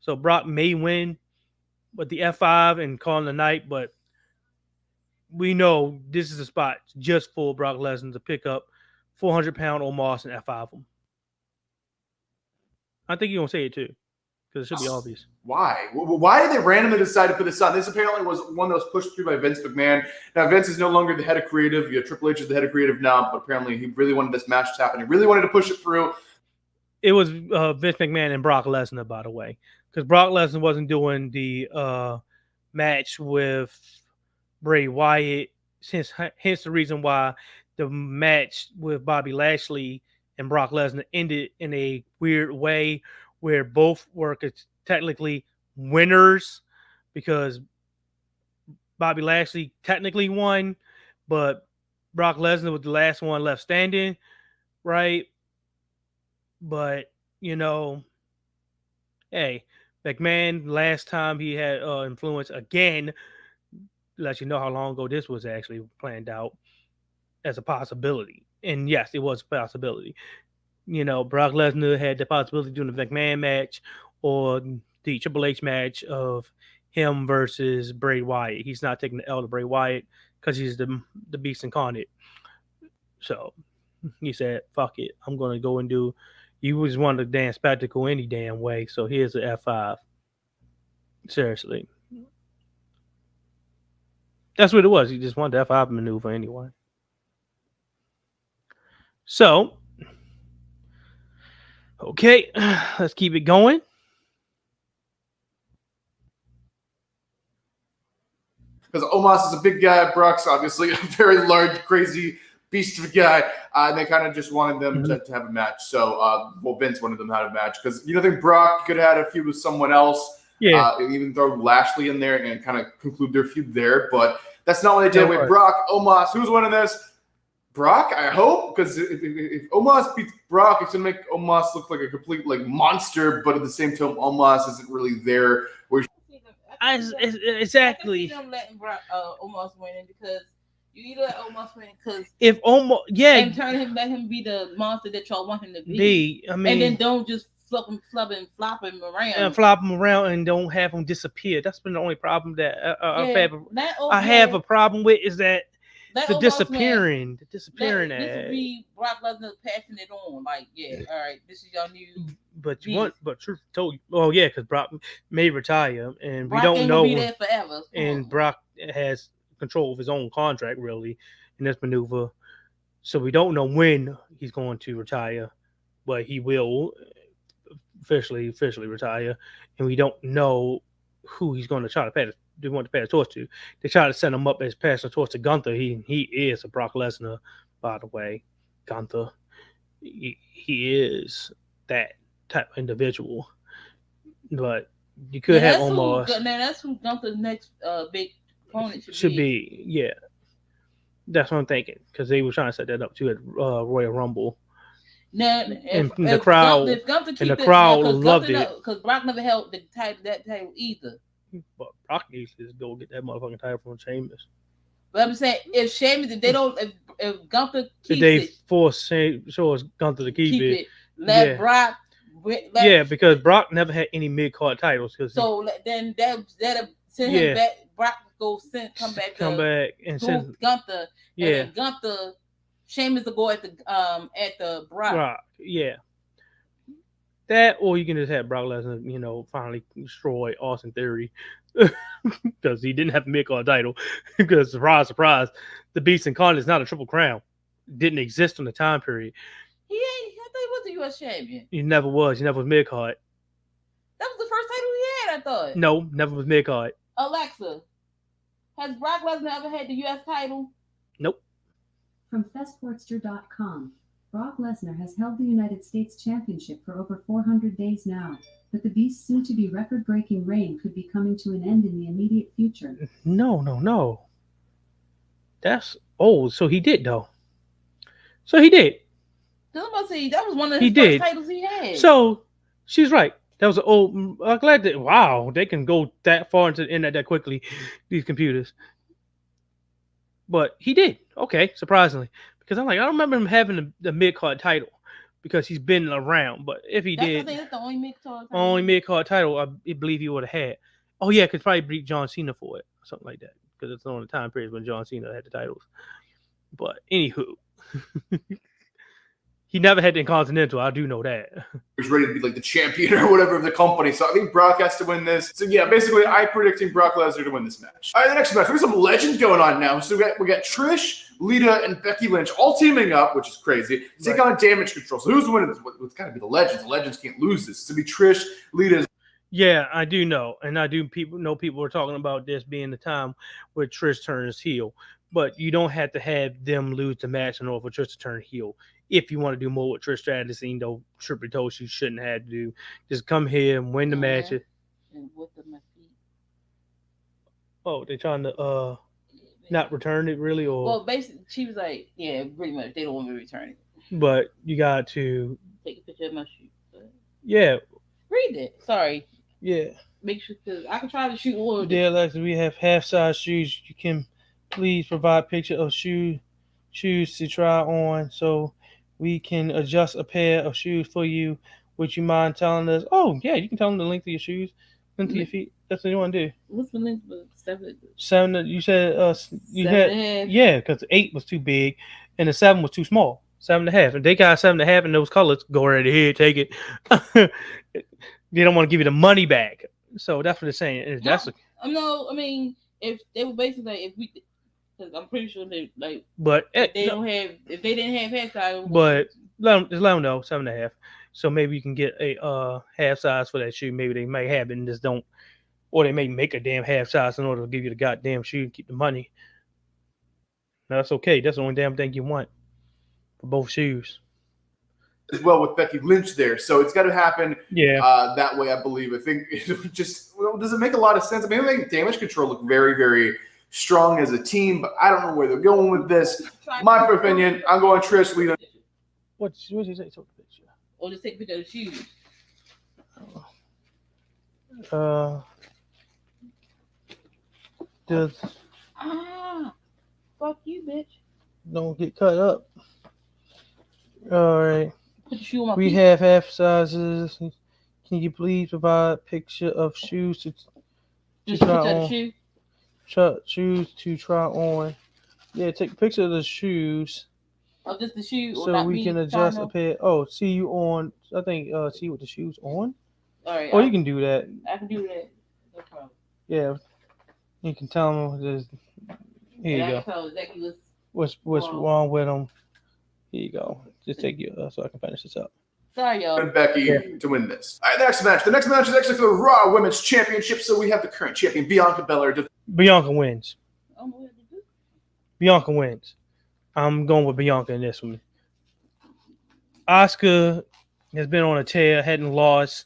So Brock may win, but the F5 and calling the night. But we know this is a spot just for Brock Lesnar to pick up 400-pound Omos and F5 him. I think you're going to say it too, because it should be obvious. Why? Why did they randomly decide to put this on? This apparently was one that was pushed through by Vince McMahon. Now, Vince is no longer the head of creative. Triple H is the head of creative now, but apparently he really wanted this match to happen. He really wanted to push it through. It was Vince McMahon and Brock Lesnar, by the way, because Brock Lesnar wasn't doing the match with Bray Wyatt. Hence the reason why the match with Bobby Lashley and Brock Lesnar ended in a weird way where both were technically winners because Bobby Lashley technically won, but Brock Lesnar was the last one left standing, right? But, hey, McMahon, last time he had influence again, let you know how long ago this was actually planned out as a possibility. And yes, it was a possibility. Brock Lesnar had the possibility of doing the McMahon match or the Triple H match of him versus Bray Wyatt. He's not taking the L to Bray Wyatt because he's the Beast incarnate. So he said, fuck it. I'm going to go and do. You was want the damn spectacle any damn way. So here's the F5. Seriously. That's what it was. He just wanted the F5 maneuver anyway. So, okay, let's keep it going. Because Omos is a big guy, Brock's obviously a very large, crazy beast of a guy. And they kind of just wanted them to have a match. So, Vince wanted them to have a match because you don't think Brock could have had a feud with someone else. Yeah. Even throw Lashley in there and kind of conclude their feud there. But that's not what they did with Brock. Omos, who's winning this? Brock, I hope, because if Omos beats Brock, it's gonna make Omos look like a complete monster. But at the same time, Omos isn't really there. Exactly. I can see them letting Omos win because you either let Omos win because if Omos, and let him be the monster that y'all want him to be. I mean, and then don't just flop him around and flop him around and don't have him disappear. That's been the only problem that I have a problem with is that the disappearing. This would be Brock Lesnar passing it on. Like, all right, this is your new. But truth told you, because Brock may retire, and Brock we don't know. Be there forever. And Brock has control of his own contract, really, in this maneuver. So we don't know when he's going to retire, but he will officially retire, and we don't know who he's going to try to pass. They want to pass the torch to. They try to set him up as passing the torch to Gunther. He is a Brock Lesnar, by the way. Gunther, he is that type of individual. But you could have almost. Now that's who Gunther's next big opponent should be. Yeah, that's what I'm thinking because they were trying to set that up too at Royal Rumble. Now, and the crowd loved it because Brock never held that title either. But Brock needs to go get that motherfucking title from Sheamus. But I'm saying if Sheamus, if they don't, if Gunther keeps they force Gunther to keep it, let Brock. Because Brock never had any mid-card titles. So then that send him back. Brock come back and send Gunther. Yeah, and then Gunther, Sheamus to go at the Brock. Yeah. That, or you can just have Brock Lesnar, finally destroy Austin Theory because he didn't have the mid-card title. Because surprise, the Beast Incarnate is not a Triple Crown. Didn't exist on the time period. I thought he was the U.S. champion. He never was. He never was mid-card. That was the first title he had, I thought. No, never was mid-card. Alexa, has Brock Lesnar ever had the U.S. title? Nope. From FestWorkster.com. Brock Lesnar has held the United States Championship for over 400 days now, but the Beast's soon-to-be record-breaking reign could be coming to an end in the immediate future. No. That's old. So he did, though. So he did. That was one of his first titles he had. So she's right. That was an old. I'm glad that. Wow, they can go that far into the internet that quickly. These computers. But he did. Okay, surprisingly. Because I'm like, I don't remember him having the mid-card title because he's been around. But if he did, I think that's the only mid-card title I believe he would have had. Oh yeah, could probably beat John Cena for it, or something like that. Because it's on the time period when John Cena had the titles. But anywho, he never had the Intercontinental. I do know that. He's ready to be like the champion or whatever of the company. So I think Brock has to win this. So yeah, basically I'm predicting Brock Lesnar to win this match. All right, the next match. We have some legends going on now. So we got Trish, Lita, and Becky Lynch all teaming up, which is crazy. Take on Damage Control. So who's winning this? It's got to be the Legends. The Legends can't lose this. It's to be Trish, Lita. Yeah, I do know. And I do know people are talking about this being the time where Trish turns heel. But you don't have to have them lose the match in order for Trish to turn heel. If you want to do more with Trish Stratus, even though Triple told you shouldn't have to do, just come here and win the match. And with my feet. Oh, they're trying to not return it really, or well, basically she was like, yeah, pretty much they don't want me to return it. But you got to take a picture of my shoe. Yeah. Read it. Sorry. Yeah. Make sure because I can try to shoot one. Dear Alexa, we have half-size shoes. You can please provide picture of shoes to try on so we can adjust a pair of shoes for you. Would you mind telling us? Oh, yeah, you can tell them the length of your shoes, length of your feet. That's what you want to do. What's the length of 7? 7, you said you 7.5. Yeah, because 8 was too big and the 7 was too small. 7.5. If they got 7.5 in those colors, go right ahead, take it. They don't want to give you the money back. So that's what they're saying. I mean, if they were basically because I'm pretty sure they like. But if they didn't have half size. But let them know 7.5. So maybe you can get a half size for that shoe. Maybe they may have it and just don't, or they may make a damn half size in order to give you the goddamn shoe and keep the money. No, that's okay. That's the only damn thing you want. for both shoes. As well with Becky Lynch there. So it's got to happen that way, I believe. I think it just does it make a lot of sense? I mean, it makes Damage Control look very, very strong as a team, but I don't know where they're going with this. My opinion, I'm going Trish Lita. What's he say? Take the picture. Or just take a picture of the shoes. Just Fuck you, bitch. don't get cut up. All right. Put the shoe on my We feet. have half sizes. Can you please provide a picture of shoes to Just a try picture of the on? shoe. Shoes to try on. Yeah, take a picture of the shoes Or just the shoe. Or so not we me can trying adjust to- a pair. Oh, see you on. I think see you with the shoes on. All right. Oh, you can do that. I can do that. No problem. Yeah, you can tell them. Just, here you And I go. can tell exactly What's wrong with them? Here you go. Just take you so I can finish this up. Sorry, y'all. And Becky to win this. All right, next match. The next match is actually for the Raw Women's Championship. So we have the current champion, Bianca Belair. Bianca wins. Oh, what did you do? Bianca wins. I'm going with Bianca in this one. Asuka has been on a tear, hadn't lost.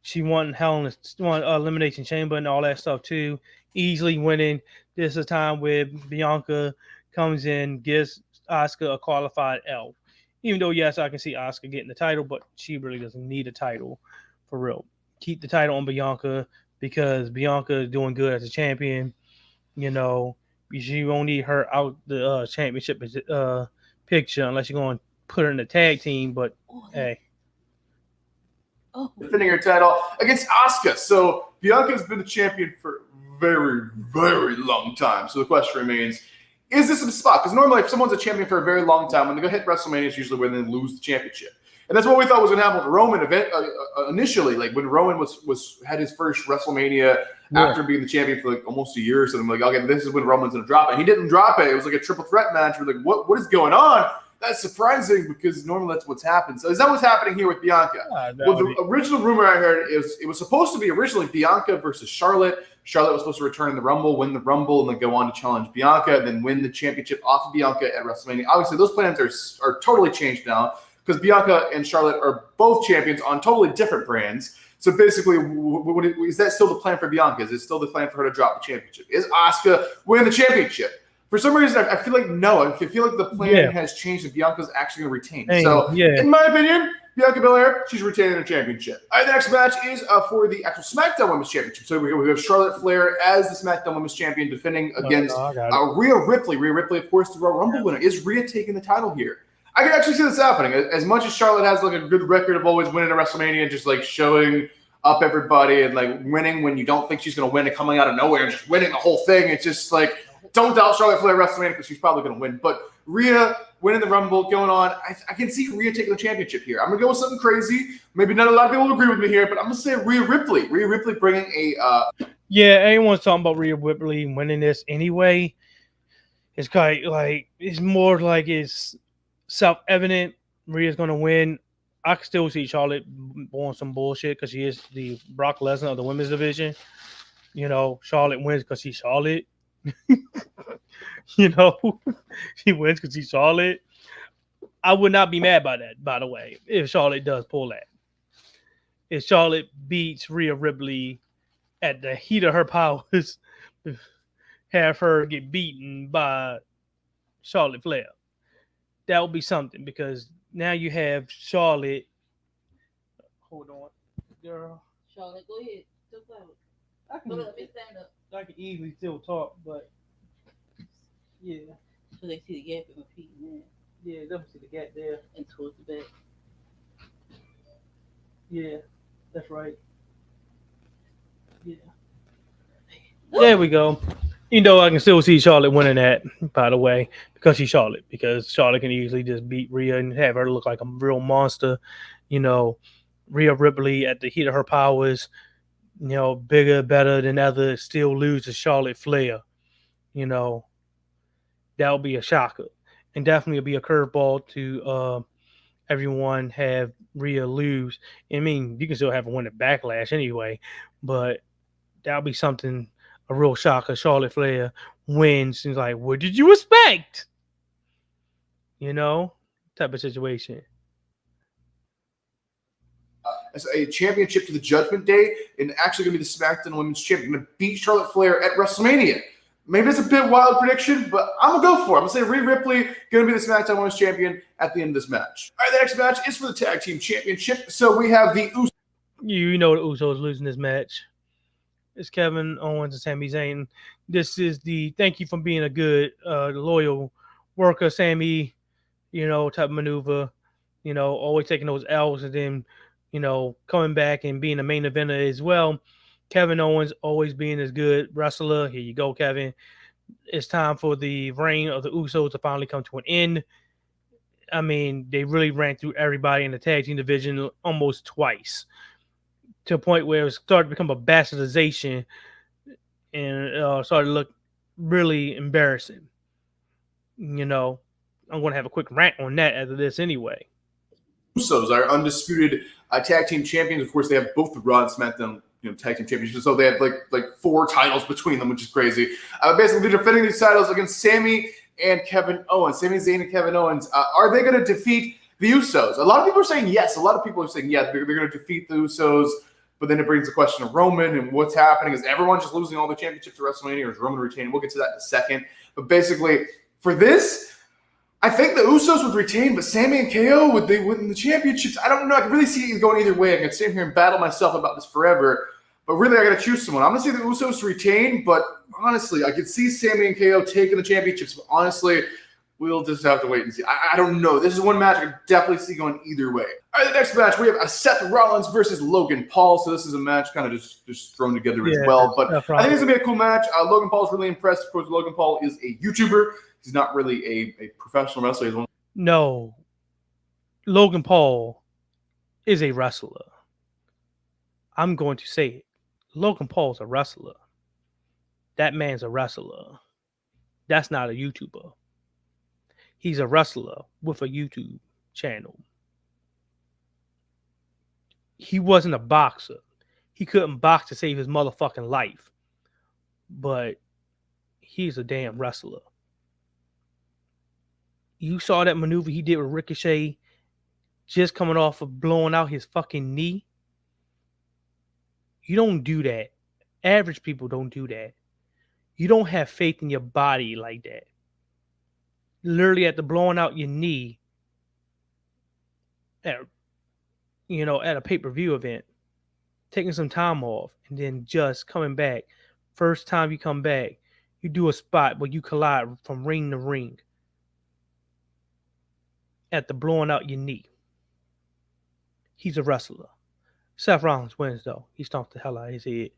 She won Elimination Chamber and all that stuff too. Easily winning. This is a time where Bianca comes in, gives Asuka a qualified L. Even though, yes, I can see Asuka getting the title, but she really doesn't need a title for real. Keep the title on Bianca because Bianca is doing good as a champion. You know, you won't need her out the championship picture unless you're going to put her in the tag team. But hey, Defending her title against Asuka. So Bianca's been the champion for a very, very long time. So the question remains, is this a spot? Because normally if someone's a champion for a very long time, when they go hit WrestleMania, it's usually when they lose the championship. And that's what we thought was going to happen with the Roman event initially. Like when Roman had his first WrestleMania after being the champion for like almost a year or something. Like, okay, this is when Roman's going to drop it. He didn't drop it. It was like a triple threat match. We're like, what is going on? That's surprising because normally that's what's happened. So is that what's happening here with Bianca? Well, the original rumor I heard is it was supposed to be originally Bianca versus Charlotte. Charlotte was supposed to return in the Rumble, win the Rumble, and then go on to challenge Bianca, then win the championship off of Bianca at WrestleMania. Obviously, those plans are totally changed now because Bianca and Charlotte are both champions on totally different brands. So basically, is that still the plan for Bianca? Is it still the plan for her to drop the championship? Is Asuka winning the championship? For some reason, I feel like no. I feel like the plan has changed and Bianca's actually going to retain. So, in my opinion, Bianca Belair, she's retaining her championship. All right, the next match is for the actual SmackDown Women's Championship. So we have Charlotte Flair as the SmackDown Women's Champion defending against Rhea Ripley. Rhea Ripley, of course, the Royal Rumble winner. Is Rhea taking the title here? I can actually see this happening. As much as Charlotte has like a good record of always winning a WrestleMania, just like showing up everybody and like winning when you don't think she's going to win and coming out of nowhere and just winning the whole thing. It's just like, don't doubt Charlotte Flair WrestleMania because she's probably going to win. But Rhea winning the Rumble, going on, I can see Rhea taking the championship here. I'm going to go with something crazy. Maybe not a lot of people will agree with me here, but I'm going to say Rhea Ripley. Rhea Ripley bringing a... Yeah, everyone's talking about Rhea Ripley winning this anyway. It's kind of like, it's more like it's self-evident Rhea's going to win. I can still see Charlotte on some bullshit because she is the Brock Lesnar of the women's division. You know, Charlotte wins because she's Charlotte. You know, she wins because she's Charlotte. I would not be mad by that, by the way, if Charlotte does pull that. If Charlotte beats Rhea Ripley at the heat of her powers, have her get beaten by Charlotte Flair, that would be something because now you have Charlotte. Hold on, girl. Charlotte, go ahead. I can, Let me stand up. I can easily still talk, but yeah. So they see the gap in my feet, man. Yeah, definitely see the gap there. And towards the back. Yeah, that's right. Yeah. There we go. Even though I can still see Charlotte winning that, by the way, because she's Charlotte. Because Charlotte can easily just beat Rhea and have her look like a real monster. You know, Rhea Ripley at the heat of her powers, you know, bigger, better than ever, still lose to Charlotte Flair. You know, that would be a shocker. And definitely be a curveball to everyone have Rhea lose. I mean, you can still have a win at Backlash anyway, but that would be something, a real shocker. Charlotte Flair wins. And like, what did you expect? You know, type of situation. As a championship to the Judgment Day, and actually going to be the SmackDown Women's Champion, going to beat Charlotte Flair at WrestleMania. Maybe it's a bit wild prediction, but I'm going to go for it. I'm going to say Rhea Ripley going to be the SmackDown Women's Champion at the end of this match. All right, the next match is for the Tag Team Championship. So we have the Usos. You know the Usos losing this match. It's Kevin Owens and Sami Zayn. This is the thank you for being a good, loyal worker, Sami, type of maneuver. Always taking those L's and then, coming back and being a main eventer as well. Kevin Owens always being as good wrestler. Here you go, Kevin. It's time for the reign of the Usos to finally come to an end. I mean, they really ran through everybody in the tag team division almost twice, to a point where it started to become a bastardization and started to look really embarrassing. I'm going to have a quick rant on that after this anyway. Usos are undisputed tag team champions. Of course, they have both the Raw and SmackDown tag team championships, so they have like 4 titles between them, which is crazy. Basically, they're defending these titles against Sami and Kevin Owens. Sami Zayn and Kevin Owens. Are they going to defeat the Usos? A lot of people are saying yes. A lot of people are saying yes. They're going to defeat the Usos. But then it brings the question of Roman and what's happening. Is everyone just losing all the championships at WrestleMania, or is Roman retaining? We'll get to that in a second. But basically, for this, I think the Usos would retain, but Sami and KO, would they win the championships? I don't know. I can really see it going either way. I can stand here and battle myself about this forever. But really, I got to choose someone. I'm going to say the Usos to retain, but honestly, I could see Sami and KO taking the championships. But honestly, we'll just have to wait and see. I don't know. This is one match I could definitely see going either way. All right, the next match, we have Seth Rollins versus Logan Paul. So this is a match kind of just thrown together as well. But I think it's going to be a cool match. Logan Paul's really impressed. Of course, Logan Paul is a YouTuber. He's not really a professional wrestler. No. Logan Paul is a wrestler. I'm going to say it. Logan Paul's a wrestler. That man's a wrestler. That's not a YouTuber. He's a wrestler with a YouTube channel. He wasn't a boxer. He couldn't box to save his motherfucking life. But he's a damn wrestler. You saw that maneuver he did with Ricochet just coming off of blowing out his fucking knee. You don't do that. Average people don't do that. You don't have faith in your body like that. Literally after blowing out your knee at a pay-per-view event, taking some time off, and then just coming back. First time you come back, you do a spot where you collide from ring to ring after blowing out your knee. He's a wrestler. Seth Rollins wins, though. He stomped the hell out of his head.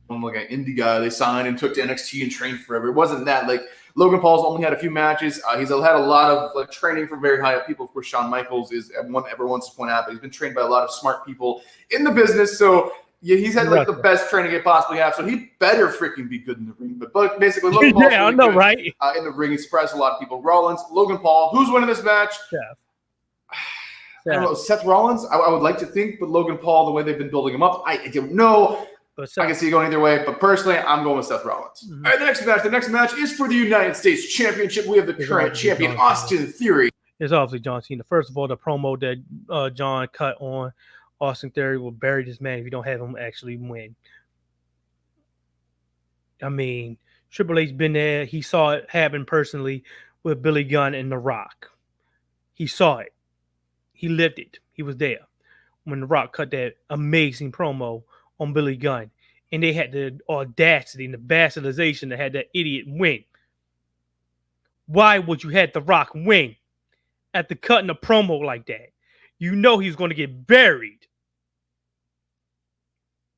Like an indie guy they signed and took to NXT and trained forever. It wasn't that. Like, Logan Paul's only had a few matches. He's had a lot of training from very high up people. Of course, Shawn Michaels is everyone's point out, but he's been trained by a lot of smart people in the business. So yeah, he's had the best training he possibly have. So he better freaking be good in the ring. But basically, Logan Paul's really good, right? In the ring. He surprised a lot of people. Rollins, Logan Paul. Who's winning this match? I don't know. Seth Rollins. I would like to think, but Logan Paul, the way they've been building him up, I don't know. I can see it going either way, but personally, I'm going with Seth Rollins. Mm-hmm. All right, the next match is for the United States Championship. We have the current champion, Austin Theory. It's obviously John Cena. First of all, the promo that John cut on Austin Theory will bury this man if you don't have him actually win. I mean, Triple H been there. He saw it happen personally with Billy Gunn and The Rock. He saw it. He lived it. He was there when The Rock cut that amazing promo on Billy Gunn, and they had the audacity and the bastardization to have that idiot win. Why would you have The Rock win after cutting a promo like that? You know he's going to get buried.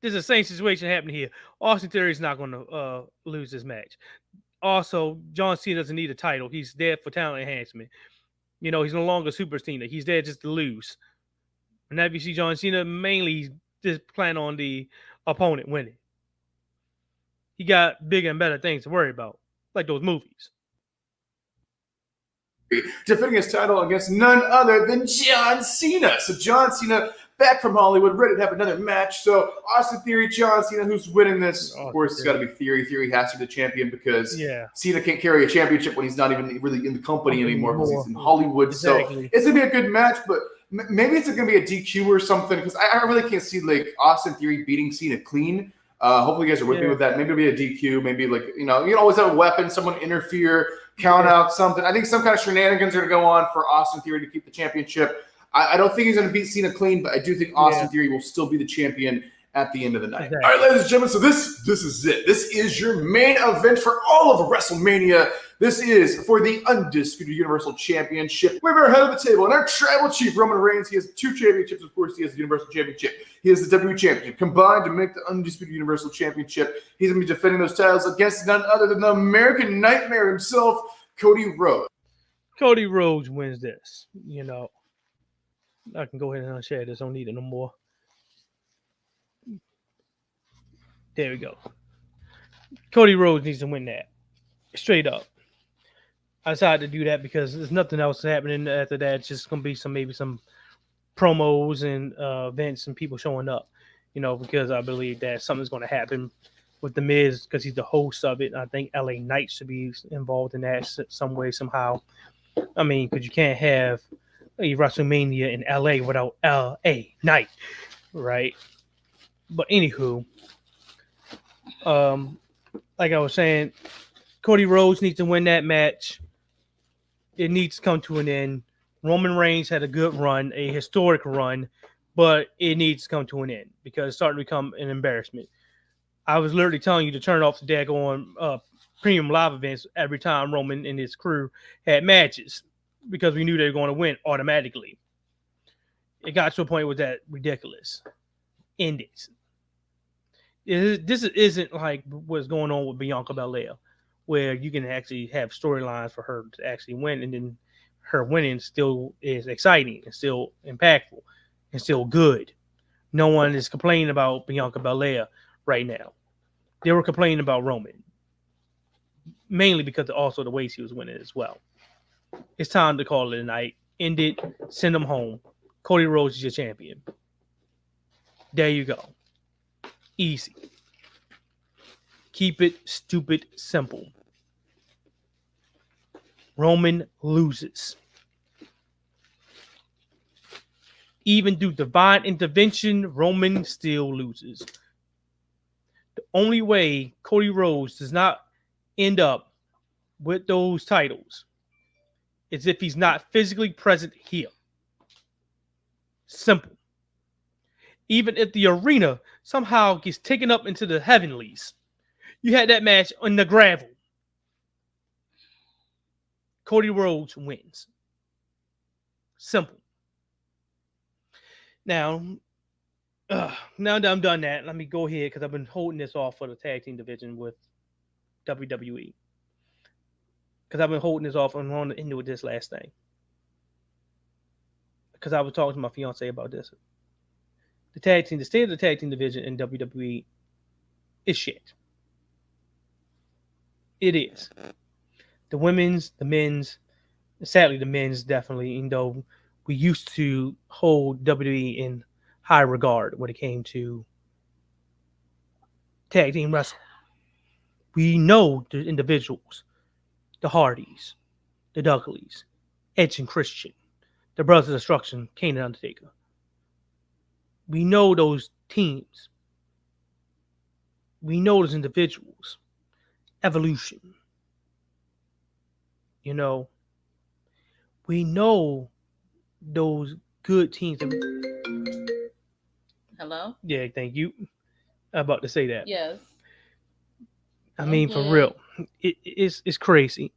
This is the same situation happening here. Austin Theory is not going to lose this match. Also, John Cena doesn't need a title. He's there for talent enhancement. He's no longer Super Cena. He's there just to lose. And now if you see John Cena, mainly he's just plan on the opponent winning. He got bigger and better things to worry about, like those movies. Defending his title against none other than John Cena. So John Cena back from Hollywood, ready to have another match. So Austin Theory, John Cena, who's winning this? Of course, it's got to be Theory. Theory has to be the champion because Cena can't carry a championship when he's not even really in the company anymore because he's in Hollywood. Exactly. So it's gonna be a good match, but maybe it's gonna be a DQ or something because I really can't see like Austin Theory beating Cena clean. Hopefully you guys are with me with that. Maybe it'll be a DQ. Maybe like you can always have a weapon, someone interfere, count out something. I think some kind of shenanigans are gonna go on for Austin Theory to keep the championship. I don't think he's gonna beat Cena clean, but I do think Austin Theory will still be the champion at the end of the night. Exactly. All right, ladies and gentlemen, so this is it. This is your main event for all of WrestleMania. This is for the Undisputed Universal Championship. We have our head of the table and our tribal chief, Roman Reigns. He has 2 championships. Of course, he has the Universal Championship. He has the WWE Championship. Combined to make the Undisputed Universal Championship, he's going to be defending those titles against none other than the American Nightmare himself, Cody Rhodes. Cody Rhodes wins this. I can go ahead and unshare this. Don't need it no more. There we go. Cody Rhodes needs to win that. Straight up. I decided to do that because there's nothing else happening after that. It's just going to be maybe some promos and events and people showing up, because I believe that something's going to happen with The Miz because he's the host of it. I think LA Knight should be involved in that some way, somehow. I mean, because you can't have a WrestleMania in LA without LA Knight, right? But anywho, like I was saying, Cody Rhodes needs to win that match. It needs to come to an end. Roman Reigns had a good run, a historic run, but it needs to come to an end because it's starting to become an embarrassment. I was literally telling you to turn off the daggone premium live events every time Roman and his crew had matches because we knew they were going to win automatically. It got to a point where that ridiculous. End it. This isn't like what's going on with Bianca Belair, where you can actually have storylines for her to actually win, and then her winning still is exciting and still impactful and still good. No one is complaining about Bianca Belair right now. They were complaining about Roman, mainly because of also the way she was winning as well. It's time to call it a night. End it. Send them home. Cody Rhodes is your champion. There you go. Easy. Keep it stupid simple. Roman loses. Even through divine intervention, Roman still loses. The only way Cody Rhodes does not end up with those titles is if he's not physically present here. Simple. Even if the arena somehow gets taken up into the heavenlies, you had that match on the gravel. Cody Rhodes wins. Simple. Now that I'm done that, let me go ahead because I've been holding this off for the tag team division with WWE. Because I've been holding this off and wanting to end with this last thing. Because I was talking to my fiance about this. The state of the tag team division in WWE is shit. It is. The women's, the men's, sadly the men's definitely, even though we used to hold WWE in high regard when it came to tag team wrestling. We know the individuals, the Hardys, the Dudleys, Edge and Christian, the Brothers of Destruction, Kane and Undertaker. We know those teams. We know those individuals. Evolution. We know those good teams. Hello? Yeah, thank you. I'm about to say that. Yes. I mean, for real. It's crazy.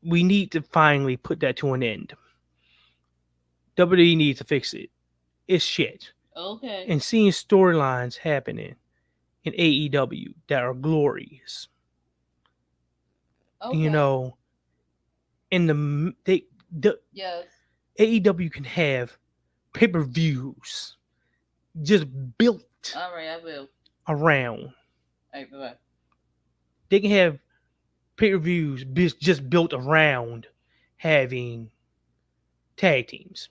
We need to finally put that to an end. WWE needs to fix it. It's shit. Okay. And seeing storylines happening in AEW that are glorious. Okay. In yes. AEW can have pay-per-views just built All right, I will. around. All right, bye-bye. They can have pay-per-views just built around having tag teams.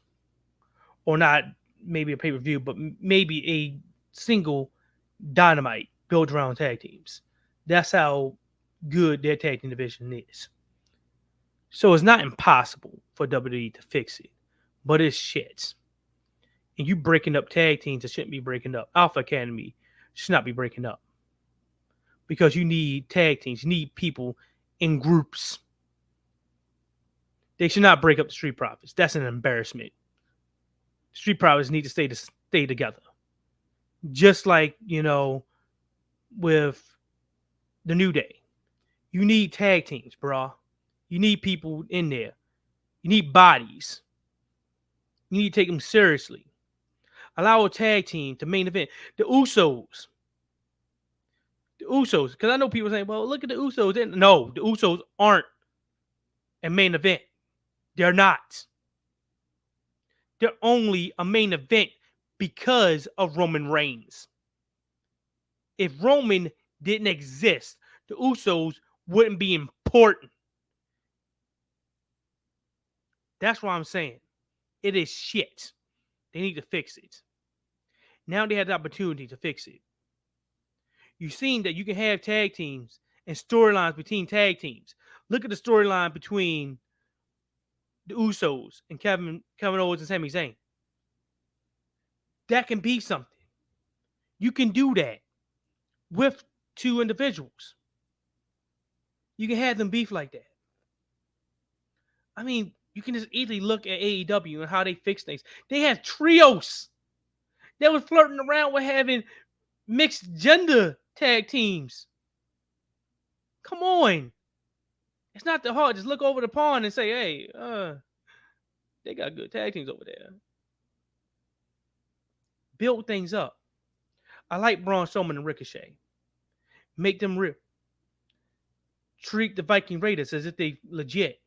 Or not maybe a pay-per-view, but maybe a single Dynamite built around tag teams. That's how good their tag team division is. So it's not impossible for WWE to fix it, but it's shit. And you breaking up tag teams that shouldn't be breaking up. Alpha Academy should not be breaking up because you need tag teams. You need people in groups. They should not break up the Street Profits. That's an embarrassment. Street Profits need to stay together. Just like, with the New Day. You need tag teams, brah. You need people in there. You need bodies. You need to take them seriously. Allow a tag team to main event. The Usos. Because I know people saying, well, look at the Usos. No, the Usos aren't a main event. They're not. They're only a main event because of Roman Reigns. If Roman didn't exist, the Usos wouldn't be important. That's what I'm saying. It is shit. They need to fix it. Now they have the opportunity to fix it. You've seen that you can have tag teams and storylines between tag teams. Look at the storyline between the Usos and Kevin Owens and Sami Zayn. That can be something. You can do that with two individuals. You can have them beef like that. I mean, you can just easily look at AEW and how they fix things. They have trios. They were flirting around with having mixed gender tag teams. Come on. It's not that hard. Just look over the pond and say, hey, they got good tag teams over there. Build things up. I like Braun Strowman and Ricochet. Make them real. Treat the Viking Raiders as if they legit.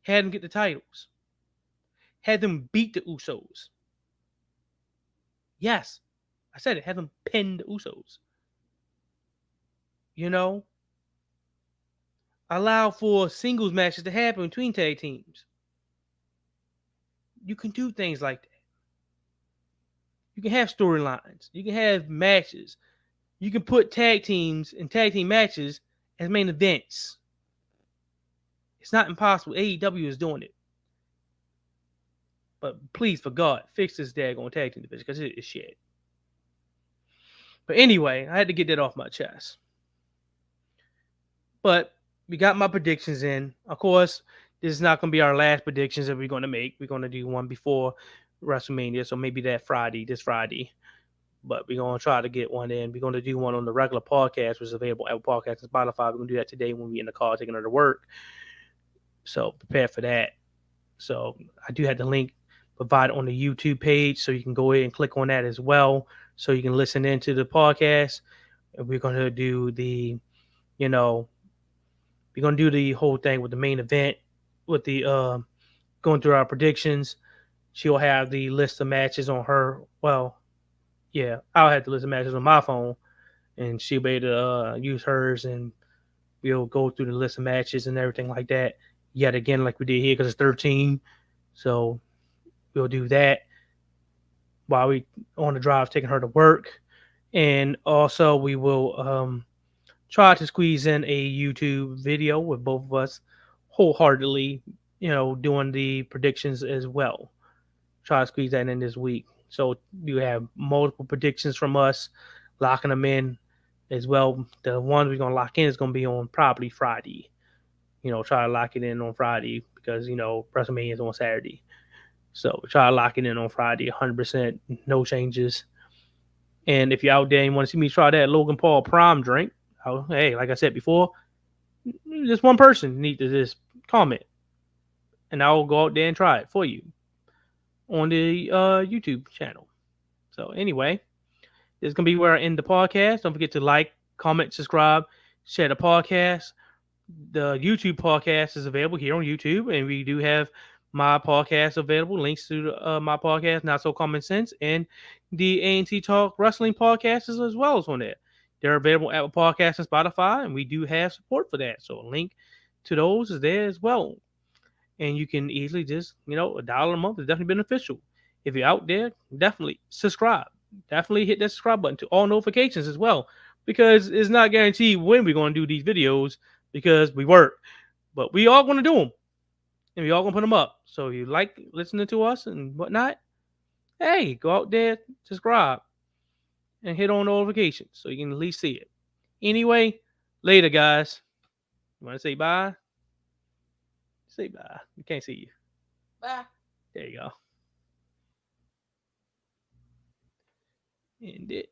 Had them get the titles. Had them beat the Usos. Yes, I said it. Had them pin the Usos. Allow for singles matches to happen between tag teams. You can do things like that. You can have storylines. You can have matches. You can put tag teams and tag team matches as main events. It's not impossible. AEW is doing it. But please, for God, fix this daggone tag team division because it is shit. But anyway, I had to get that off my chest. But we got my predictions in. Of course, this is not going to be our last predictions that we're going to make. We're going to do one before WrestleMania, so maybe this Friday. But we're going to try to get one in. We're going to do one on the regular podcast, which is available at Apple Podcasts and Spotify. We're going to do that today when we're in the car taking her to work. So prepare for that. So I do have the link provided on the YouTube page, so you can go ahead and click on that as well, so you can listen into the podcast. And we're going to do the, we're going to do the whole thing with the main event, with the going through our predictions. She'll have the list of matches on her. Well, yeah, I'll have the list of matches on my phone, and she'll be able to use hers, and we'll go through the list of matches and everything like that. Yet again, like we did here, because it's 13. So we'll do that while we on the drive taking her to work. And also we will try to squeeze in a YouTube video with both of us wholeheartedly, doing the predictions as well. Try to squeeze that in this week. So you have multiple predictions from us, locking them in as well. The ones we're going to lock in is going to be on probably Friday. Try to lock it in on Friday because, WrestleMania is on Saturday. So try to lock it in on Friday, 100%, no changes. And if you're out there and you want to see me try that Logan Paul Prime drink, hey, like I said before, just one person needs to just comment. And I'll go out there and try it for you on the YouTube channel. So anyway, this is going to be where I end the podcast. Don't forget to like, comment, subscribe, share the podcast. The YouTube podcast is available here on YouTube, and we do have my podcast available. Links to my podcast, Not So Common Sense, and the A&T Talk Wrestling podcast as well as on there. They're available at Apple Podcasts and Spotify, and we do have support for that. So a link to those is there as well. And you can easily just, $1 a month is definitely beneficial. if you're out there, definitely subscribe. Definitely hit that subscribe button to all notifications as well, because it's not guaranteed when we're going to do these videos because we work, but we all going to do them, and we all going to put them up. So if you like listening to us and whatnot, hey, go out there, subscribe, and hit on notifications so you can at least see it. Anyway, later, guys. You want to say bye? Say bye. We can't see you. Bye. There you go. End it.